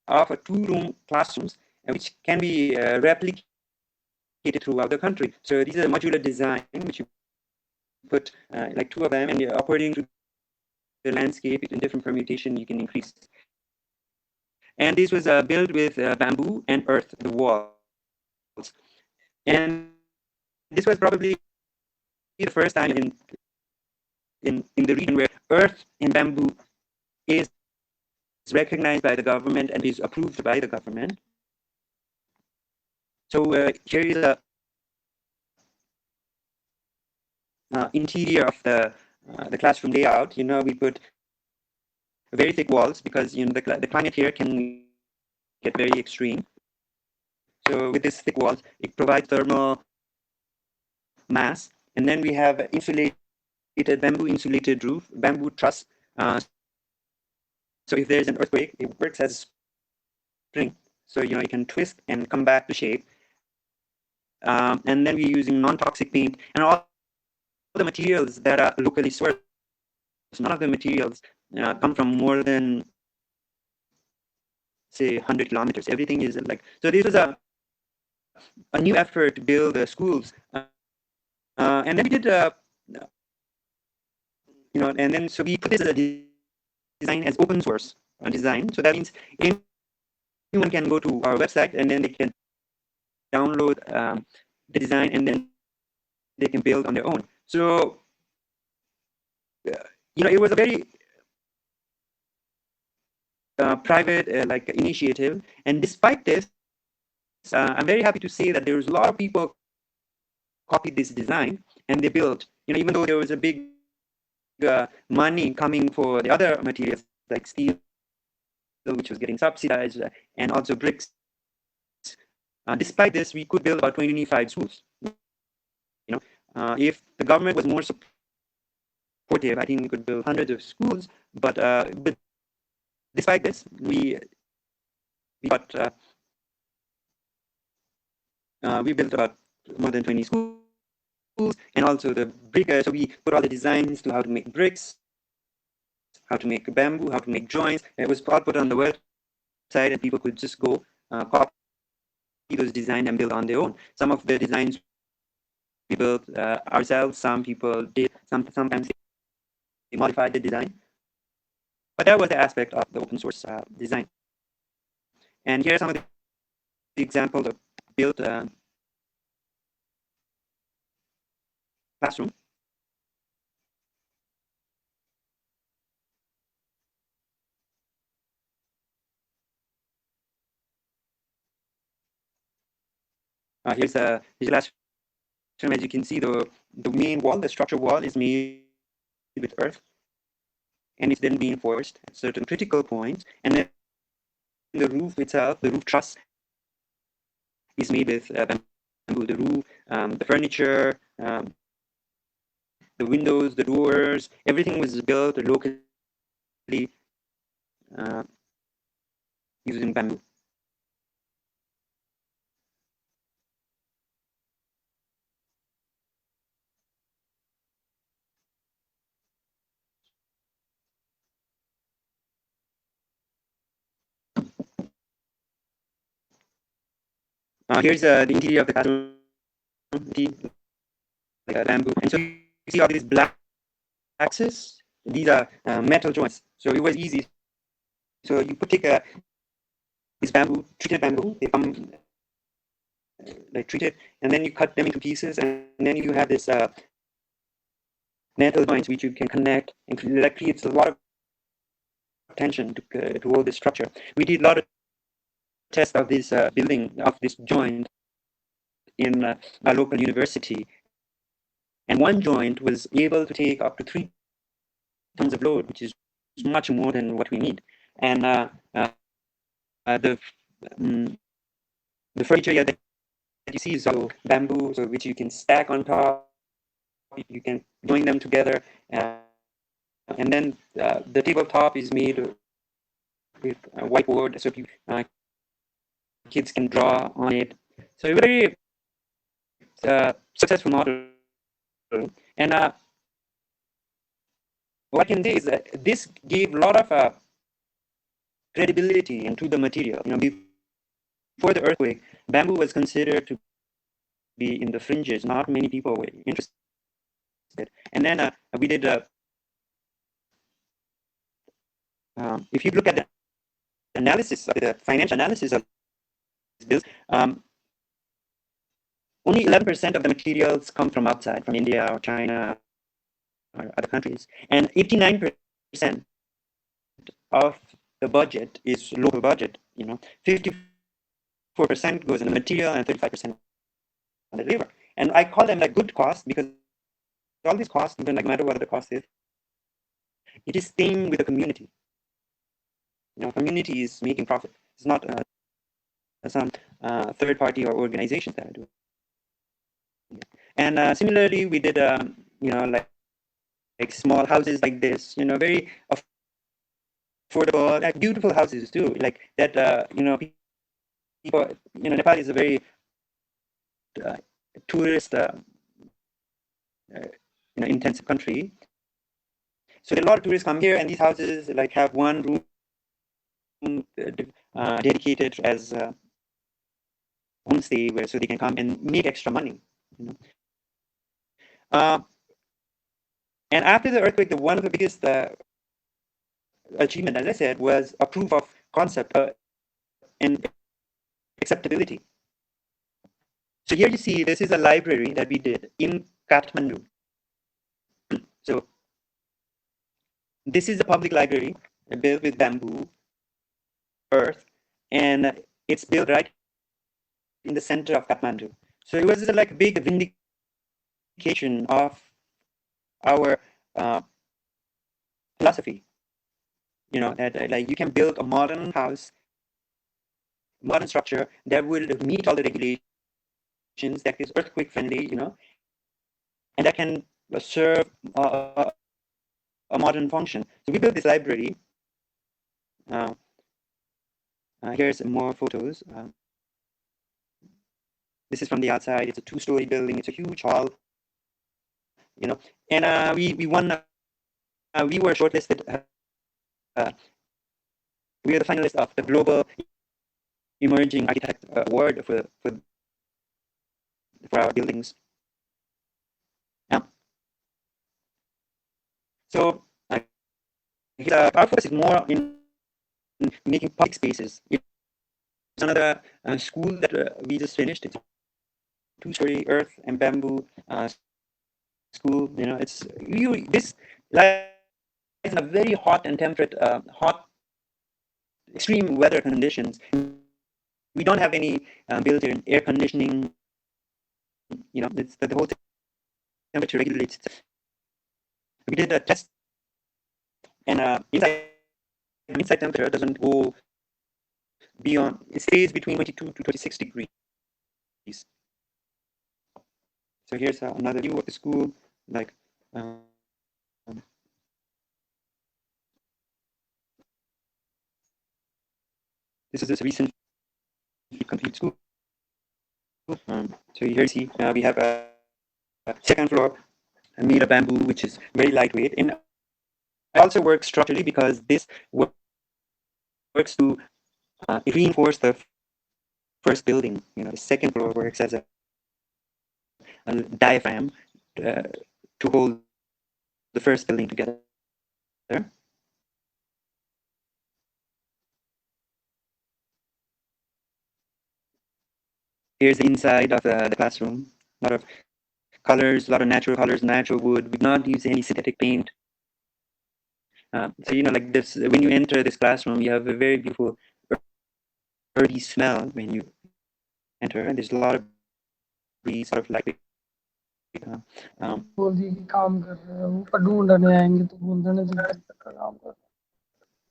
of a 2-room classrooms, which can be replicated throughout the country. So this is a modular design, which you put like 2 of them, and according to the landscape in different permutation, you can increase. And this was built with bamboo and earth, the walls. And this was probably the first time in the region where earth and bamboo is recognized by the government and is approved by the government. So here is a interior of the classroom layout. We put very thick walls because the climate here can get very extreme. So with these thick walls, it provides thermal mass, and then we have insulated bamboo insulated roof, bamboo truss. So if there's an earthquake, it works as spring. So it can twist and come back to shape. And then we're using non-toxic paint and all the materials that are locally sourced. None of the materials come from more than, say, 100 kilometers. Everything is like, so this was a new effort to build schools. And then we did, and then so we put this design as open source design. So that means anyone can go to our website and then they can download the design and then they can build on their own. So, it was a very private like initiative. And despite this, I'm very happy to say that there was a lot of people copied this design and they built, even though there was a big money coming for the other materials like steel, which was getting subsidized, and also bricks. Despite this, we could build about 25 schools. If the government was more supportive, I think we could build hundreds of schools. But despite this, we built about more than 20 schools, and also the brick. So we put all the designs to how to make bricks, how to make bamboo, how to make joints. It was all put on the website, and people could just go copy those designs and build on their own. Some of the designs we built ourselves. Some people did. Sometimes they modified the design. But that was the aspect of the open source design. And here are some of the examples of built classroom. Here's a classroom. As you can see, the main wall, the structure wall, is made with earth, and it's then reinforced at certain critical points. And then the roof itself, the roof truss, is made with bamboo. The roof, the furniture, the windows, the doors, everything was built locally using bamboo. Here's the interior of the classroom, like bamboo. And so you see all these black axes. These are metal joints. So it was easy. So you could take this bamboo, treated bamboo, they come like treated, and then you cut them into pieces, and then you have this metal joints which you can connect, and that creates a lot of tension to hold this structure. We did a lot of tests of this building, of this joint, in a local university, and one joint was able to take up to 3 tons of load, which is much more than what we need. And the furniture that you see is also bamboo, so which you can stack on top. You can join them together, and then the tabletop is made with a whiteboard, so kids can draw on it. So a very successful model. And what I can say is that this gave a lot of credibility into the material. Before the earthquake, bamboo was considered to be in the fringes. Not many people were interested. And then we did. If you look at the analysis, of the financial analysis of this, only 11% of the materials come from outside, from India or China or other countries, and 89% of the budget is local budget. 54% goes in the material and 35% on the labor. And I call them like good cost, because all these costs, even like no matter what the cost is, it is staying with the community. Community is making profit. It's not some third party or organizations that are doing it. And similarly, we did like small houses like this, very affordable, like beautiful houses too, like that. People, Nepal is a very tourist intensive country. So a lot of tourists come here, and these houses like have one room dedicated as homestay, where so they can come and make extra money. You know? And after the earthquake, one of the biggest achievement, as I said, was a proof of concept and acceptability. So here you see, this is a library that we did in Kathmandu. So this is a public library built with bamboo, earth, and it's built right in the center of Kathmandu. So it was like a big vindication of our philosophy. You know, that like you can build a modern house, modern structure that will meet all the regulations, that is earthquake friendly, you know, and that can serve a modern function. So we built this library. Here's more photos. This is from the outside. It's a 2-story building. It's a huge hall, you know. And we won. We were shortlisted. We are the finalists of the Global Emerging Architect Award for our buildings. So our focus is more in making public spaces. It's another school that we just finished. It's a 2-story earth and bamboo school. You know, it's this lies in a very hot and temperate, extreme weather conditions. We don't have any built-in air conditioning. You know, it's the whole temperature regulates. We did a test, and inside temperature doesn't go beyond. It stays between 22 to 26 degrees. So here's another view of the school. Like this is this recent complete school. So here you see we have a second floor made of bamboo, which is very lightweight, and it also works structurally because this works to reinforce the first building. You know, the second floor works as a diaphragm to hold the first building together. Here's the inside of the classroom. A lot of colors, a lot of natural colors, natural wood. We did not use any synthetic paint. So, you know, like this, when you enter this classroom, you have a very beautiful earthy smell when you enter, and there's a lot of breeze, sort of like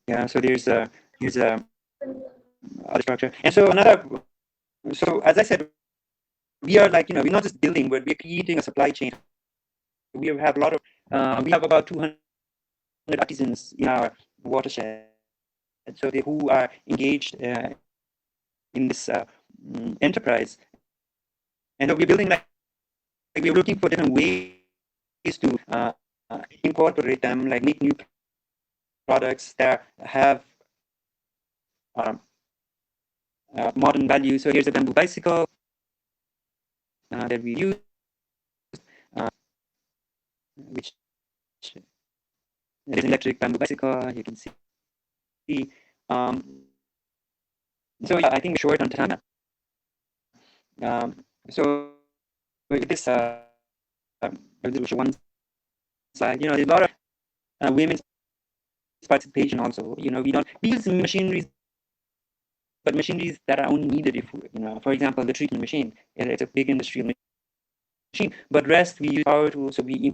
yeah. So here's a other structure, and so another. So as I said, we are like, you know, we're not just building, but we're creating a supply chain. We have a lot of we have about 200 artisans in our watershed, so they who are engaged in this enterprise, and we're building like we're looking for different ways to incorporate them, like make new products that have modern value. So here's a bamboo bicycle that we use, which is an electric bamboo bicycle. You can see. So yeah, I think we're short on time. So this one slide, you know, there's a lot of women's participation also. You know, we use machineries, but machineries that are only needed if, you know, for example, the treatment machine. It's a big industrial machine, but rest we use power tools, so we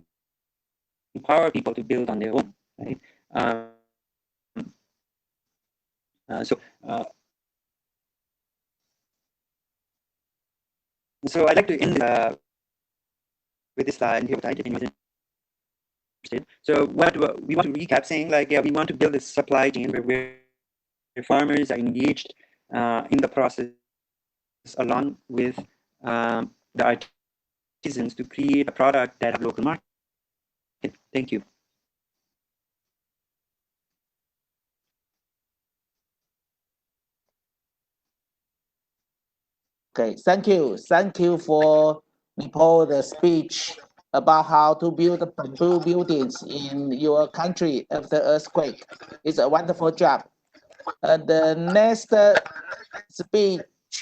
empower people to build on their own, right? So I'd like to end with this slide here. What I did interested. So what we want to recap, saying like, yeah, we want to build a supply chain where farmers are engaged in the process along with the artisans to create a product that have local market. Thank you. Okay, thank you. Thank you for Nepal the speech about how to build bamboo buildings in your country after earthquake. It's a wonderful job. The next speech,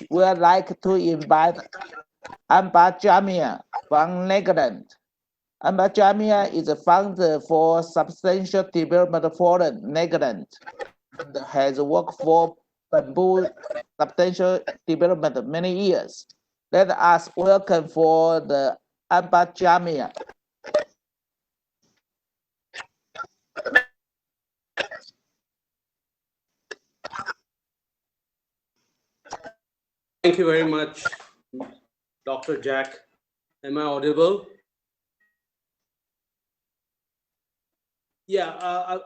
we'd like to invite Amba Jamia from Netherlands. Amba Jamia is a founder for Substantial Development Forum Netherlands and has worked for Bamboo Substantial Development many years. Let us welcome for the Amba Jamia. Thank you very much, Dr. Jack. Am I audible? Yeah,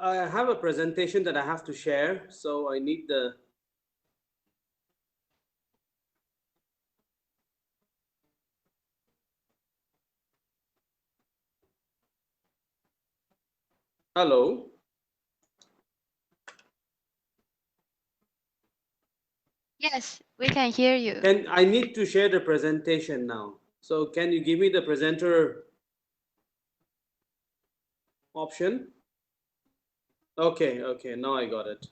I have a presentation that I have to share, so I need the. Hello. Yes, we can hear you. Can I need to share the presentation now? So can you give me the presenter option? Okay, okay, now I got it.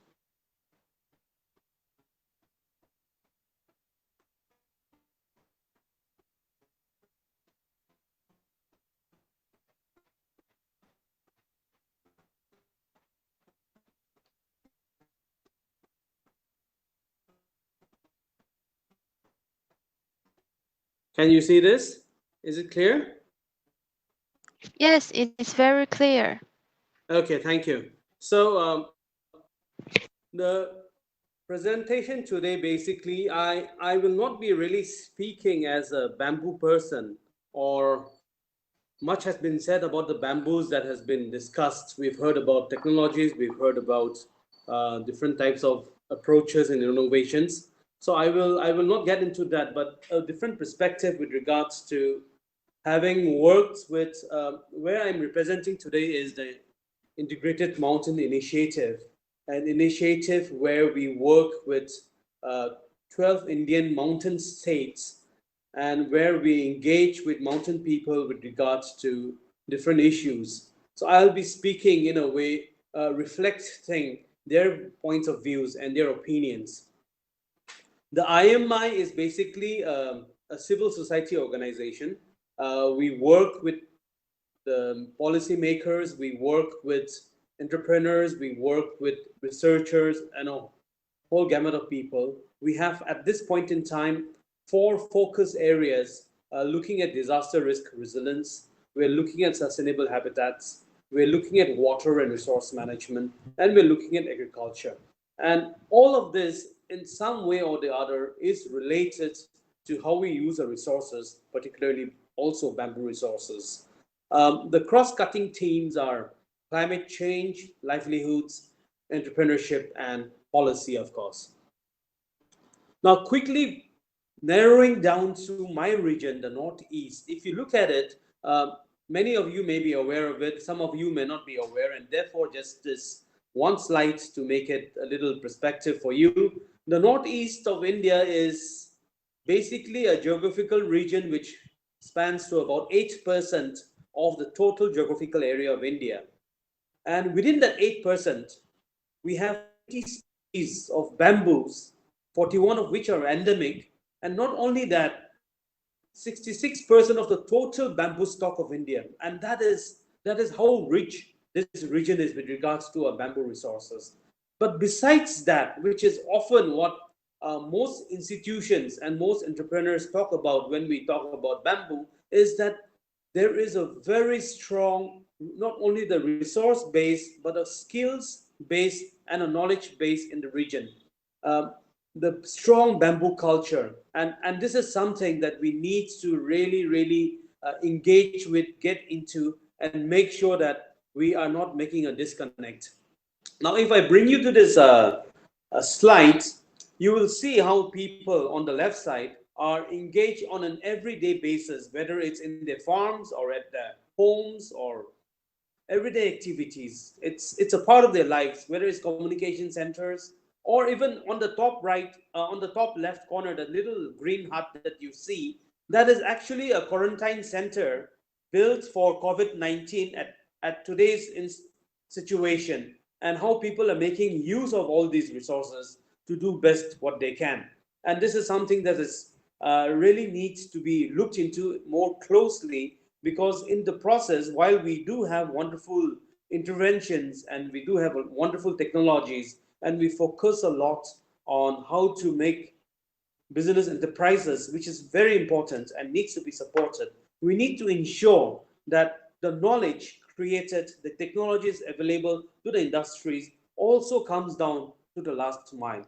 Can you see this? Is it clear? Yes, it is very clear. Okay, thank you. So the presentation today, basically, I will not be really speaking as a bamboo person, or much has been said about the bamboos that has been discussed. We've heard about technologies, we've heard about different types of approaches and innovations. So I will not get into that, but a different perspective with regards to having worked with where I'm representing today is the Integrated Mountain Initiative, an initiative where we work with uh, 12 Indian mountain states and where we engage with mountain people with regards to different issues. So I'll be speaking in a way reflecting their points of views and their opinions. The IMI is basically a civil society organization. We work with the policymakers, we work with entrepreneurs, we work with researchers, and a whole gamut of people. We have at this point in time 4 focus areas looking at disaster risk resilience. We're looking at sustainable habitats. We're looking at water and resource management, and we're looking at agriculture. And all of this, in some way or the other, is related to how we use our resources, particularly also bamboo resources. The cross-cutting themes are climate change, livelihoods, entrepreneurship, and policy, of course. Now, quickly narrowing down to my region, the Northeast, if you look at it, many of you may be aware of it, some of you may not be aware, and therefore just this one slide to make it a little perspective for you. The Northeast of India is basically a geographical region which spans to about 8% of the total geographical area of India. And within that 8%, we have 20 species of bamboos, 41 of which are endemic. And not only that, 66% of the total bamboo stock of India. And that is how rich this region is with regards to our bamboo resources. But besides that, which is often what most institutions and most entrepreneurs talk about when we talk about bamboo, is that there is a very strong, not only the resource base, but a skills base and a knowledge base in the region. Um, the strong bamboo culture, and this is something that we need to really engage with, get into, and make sure that we are not making a disconnect. Now, if I bring you to this slide, you will see how people on the left side are engaged on an everyday basis, whether it's in their farms or at their homes or everyday activities. It's a part of their lives, whether it's communication centers, or even on the top right, on the top left corner, the little green hut that you see, that is actually a quarantine center built for COVID-19 at today's situation, and how people are making use of all these resources to do best what they can. And this is something that is really needs to be looked into more closely, because in the process, while we do have wonderful interventions and we do have wonderful technologies, and we focus a lot on how to make business enterprises, which is very important and needs to be supported, we need to ensure that the knowledge created, the technologies available to the industries also comes down to the last mile.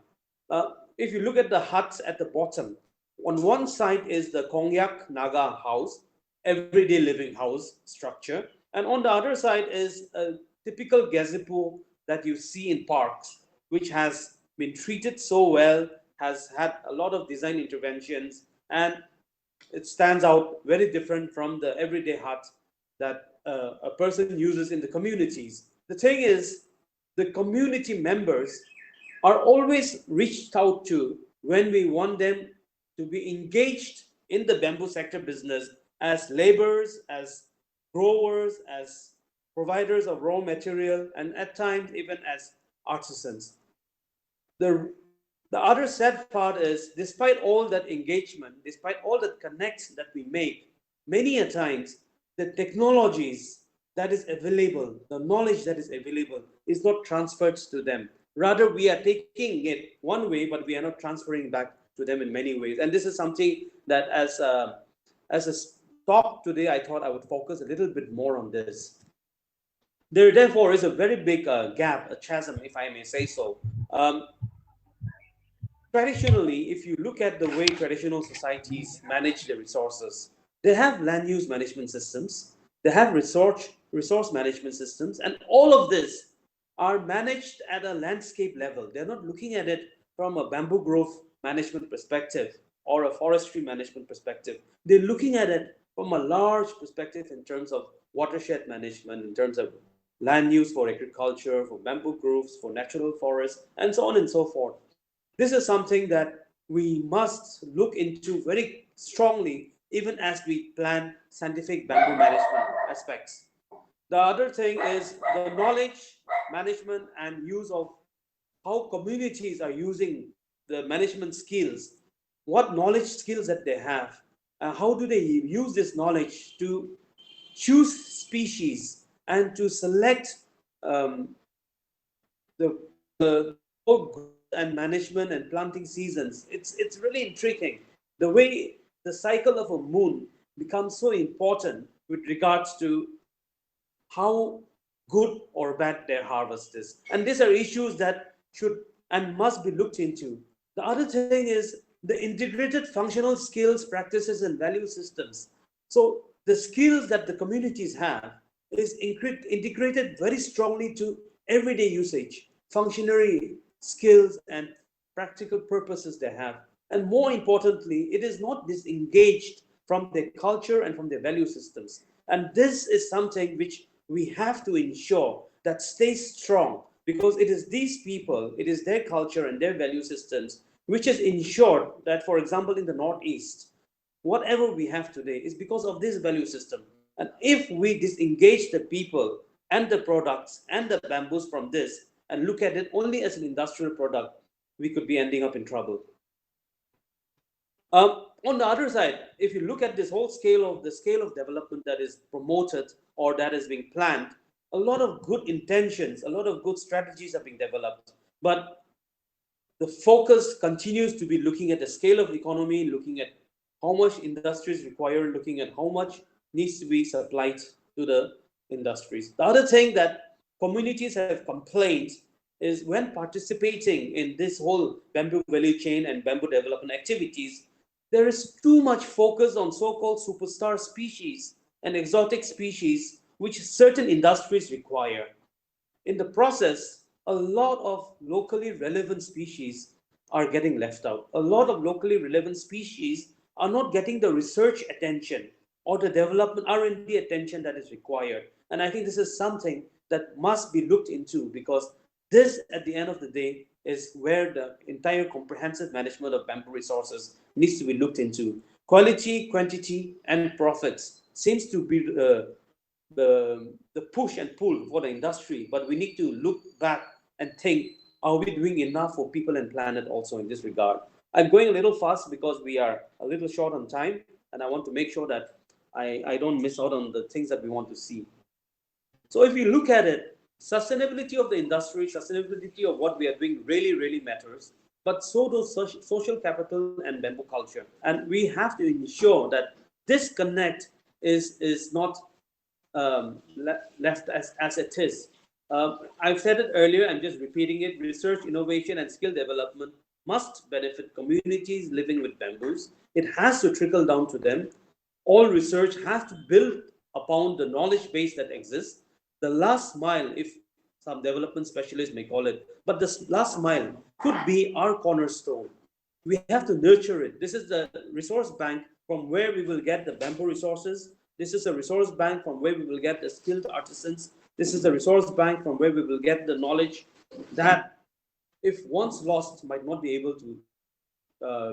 If you look at the huts at the bottom, on one side is the Kongyak Naga house, everyday living house structure, and on the other side is a typical gazebo that you see in parks, which has been treated so well, has had a lot of design interventions, and it stands out very different from the everyday hut that a person uses in the communities. The thing is, the community members are always reached out to when we want them to be engaged in the bamboo sector business as laborers, as growers, as providers of raw material, and at times even as artisans. The, the other sad part is, despite all that engagement, despite all that connects that we make, many a times the technologies that is available, the knowledge that is available is not transferred to them. Rather, we are taking it one way, but we are not transferring back to them in many ways. And this is something that as a talk today, I thought I would focus a little bit more on this. There therefore is a very big gap, a chasm, if I may say so. Traditionally, if you look at the way traditional societies manage their resources, they have land use management systems, they have resource management systems, and all of this are managed at a landscape level. They're not looking at it from a bamboo grove management perspective or a forestry management perspective. They're looking at it from a large perspective in terms of watershed management, in terms of land use for agriculture, for bamboo groves, for natural forests, and so on and so forth. This is something that we must look into very strongly, even as we plan scientific bamboo management aspects. The other thing is the knowledge management and use of how communities are using the management skills, what knowledge skills that they have, and how do they use this knowledge to choose species and to select um, the growth and management and planting seasons. It's really intriguing the way the cycle of a moon becomes so important with regards to how good or bad their harvest is. And these are issues that should and must be looked into. The other thing is the integrated functional skills, practices, and value systems. So the skills that the communities have is integrated very strongly to everyday usage, functionary skills, and practical purposes they have. And more importantly, it is not disengaged from their culture and from their value systems. And this is something which we have to ensure that stays strong, because it is these people, it is their culture and their value systems which has ensured that, for example, in the Northeast, whatever we have today is because of this value system. And if we disengage the people and the products and the bamboos from this and look at it only as an industrial product, we could be ending up in trouble. On the other side, if you look at this whole scale of development that is promoted or that is being planned, a lot of good intentions, a lot of good strategies are being developed, but the focus continues to be looking at the scale of the economy, looking at how much industries require, looking at how much needs to be supplied to the industries. The other thing that communities have complained is when participating in this whole bamboo value chain and bamboo development activities, there is too much focus on so-called superstar species and exotic species which certain industries require. In the process, a lot of locally relevant species are getting left out. A lot of locally relevant species are not getting the research attention or the development R&D attention that is required. And I think this is something that must be looked into, because This, at the end of the day, is where the entire comprehensive management of bamboo resources needs to be looked into. Quality, quantity, and profits seems to be the push and pull for the industry, but we need to look back and think, are we doing enough for people and planet also in this regard? I'm going a little fast because we are a little short on time, and I want to make sure that I don't miss out on the things that we want to see. So if you look at it, sustainability of the industry, sustainability of what we are doing really, really matters. But so does social capital and bamboo culture. And we have to ensure that this connect is not left as it is. I've said it earlier, I'm just repeating it. Research, innovation, and skill development must benefit communities living with bamboos. It has to trickle down to them. All research has to build upon the knowledge base that exists. The last mile, if some development specialists may call it, but this last mile could be our cornerstone. We have to nurture it. This is the resource bank from where we will get the bamboo resources. This is a resource bank from where we will get the skilled artisans. This is a resource bank from where we will get the knowledge that, if once lost, might not be able to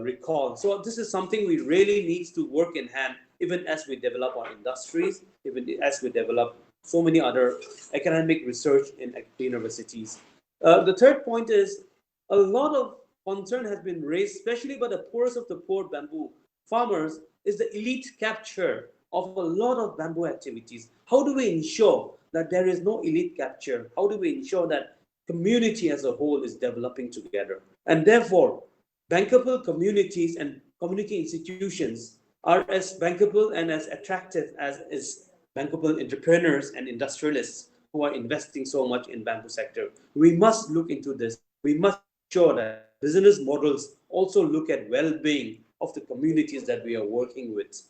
recall. So this is something we really need to work in hand, even as we develop our industries, even as we develop so many other academic research in universities. The third point is a lot of concern has been raised, especially by the poorest of the poor bamboo farmers, is the elite capture of a lot of bamboo activities. How do we ensure that there is no elite capture? How do we ensure that community as a whole is developing together? And therefore, bankable communities and community institutions are as bankable and as attractive as is bankable entrepreneurs and industrialists who are investing so much in bamboo sector. We must look into this. We must ensure that business models also look at well-being of the communities that we are working with.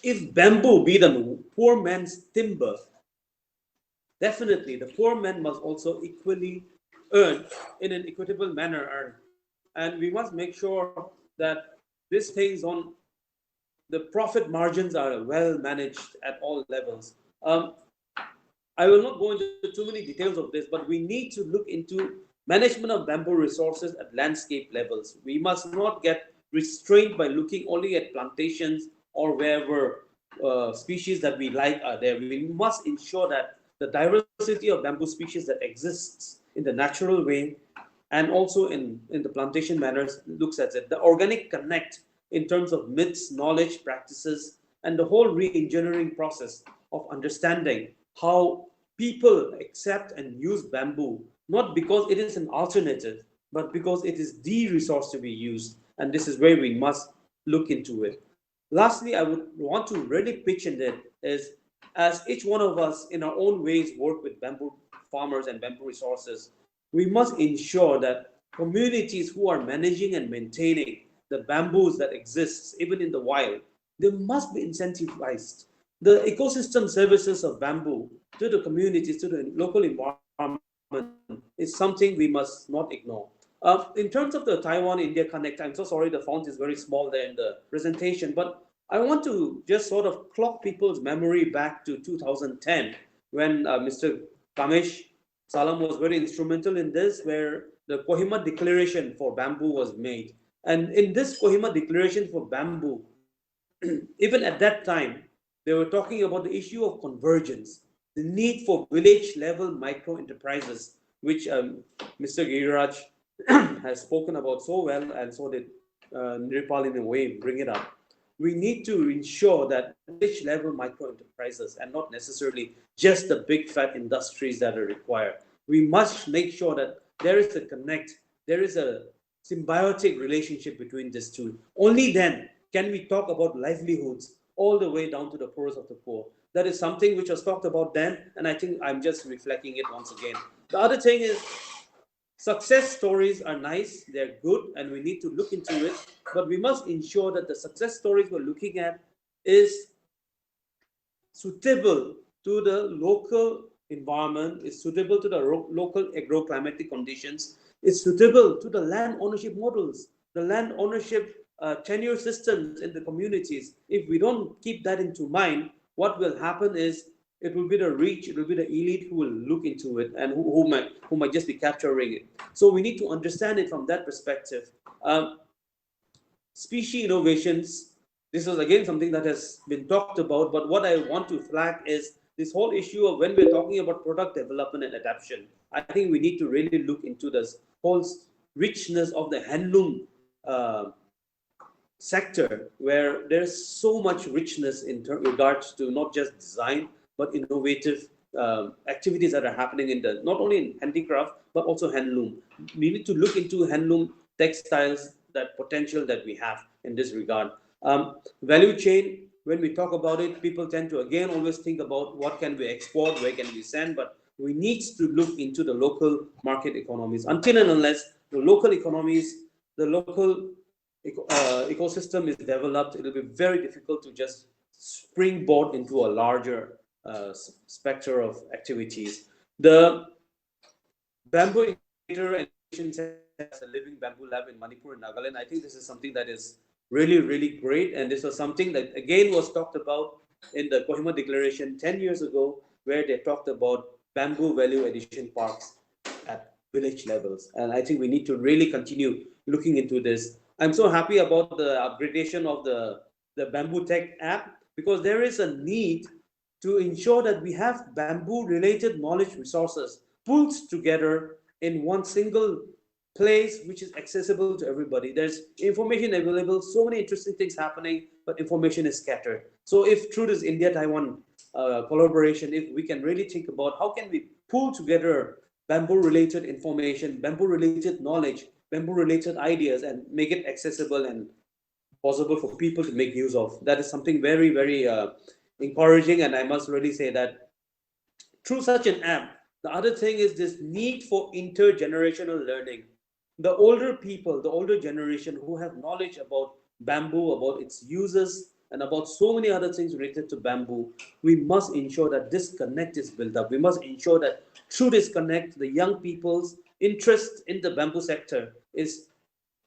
If bamboo be the poor man's timber, definitely the poor man must also equally earn in an equitable manner. And we must make sure that this stays on, the profit margins are well managed at all levels. I will not go into too many details of this, but we need to look into management of bamboo resources at landscape levels. We must not get restrained by looking only at plantations or wherever species that we like are there. We must ensure that the diversity of bamboo species that exists in the natural way and also in the plantation manners looks at it. The organic connect in terms of myths, knowledge, practices, and the whole re-engineering process of understanding how people accept and use bamboo, not because it is an alternative, but because it is the resource to be used. And this is where we must look into it. Lastly, I would want to really pitch in it is, as each one of us in our own ways work with bamboo farmers and bamboo resources, we must ensure that communities who are managing and maintaining the bamboos that exists even in the wild, they must be incentivized. The ecosystem services of bamboo to the communities, to the local environment, is something we must not ignore. In terms of the Taiwan-India Connect, I'm so sorry the font is very small there in the presentation, but I want to just sort of clock people's memory back to 2010 when Mr. Kamesh Salam was very instrumental in this, where the Kohima Declaration for Bamboo was made. And in this Kohima Declaration for Bamboo, even at that time, they were talking about the issue of convergence, the need for village level micro enterprises, which Mr. Giriraj has spoken about so well, and so did Nirpal in a way bring it up. We need to ensure that village level micro enterprises and not necessarily just the big fat industries that are required. We must make sure that there is a connect, there is a symbiotic relationship between these two. Only then can we talk about livelihoods all the way down to the poorest of the poor. That is something which was talked about then, and I think I'm just reflecting it once again. The other thing is, success stories are nice, they're good, and we need to look into it, but we must ensure that the success stories we're looking at is suitable to the local environment, is suitable to the local agroclimatic conditions, is suitable to the land ownership models, the land ownership tenure systems in the communities. If we don't keep that into mind, what will happen is It will be the rich, it will be the elite who will look into it and who might just be capturing it. So we need to understand it from that perspective. Species innovations, this is again something that has been talked about, but what I want to flag is this whole issue of when we're talking about product development and adaptation. I think we need to really look into this whole richness of the handloom sector, where there's so much richness in regards to not just design but innovative activities that are happening in the not only in handicraft but also handloom. We need to look into handloom textiles, that potential that we have in this regard. Value chain, when we talk about it, people tend to again always think about what can we export, where can we send, but we need to look into the local market economies. Until and unless the local economies, the local ecosystem is developed, it will be very difficult to just springboard into a larger spectrum of activities. The bamboo incubator and innovation center has a living bamboo lab in Manipur and Nagaland. I think this is something that is really, really great. And this was something that again was talked about in the Kohima Declaration 10 years ago, where they talked about bamboo value addition parks at village levels. And I think we need to really continue looking into this. I'm so happy about the upgradation of the Bamboo Tech app, because there is a need to ensure that we have bamboo related knowledge resources pulled together in one single place which is accessible to everybody. There's information available, so many interesting things happening, but information is scattered. So if through this India Taiwan collaboration, if we can really think about how can we pull together bamboo related information, bamboo related knowledge, bamboo related ideas, and make it accessible and possible for people to make use of, that is something very, very encouraging. And I must really say that through such an app, the other thing is this need for intergenerational learning. The older people, the older generation who have knowledge about bamboo, about its uses, and about so many other things related to bamboo, we must ensure that this connect is built up. We must ensure that through this connect, the young people's interest in the bamboo sector is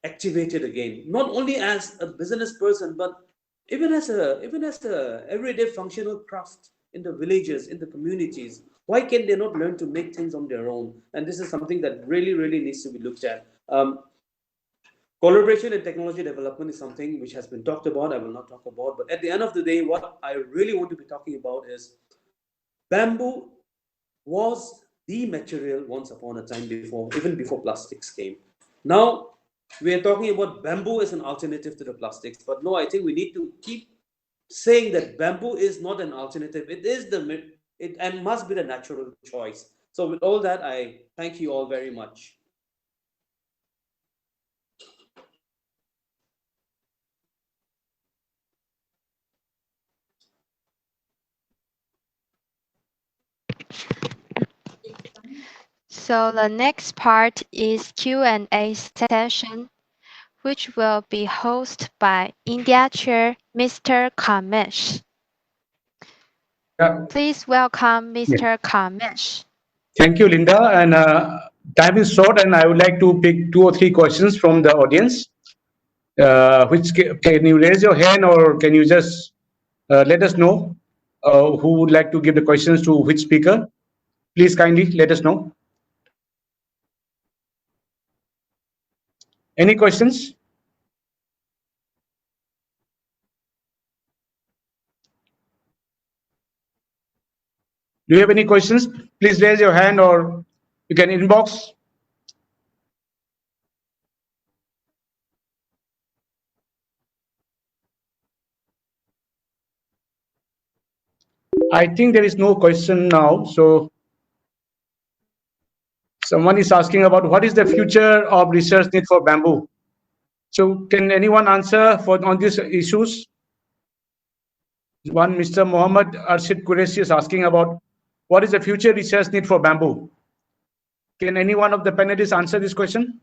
activated again, not only as a business person, but even as a everyday functional craft in the villages, in the communities. Why can they not learn to make things on their own? And this is something that really, really needs to be looked at. Collaboration and technology development is something which has been talked about. I will not talk about, but at the end of the day, what I really want to be talking about is bamboo was the material once upon a time, before, even before plastics came. Now we are talking about bamboo as an alternative to the plastics, but no, I think we need to keep saying that bamboo is not an alternative. It is it and must be the natural choice. So with all that, I thank you all very much. So the next part is Q&A session, which will be hosted by India Chair Mr. Kamesh. Yeah. Please welcome Yeah. Mr. Kamesh. Thank you, Linda. And time is short, and I would like to pick 2 or 3 questions from the audience. Which can you raise your hand, or can you just let us know who would like to give the questions to which speaker? Please kindly let us know. Any questions? Do you have any questions? Please raise your hand, or you can inbox. I think there is no question now. So someone is asking about what is the future of research need for bamboo. So can anyone answer on these issues? One, Mr. Mohammed Arshid Qureshi is asking about what is the future research need for bamboo. Can any one of the panelists answer this question?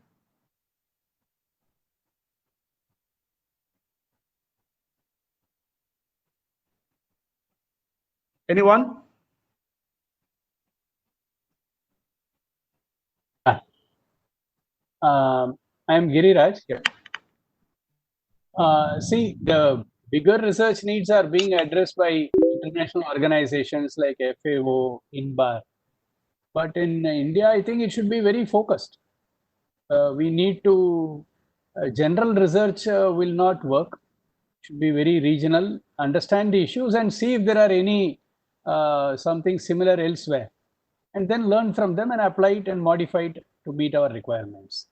Anyone? I am Giriraj. See, the bigger research needs are being addressed by international organizations like FAO, INBAR. But in India, I think it should be very focused. We need to, general research will not work. It should be very regional, understand the issues and see if there are any something similar elsewhere. And then learn from them and apply it and modify it to meet our requirements.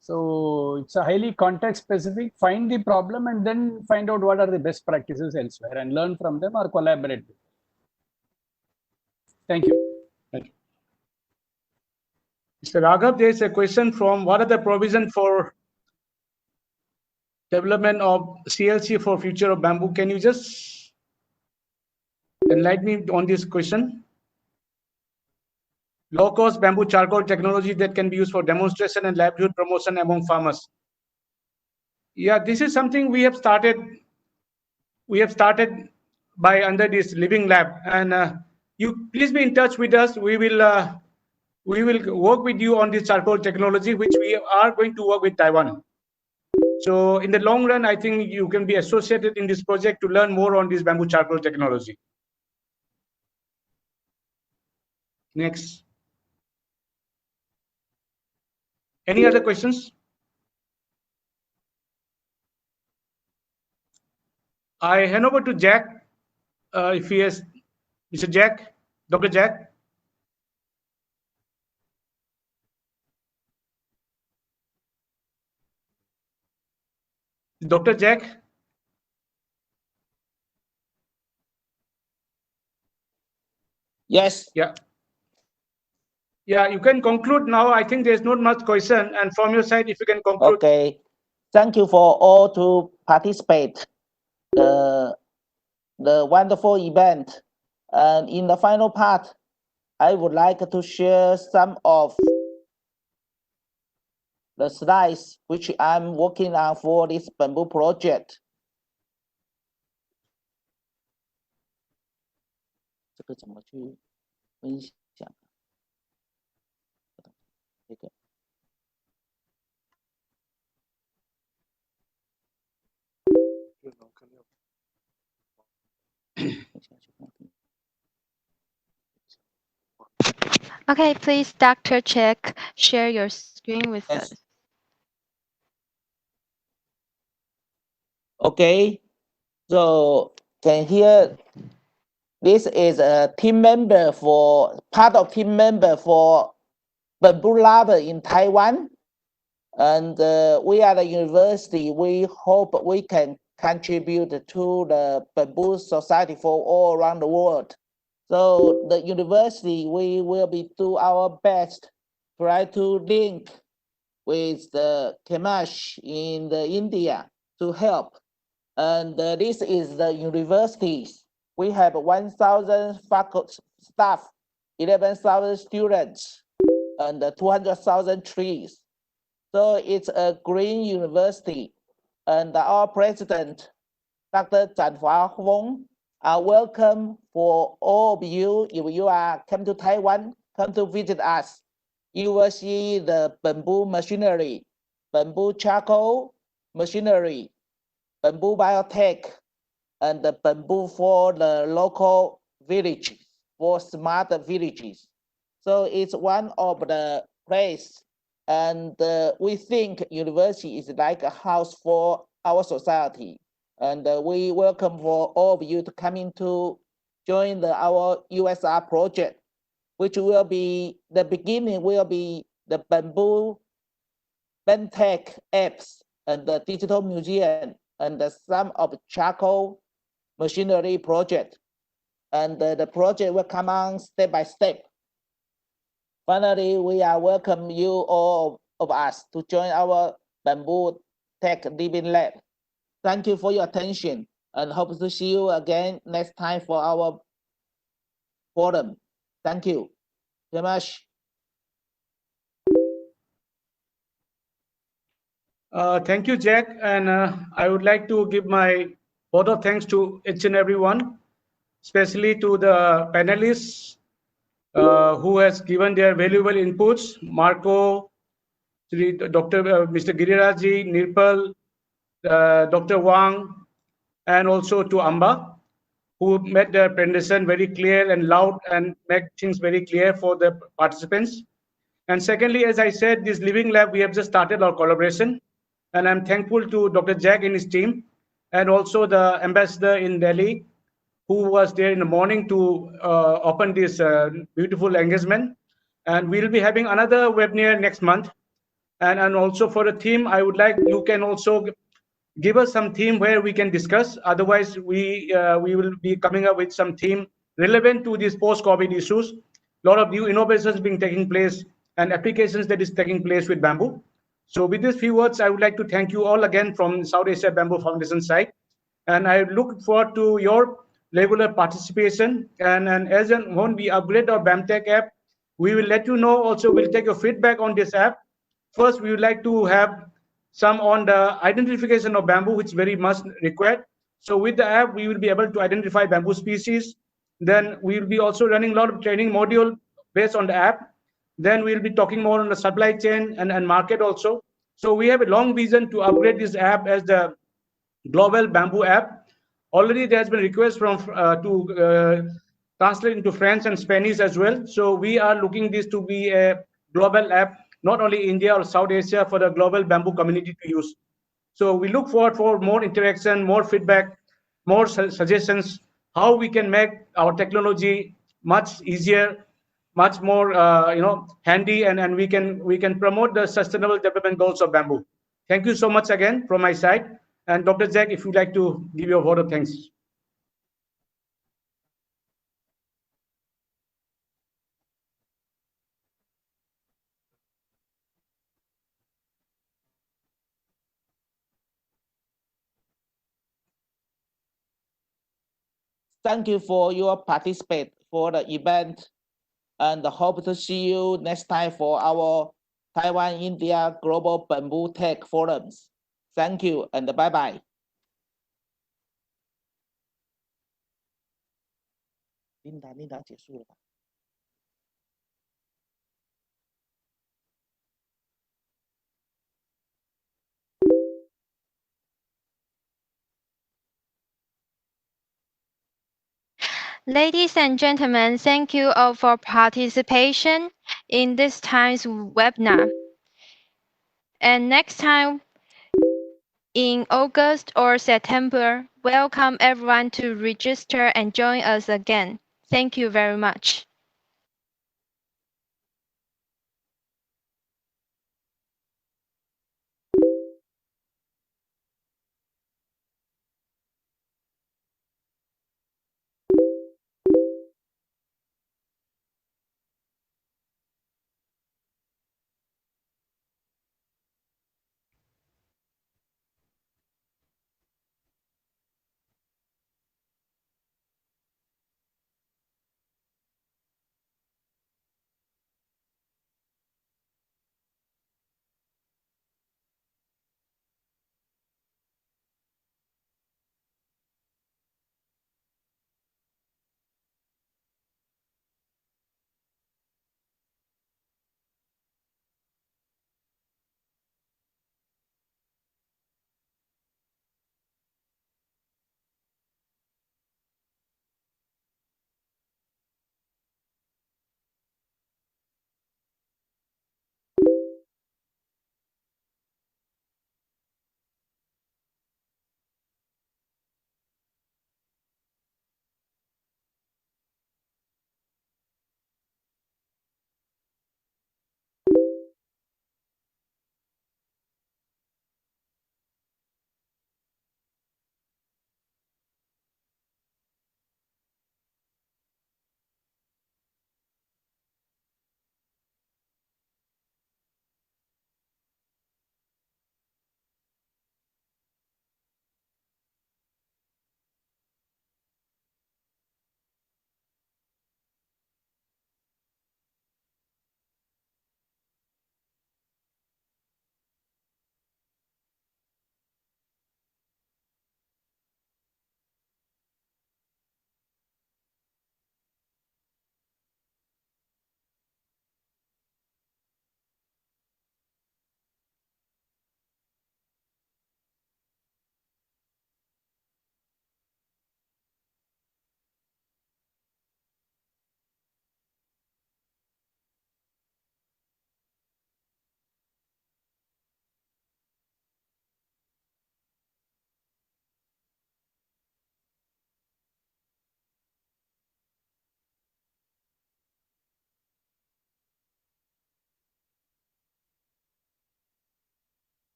So it's a highly context specific, find the problem and then find out what are the best practices elsewhere and learn from them or collaborate with them. Thank you. Thank you. Mr. Raghav, there is a question from what are the provision for development of CLC for future of bamboo? Can you just enlighten me on this question? Low-cost bamboo charcoal technology that can be used for demonstration and livelihood promotion among farmers. Yeah, this is something we have started. We have started by under this living lab, and you please be in touch with us. We will work with you on this charcoal technology, which we are going to work with Taiwan. So in the long run, I think you can be associated in this project to learn more on this bamboo charcoal technology. Next. Any other questions? I hand over to Jack, if he has, Mr. Jack, Dr. Jack. Dr. Jack. Yes. Yeah. Yeah, you can conclude now. I think there's not much question. And from your side, if you can conclude. Okay. Thank you for all to participate the wonderful event. And in the final part, I would like to share some of the slides which I'm working on for this bamboo project. 这个怎么去分享？这个。Okay, please, Dr. Check, share your screen with us. Okay, so can hear this is a team member for part of team member for Bamboo Lab in Taiwan, and we are the university. We hope we can contribute to the bamboo society for all around the world. So the university, we will be do our best, try to link with the Kemash in the India to help. And this is the universities. We have 1,000 faculty staff, 11,000 students, and 200,000 trees. So it's a green university. And our president, Dr. Zhan Hua Wong, are welcome for all of you. If you are come to Taiwan, come to visit us. You will see the bamboo machinery, bamboo charcoal machinery, bamboo biotech, and the bamboo for the local villages, for smart villages. So it's one of the place, and we think university is like a house for our society. And we welcome for all of you to come into join our USR project, which will be, the beginning will be the bamboo Bentech apps and the digital museum and some of charcoal machinery project. And the project will come on step by step. Finally, we are welcome you all of us to join our Bamboo Tech Living Lab. Thank you for your attention and hope to see you again next time for our forum. Thank you very much. Thank you, Jack. And I would like to give my vote of thanks to each and everyone, especially to the panelists who has given their valuable inputs. Marco, Dr. Mr. Girirajji, Nirpal, Dr. Wang, and also to Amba. who made the presentation very clear and loud and make things very clear for the participants. And secondly, as I said, this Living Lab, we have just started our collaboration. And I'm thankful to Dr. Jack and his team, and also the ambassador in Delhi, who was there in the morning to open this beautiful engagement. And we'll be having another webinar next month. And also for the theme, I would like you can also give us some theme where we can discuss. Otherwise, we will be coming up with some theme relevant to these post-COVID issues. A lot of new innovations being taking place and applications that is taking place with bamboo. So with these few words, I would like to thank you all again from South Asia Bamboo Foundation side. And I look forward to your regular participation. And as and when we upgrade our BAMTech app, we will let you know. Also, we'll take your feedback on this app. First, we would like to have some on the identification of bamboo, which very much required. So with the app, we will be able to identify bamboo species. Then we will be also running a lot of training module based on the app. Then we'll be talking more on the supply chain and market also. So we have a long vision to upgrade this app as the global bamboo app. Already there has been request from to translate into French and Spanish as well. So we are looking this to be a global app, not only India or South Asia, for the global bamboo community to use. So we look forward for more interaction, more feedback, more suggestions, how we can make our technology much easier, much more handy, and we can promote the sustainable development goals of bamboo. Thank you so much again from my side. And Dr. Jack, if you'd like to give your word of thanks. Thank you for your participate for the event and hope to see you next time for our Taiwan India Global Bamboo Tech Forums. Thank you and bye bye. Linda 结束了吧？Ladies and gentlemen, thank you all for participation in this time's webinar. And next time in August or September, welcome everyone to register and join us again. Thank you very much.